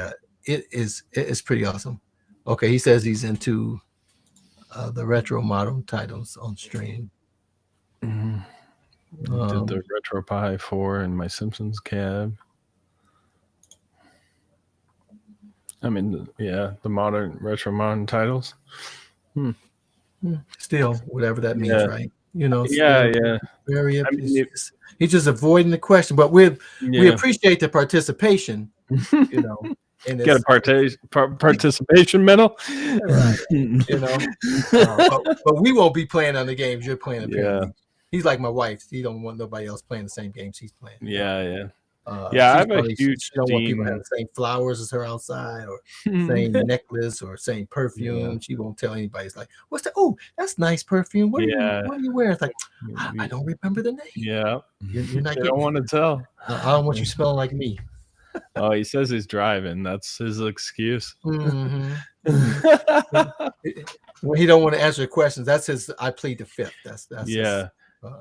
it's pretty awesome. Okay, he says he's into the retro modern titles on stream. I did the RetroPie 4 and my Simpsons cab. I mean, the modern titles. Still, whatever that means, right? Yeah. Very. I mean, he's just avoiding the question, but we appreciate the participation. And get a participation medal, right? But we won't be playing on the games you're playing. Apparently. He's like my wife. He don't want nobody else playing the same games he's playing. Yeah. I have a huge. She don't want people having the same flowers as her outside, or same necklace, or same perfume. Yeah. She won't tell anybody. It's like, what's that? Oh, that's nice perfume. What are you wearing? It's like, I don't remember the name. Yeah, you're not. I don't want to tell. I don't want you smelling like me. Oh, he says he's driving. That's his excuse. Mm-hmm. When he don't want to answer questions, that's his. I plead the fifth. That's yeah.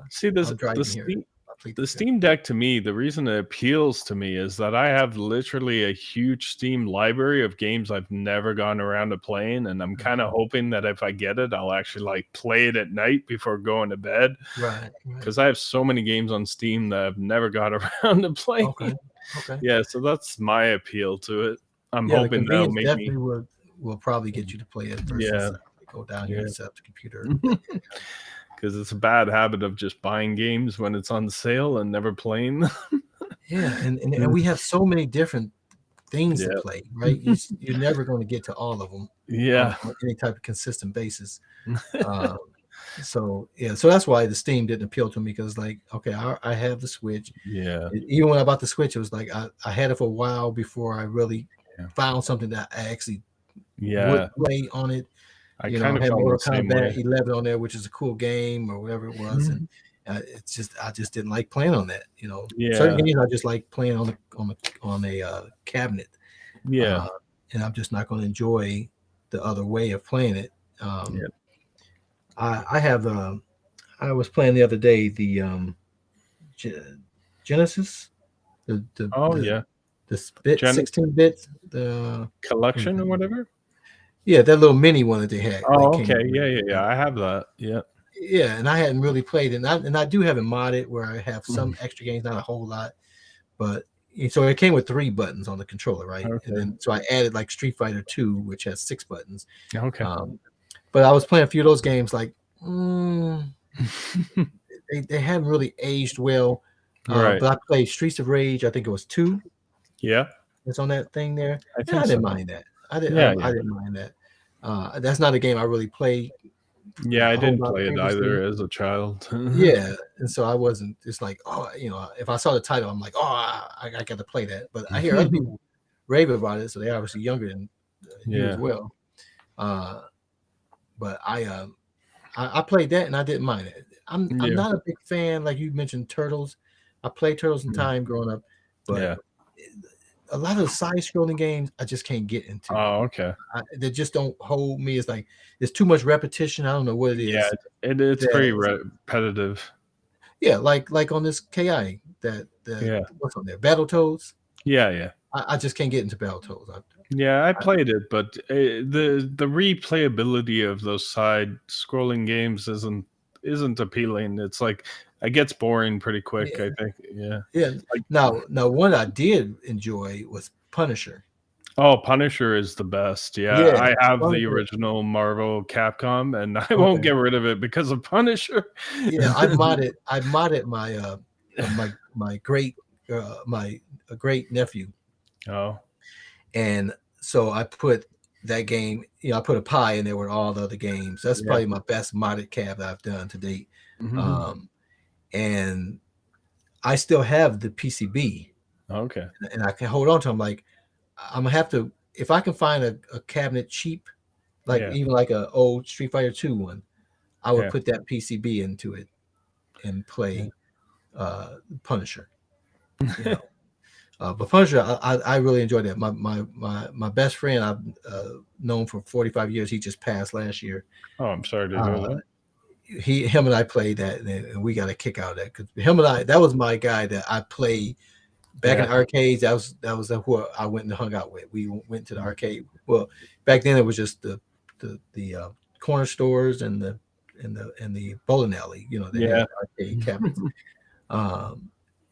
See, the Steam Deck, to me, the reason it appeals to me is that I have literally a huge Steam library of games I've never gone around to playing, and I'm kind of hoping that if I get it, I'll actually play it at night before going to bed. Right. Because I have so many games on Steam that I've never got around to playing. Okay. Yeah, so that's my appeal to it. I'm hoping that'll make me. Will probably get you to play it versus go down here and set up the computer. Because it's a bad habit of just buying games when it's on sale and never playing them. And we have so many different things to play, right? You're never going to get to all of them. On any type of consistent basis. So that's why the Steam didn't appeal to me, because okay, I have the Switch. Yeah. Even when I bought the Switch, it was like I had it for a while before I really found something that I actually would play on it. I had Mortal Kombat 11 on there, which is a cool game or whatever it was, and it's just I just didn't like playing on that. Certain games I just like playing on a cabinet. Yeah, and I'm just not going to enjoy the other way of playing it. I have I was playing the other day the Genesis, the 16 bits, the collection or whatever. Yeah, that little mini one that they had. Oh, okay. Yeah. I have that. Yeah. Yeah, and I hadn't really played it, and I do have it modded where I have some extra games, not a whole lot, but so it came with 3 buttons on the controller, right? Okay. And then so I added Street Fighter 2, which has 6 buttons. Okay. But I was playing a few of those games, they haven't really aged well. Right. But I played Streets of Rage. I think it was 2. Yeah. It's on that thing there. I didn't mind that. I didn't mind that. That's not a game I really played. Yeah, I didn't play it either as a child. Yeah, and so I wasn't just if I saw the title, I'm like, I got to play that. But I hear other people rave about it, so they're obviously younger than you as well. But I played that and I didn't mind it. I'm not a big fan, like you mentioned, Turtles. I played Turtles in Time growing up, but a lot of the side-scrolling games I just can't get into. Oh, okay. They just don't hold me. It's it's too much repetition. I don't know what it is. Yeah, it's pretty repetitive. Yeah, like on this KI what's on there? Battletoads. Yeah. I just can't get into Battletoads. Yeah, I played it, but the replayability of those side scrolling games isn't appealing. It's like it gets boring pretty quick, Yeah, I think. Yeah. yeah. Like Now, one I did enjoy was Punisher. oh, Punisher is the best. Yeah, Yeah, I have the Punisher. original Marvel Capcom and I won't Okay. get rid of it because of Punisher. Yeah, I modded my my great my great nephew, Oh. and so I put that game. I put a pie in there with all the other games. That's Yeah. probably my best modded cab that I've done to date. Mhm. Um, and I still have the PCB, Okay. and I can hold on to them. Like I'm gonna have to if I can find a cabinet cheap, like Yeah. even like a old Street Fighter 2 one, I would Yeah. put that PCB into it and play Punisher. You know, but Punisher, I really enjoyed that. My best friend I've known for 45 years. He just passed last year. Oh, I'm sorry to hear that. Him and I played that, and we got a kick out of that because him and I, that was my guy that I played back in Yeah. the arcades. That was who I went and hung out with. We went to the arcade. Well, back then it was just the corner stores and the bowling alley. They Yeah. had arcade cabinets.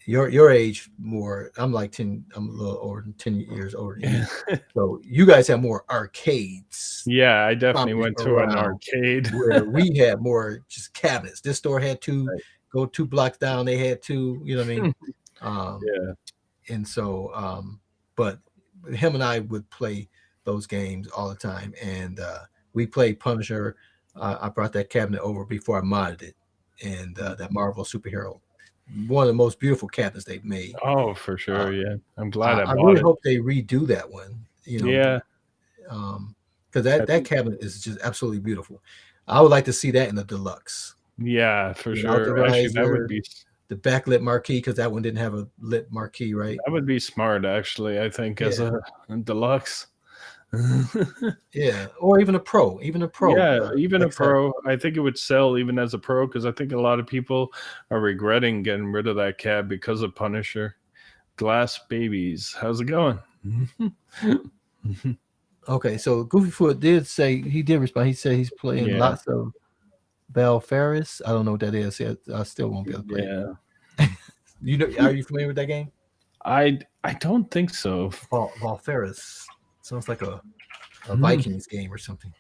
Your age more. I'm like 10. I'm a little over 10 years older than you. So you guys have more arcades. Yeah, I definitely Probably went to an around arcade. where we had more just cabinets. This store had two. Right. Go 2 blocks down, they had two. You know what I mean? Yeah. And so, but him and I would play those games all the time, and we played Punisher. I brought that cabinet over before I modded it, and that Marvel superhero, one of the most beautiful cabinets they've made. Oh, for sure. Yeah. I'm glad I I bought really it. hope they redo that one. Yeah. Because that cabinet is just absolutely beautiful. I would like to see that in the deluxe. Yeah, for Without the sure. Actually, that riser, would be the backlit marquee, because that one didn't have a lit marquee, right? smart actually, I think, as a deluxe. Yeah, or even a pro, Yeah, even a XL. pro. I think it would sell even as a pro because I think a lot of people are regretting getting rid of that cab because of Punisher. Glass Babies, how's it going? Okay, so Goofyfoot did say he did respond. He said he's playing Yeah. lots of Bell Ferris. I don't know what that is. I still won't be able to play. Yeah, Are you familiar with that game? I don't think so. Val Ferris sounds like a Vikings game or something.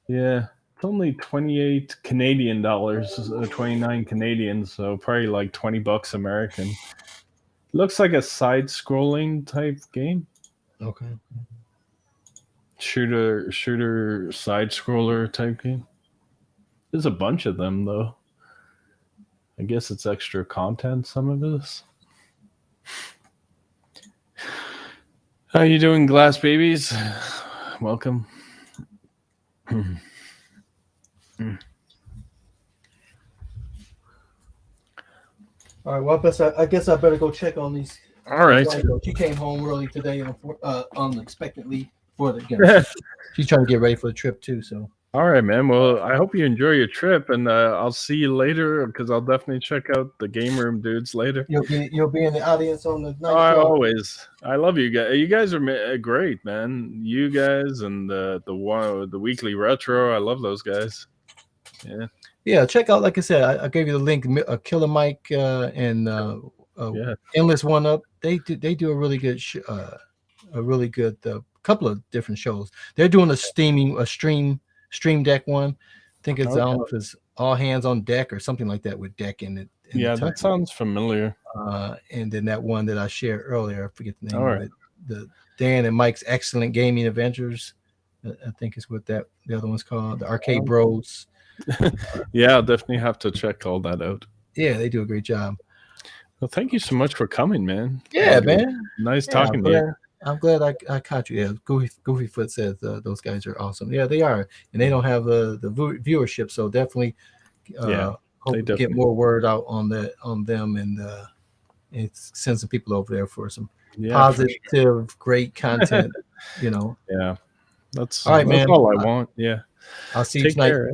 Yeah, it's only 28 Canadian dollars, 29 Canadian, so probably like $20 American. Looks like a side-scrolling type game. Okay. Shooter side scroller type game. There's a bunch of them though. I guess it's extra content, some of this. How you doing, Glass Babies? Welcome. All right. Well, I guess I better go check on these. All right. She came home early today, unexpectedly she's trying to get ready for the trip too. So. All right, man. Well, I hope you enjoy your trip, and I'll see you later because I'll definitely check out the game room dudes later. You'll be in the audience on the night I show. always. I love you guys. You guys are great, man. You guys and the weekly retro. I love those guys. Yeah. Yeah, check out. Like I said, I gave you the link. Killer Mike and Endless One Up. They do a really good couple of different shows. They're doing a stream deck one. I think it's I don't know if it's All Hands on Deck or something like that with deck in it. Yeah, that sounds familiar. And then that one that I shared earlier, I forget the name of it. The Dan and Mike's Excellent Gaming Adventures, I think is what the other one's called. The Arcade Bros. Yeah, I'll definitely have to check all that out. Yeah, they do a great job. Well, thank you so much for coming, man. Yeah, man. Nice talking to you. I'm glad I caught you. Yeah, Goofyfoot says those guys are awesome. Yeah, they are, and they don't have the viewership, so definitely hope to get more word out on them and send some people over there for some positive, great content. Yeah, that's all right, man. That's all I want. Yeah, I'll see you tonight. Care.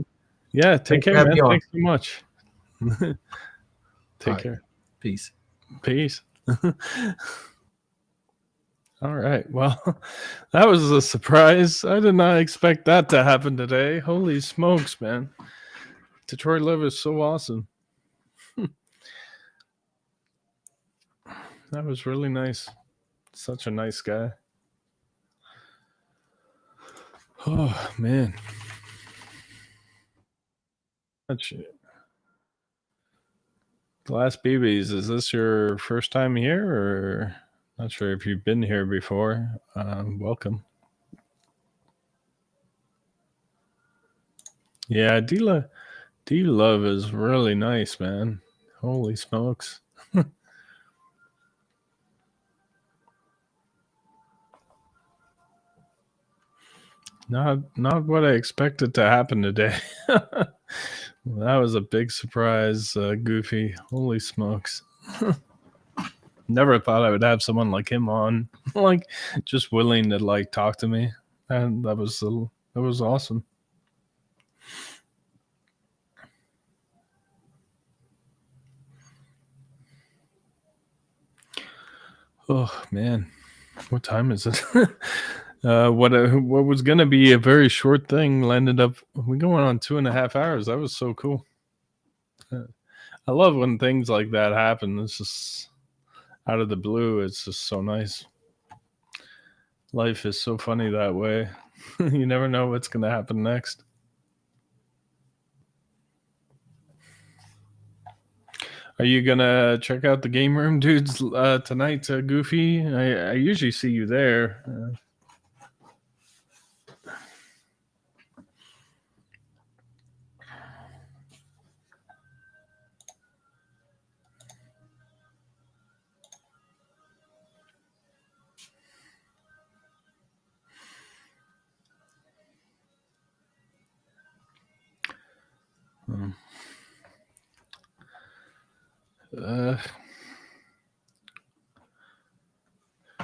Yeah, take care, man. Thanks so much. Take care. Peace. Peace. All right. Well, that was a surprise. I did not expect that to happen today. Holy smokes, man. Detroit Live is so awesome. That was really nice. Such a nice guy. Oh, man. Glass BBs, is this your first time here, or not sure if you've been here before? Welcome. Yeah, D-Love is really nice, man. Holy smokes. Not what I expected to happen today. That was a big surprise, Goofy. Holy smokes. Never thought I would have someone like him on, like just willing to like talk to me. And that was awesome. Oh man, what time is it? What was gonna be a very short thing ended up we going on 2.5 hours. That was so cool. I love when things like that happen. It's just out of the blue. It's just so nice. Life is so funny that way. You never know what's gonna happen next. Are you gonna check out the game room, dudes, tonight, Goofy? I usually see you there.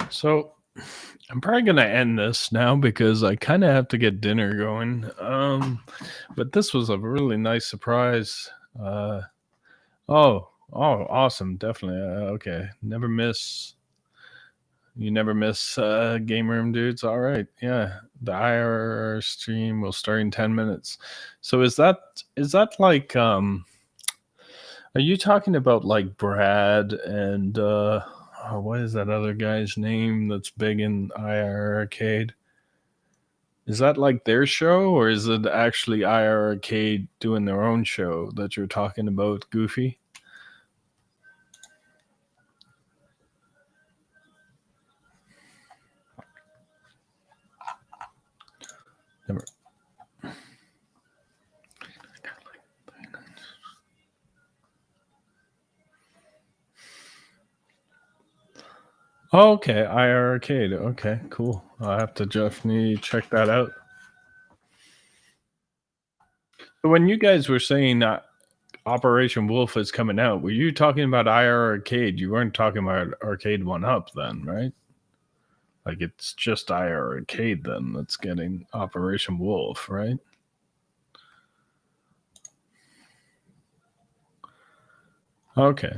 So I'm probably gonna end this now because I kind of have to get dinner going. But this was a really nice surprise. Oh, awesome! Definitely. Okay, you never miss game room, dudes. All right, yeah. The IRR stream will start in 10 minutes. So is that like are you talking about like Brad and what is that other guy's name that's big in IR Arcade? Is that like their show, or is it actually IR Arcade doing their own show that you're talking about, Goofy? Never. Oh, okay, IR Arcade. Okay, cool. I'll have to definitely check that out. When you guys were saying Operation Wolf is coming out, were you talking about IR Arcade? You weren't talking about Arcade 1-Up then, right? Like it's just IR Arcade then that's getting Operation Wolf, right? Okay.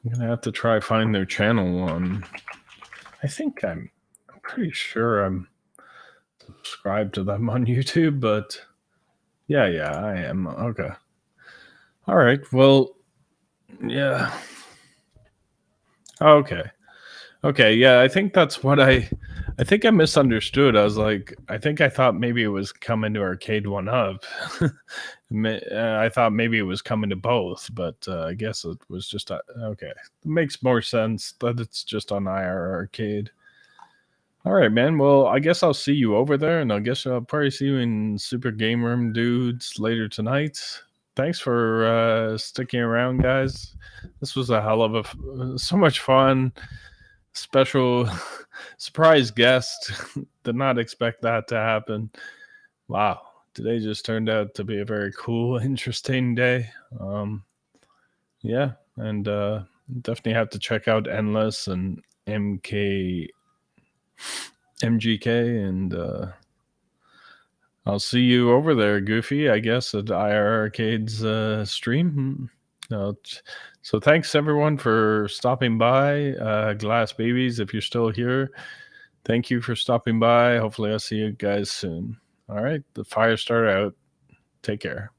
I'm gonna have to try find their channel on. I think I'm pretty sure I'm subscribed to them on YouTube, but yeah, I am. Okay. All right. Well, yeah. Okay. Okay, yeah, I think that's what I think I misunderstood. I was like, I think I thought maybe it was coming to Arcade 1-Up. I thought maybe it was coming to both, but I guess it was just okay. It makes more sense that it's just on IR Arcade. All right, man. Well, I guess I'll see you over there, and I guess I'll probably see you in Super Game Room Dudes later tonight. Thanks for sticking around, guys. This was a hell of so much fun. Special surprise guest. Did not expect that to happen. Wow. Today just turned out to be a very cool, interesting day. Yeah, and definitely have to check out Endless and MGK, and I'll see you over there, Goofy, I guess, at IR Arcade's stream. So thanks everyone for stopping by. Glass Babies, if you're still here, thank you for stopping by. Hopefully I'll see you guys soon. All right, the fire started out. Take care.